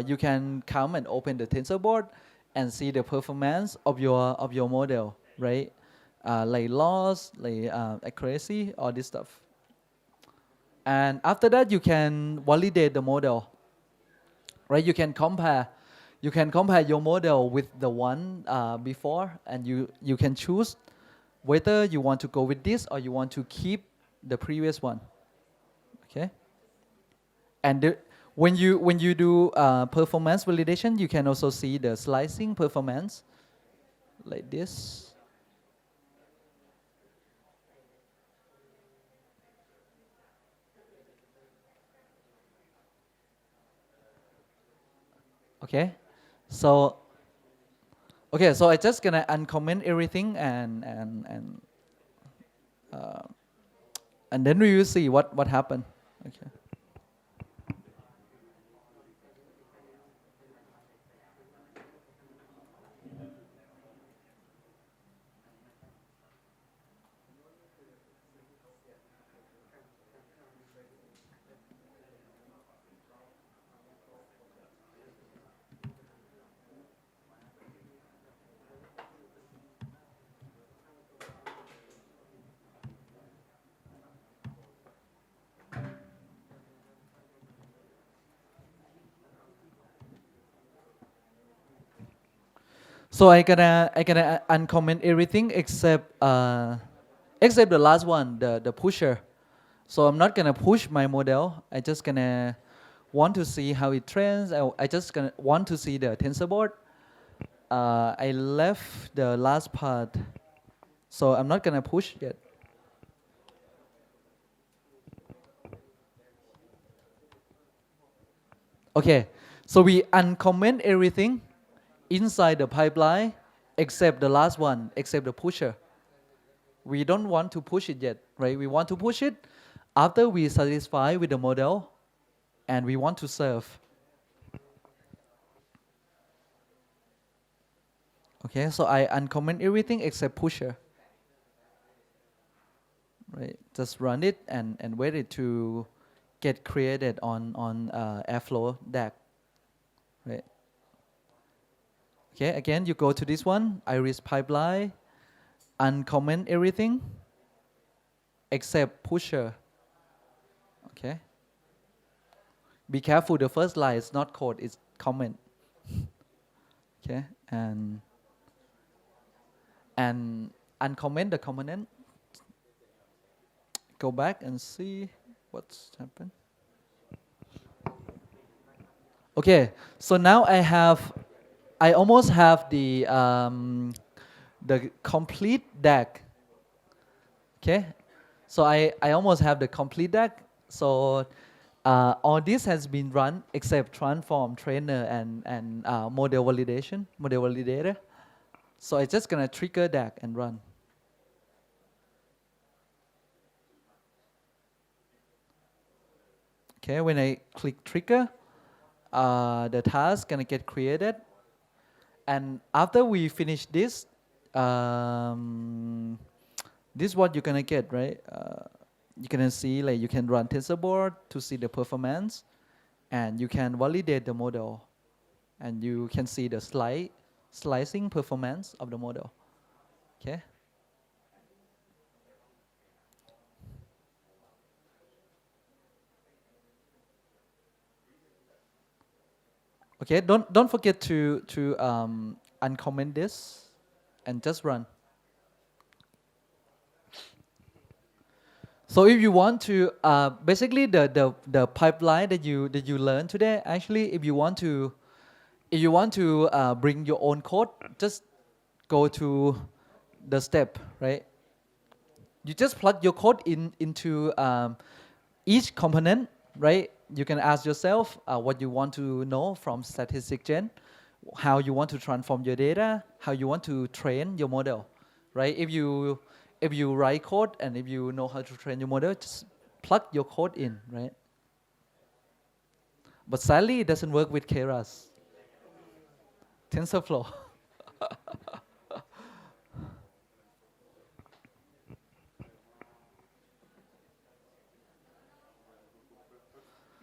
you can come and open the tensor board and see the performance of your model, right? Like loss, like accuracy, all this stuff. And after that, you can validate the model, right? You can compare your model with the one before, and you can choose whether you want to go with this or you want to keep the previous one, okay? And when you do performance validation, you can also see the slicing performance like this. Okay, so so I just gonna uncomment everything uh, and then we will see what happened. Okay. So I gonna uncomment everything except the last one, the pusher. So I'm not gonna push my model. I just gonna want to see how it trains. I just gonna want to see the tensor board. I left the last part, so I'm not gonna push yet. Okay, so we uncomment everything inside the pipeline except the last one, except the pusher. We don't want to push it yet, right? We want to push it after we satisfy with the model and we want to serve. Okay, so I uncomment everything except pusher. Right, just run it and wait it to get created on Airflow DAG. Right. Okay, again, you go to this one, iris pipeline, uncomment everything except pusher. Okay. Be careful, the first line is not code, it's comment. Okay, and uncomment the component. Go back and see what's happened. Okay, so now I almost have the complete DAG. Okay, so I almost have the complete DAG. So all this has been run except transform, trainer, and model validation, model validator. So it's just gonna trigger DAG and run. Okay, when I click trigger, the task gonna get created. And after we finish this, this is what you're gonna get, right? You're gonna see like you can run TensorBoard to see the performance, and you can validate the model, and you can see the slicing performance of the model. Okay. Okay. Don't forget to uncomment this, and just run. So if you want to, basically the pipeline that you learned today, actually, if you want to bring your own code, just go to the step, right? You just plug your code into each component, right? You can ask yourself what you want to know from statistic gen, how you want to transform your data, how you want to train your model, right? If you write code and if you know how to train your model, just plug your code in, right? But sadly, it doesn't work with Keras. TensorFlow.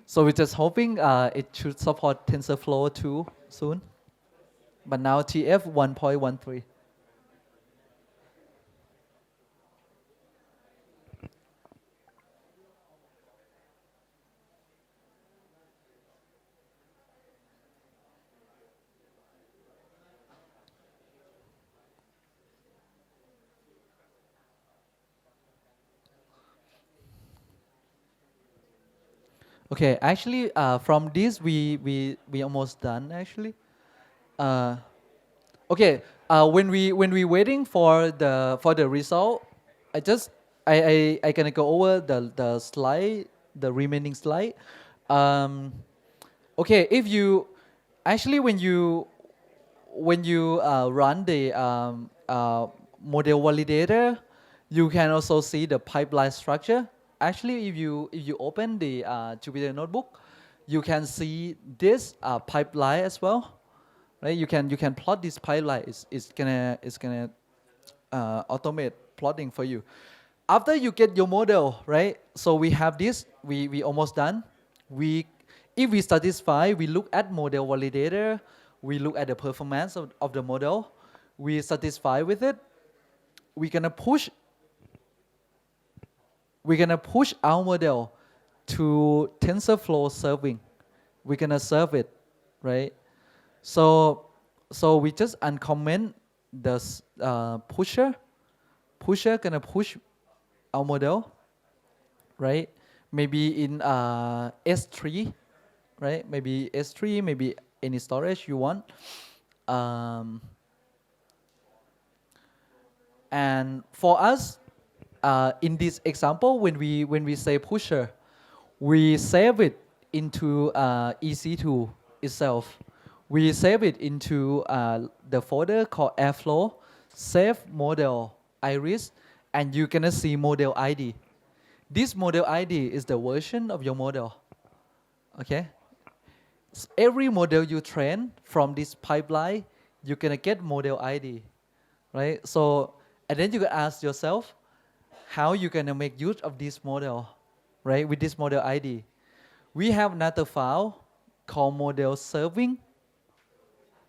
So we're just hoping it should support TensorFlow 2 soon. But now TF 1.13. Okay, actually, from this we almost done actually. Okay, when we waiting for the result, I gonna go over the slide, the remaining slide. Okay, if you actually when you run the model validator, you can also see the pipeline structure. Actually, if you open the Jupyter Notebook, you can see this pipeline as well, right? You can plot this pipeline. It's gonna automate plotting for you. After you get your model, right? So we have this. We almost done. If we satisfy, we look at model validator. We look at the performance of the model. We satisfy with it. We're gonna push our model to TensorFlow serving. We're gonna serve it, right? So we just uncomment the pusher. Pusher gonna push our model, right? Maybe in S3, right? Maybe S3, maybe any storage you want. And for us, in this example, when we say pusher, we save it into EC2 itself. We save it into the folder called Airflow, save model iris, and you're gonna see model ID. This model ID is the version of your model. Okay. So every model you train from this pipeline, you're gonna get model ID, right? So and then you can ask yourself, how you gonna make use of this model, right? With this model ID, we have another file called model serving,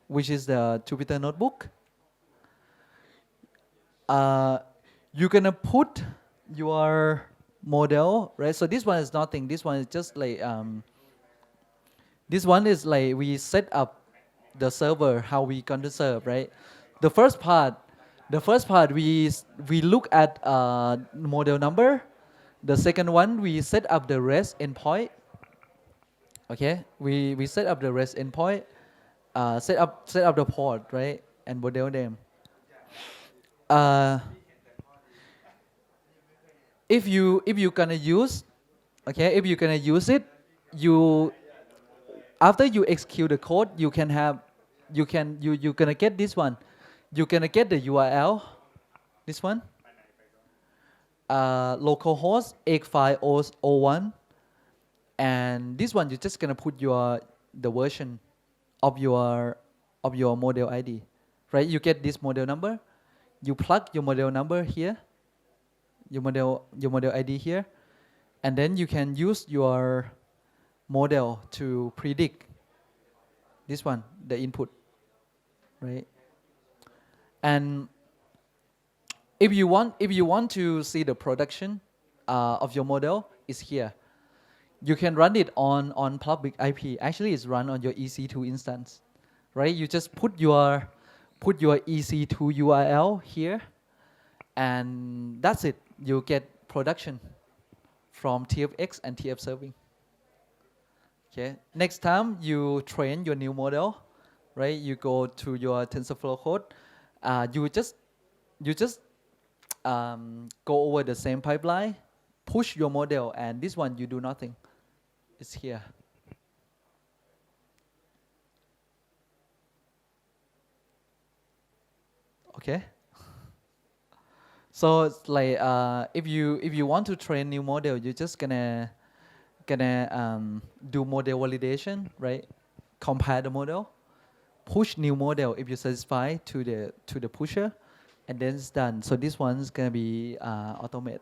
which is the Jupyter Notebook. You're gonna put your model, right? So this one is nothing. This one is just like this one is like we set up the server, how we gonna serve, right? The first part we look at model number. The second one we set up the REST endpoint. Okay, we set up the REST endpoint, set up the port, right, and model name. If you gonna use, okay, if you're gonna use it, you after you execute the code, you're gonna get this one. You're gonna get the URL, this one, localhost 8501, and this one you're just gonna put the version of your model ID, right? You get this model number, you plug your model number here, your model ID here, and then you can use your model to predict this one, the input, right? And if you want to see the production of your model, is here. You can run it on public IP. Actually, it's run on your EC2 instance, right? You just put your EC2 URL here, and that's it. You get production from TFX and TF serving. Okay. Next time you train your new model, right? You go to your TensorFlow code. You just go over the same pipeline, push your model, and this one you do nothing. It's here. Okay. So it's like if you want to train new model, you're just gonna do model validation, right? Compare the model, push new model if you're satisfied to the pusher, and then it's done. So this one's gonna be automated.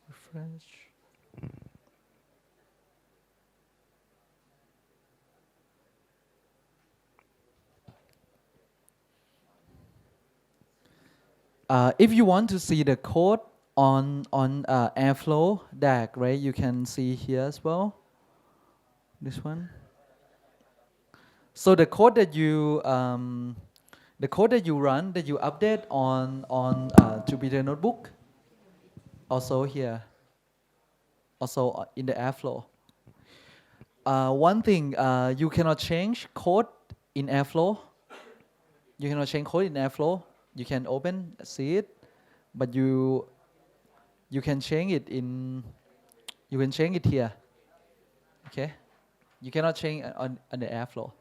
Refresh. If you want to see the code on Airflow DAG, right, you can see here as well. This one. So the code that you run, that you update on Jupyter Notebook, also here, also in the Airflow. One thing, you cannot change code in Airflow. You cannot change code in Airflow. You can open, see it, but you can change it here. Okay, you cannot change on the Airflow.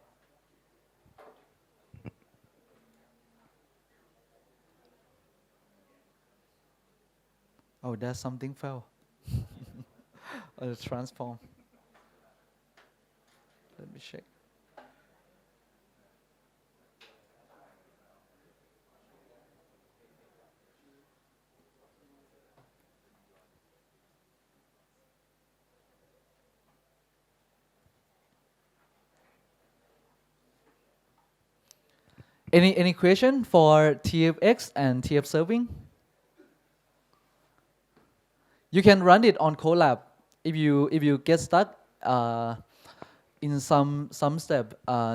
Oh, there's something fell. On the transform. Let me check. Any question for TFX and TF serving? You can run it on Colab. If you get stuck in some step,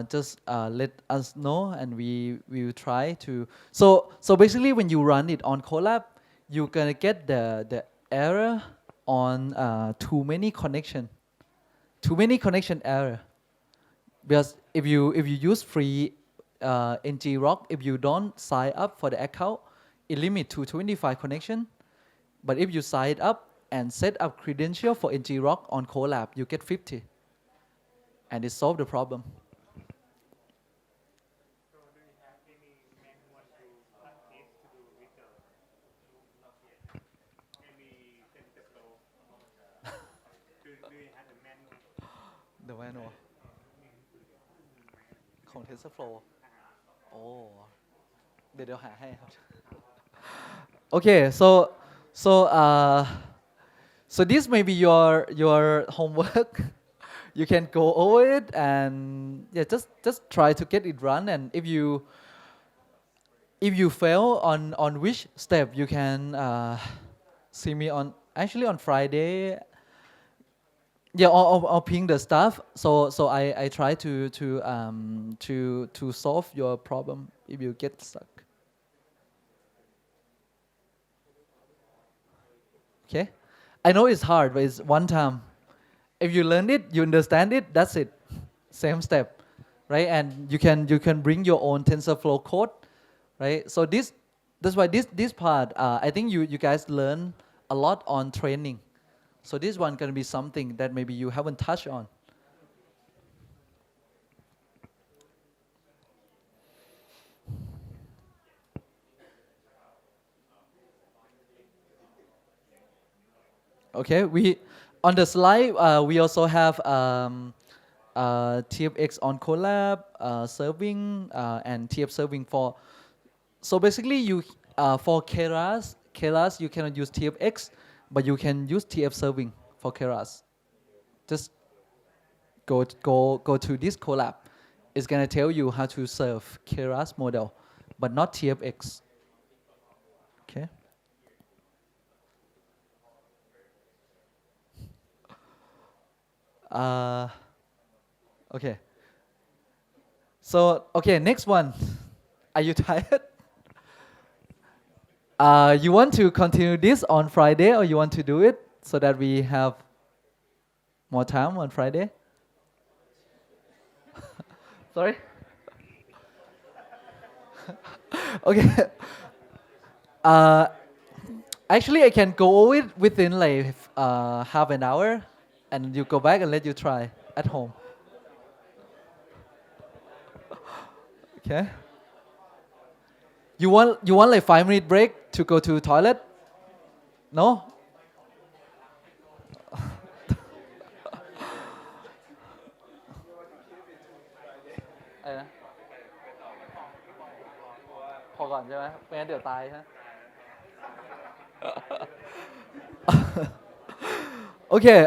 just let us know, and we will try to. So basically, when you run it on Colab, you're gonna get the error on too many connection error. Because if you use free NG-Rock, if you don't sign up for the account, it limits to 25 connection. But if you sign up and set up credential for NG-Rock on Colab, you get 50. And it solves the problem. So do you have any manual to practice to do with the not yet? Maybe Tensorflow. Do you have a manual? The manual ของ TensorFlow โอ้ เดี๋ยวหาให้ครับ Okay, so this may be your homework. You can go over it and yeah, just try to get it run. And if you fail on which step, you can see me on Friday. Yeah, I'll ping the stuff. So I try to solve your problem if you get stuck. Okay, I know it's hard, but it's one time. If you learn it, you understand it. That's it. Same step, right? And you can bring your own TensorFlow code, right? So that's why this part. I think you guys learn a lot on training, So this one gonna be something that maybe you haven't touched on. Okay, we on the slide we also have TFX on Collab, serving, and TF serving for. So basically, you for Keras you cannot use TFX, but you can use TF serving for Keras. Just go to this Collab. It's gonna tell you how to serve Keras model, but not TFX. Okay. Okay. So, okay, next one. Are you tired? You want to continue this on Friday, or you want to do it so that we have more time on Friday? Sorry? Okay. Actually, I can go over it within like half an hour, and you go back and let you try at home. Okay. You want like 5 minute break to go to toilet? No? อะไรนะพอก่อนใช่ไหมไม่งั้นเดี๋ยวตายฮะ Okay,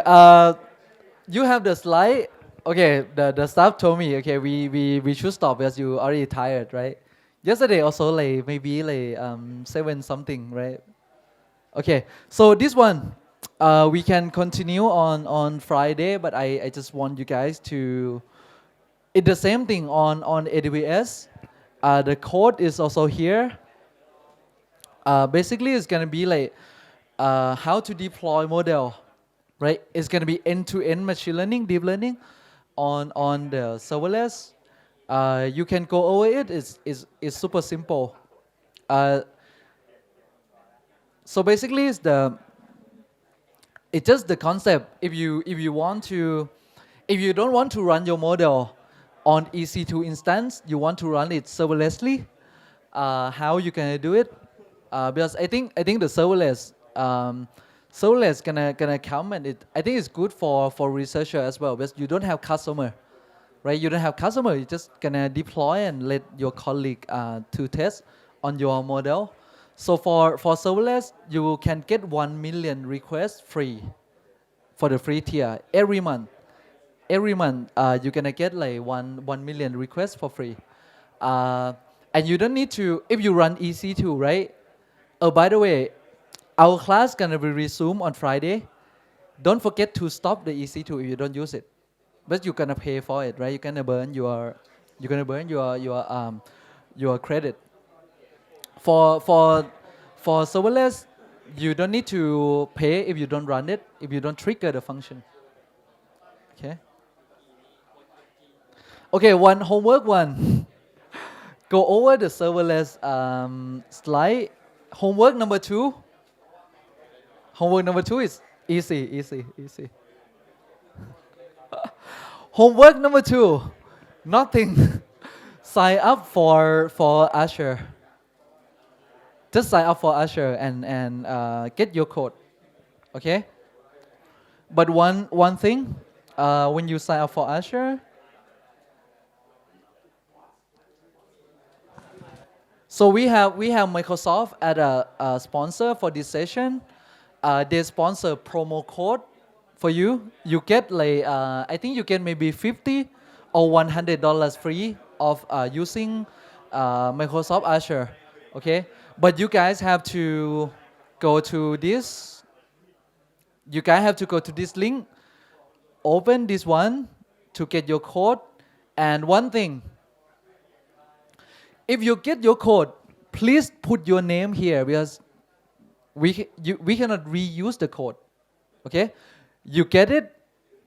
you have the slide. Okay, the staff told me, okay, we should stop because you already tired, right? Yesterday also like maybe like 7 something, right? Okay, so this one we can continue on Friday, but I just want you guys to. It's the same thing on AWS. The code is also here. Basically, it's gonna be like how to deploy model, right? It's gonna be end-to-end machine learning, deep learning, on the serverless. You can go over it. It's super simple. So basically, it's just the concept. If you want to, if you don't want to run your model on EC2 instance, you want to run it serverlessly. How you can do it? Because I think the serverless gonna come, and I think it's good for researcher as well, because you don't have customer, right? You don't have customer. You just gonna deploy and let your colleague to test on your model. So for serverless, you can get 1 million requests free for the free tier every month. Every month, you're gonna get like 1 million requests for free. And you don't need to, if you run EC2, right? Oh, by the way, our class gonna be resumed on Friday. Don't forget to stop the EC2 if you don't use it, but you're gonna pay for it, right? You're gonna burn your credit. For serverless, you don't need to pay if you don't run it, if you don't trigger the function. Okay. Okay, one homework one. Go over the serverless slide. Homework number 2. Homework number 2 is easy. Homework number 2, nothing. Sign up for Azure. Just sign up for Azure and get your code. Okay. But one thing, when you sign up for Azure. So we have Microsoft as a sponsor for this session. They sponsor promo code for you. You get like I think you get maybe $50 or $100 free of using Microsoft Azure. Okay, but you guys have to go to this. You guys have to go to this link. Open this one to get your code. And one thing. If you get your code, please put your name here, because we cannot reuse the code. Okay? You get it,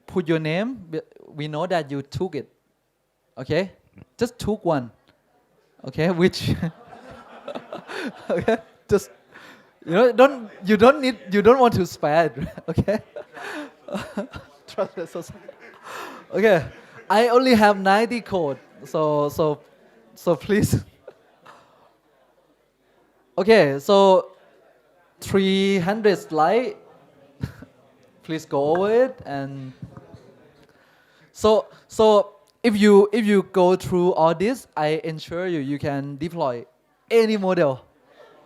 put your name. We know that you took it. Okay? Just took one. Okay? Which okay? Just you don't want to spare it. Okay? Trust me, okay, I only have 90 code, so please. Okay, so 300 slide. Please go over it and so if you go through all this, I ensure you can deploy any model,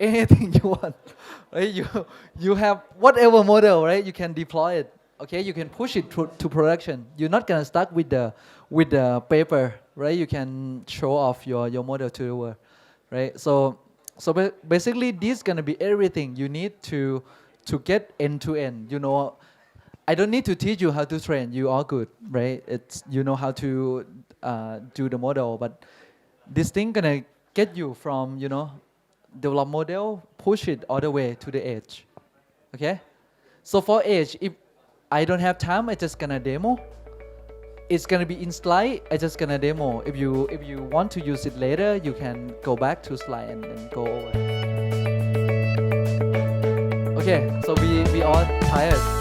anything you want, right? You have whatever model, right? You can deploy it. Okay, you can push it to production. You're not gonna stuck with the paper, right? You can show off your model to the world, right? So basically, this is gonna be everything you need to get end to end. You know, I don't need to teach you how to train. You are good, right? It's you know how to do the model, but this thing gonna get you from develop model, push it all the way to the edge. Okay, so for edge, if I don't have time, I just gonna demo. It's gonna be in slide. I just gonna demo. If you want to use it later, you can go back to slide and go over. Okay, so we all tired.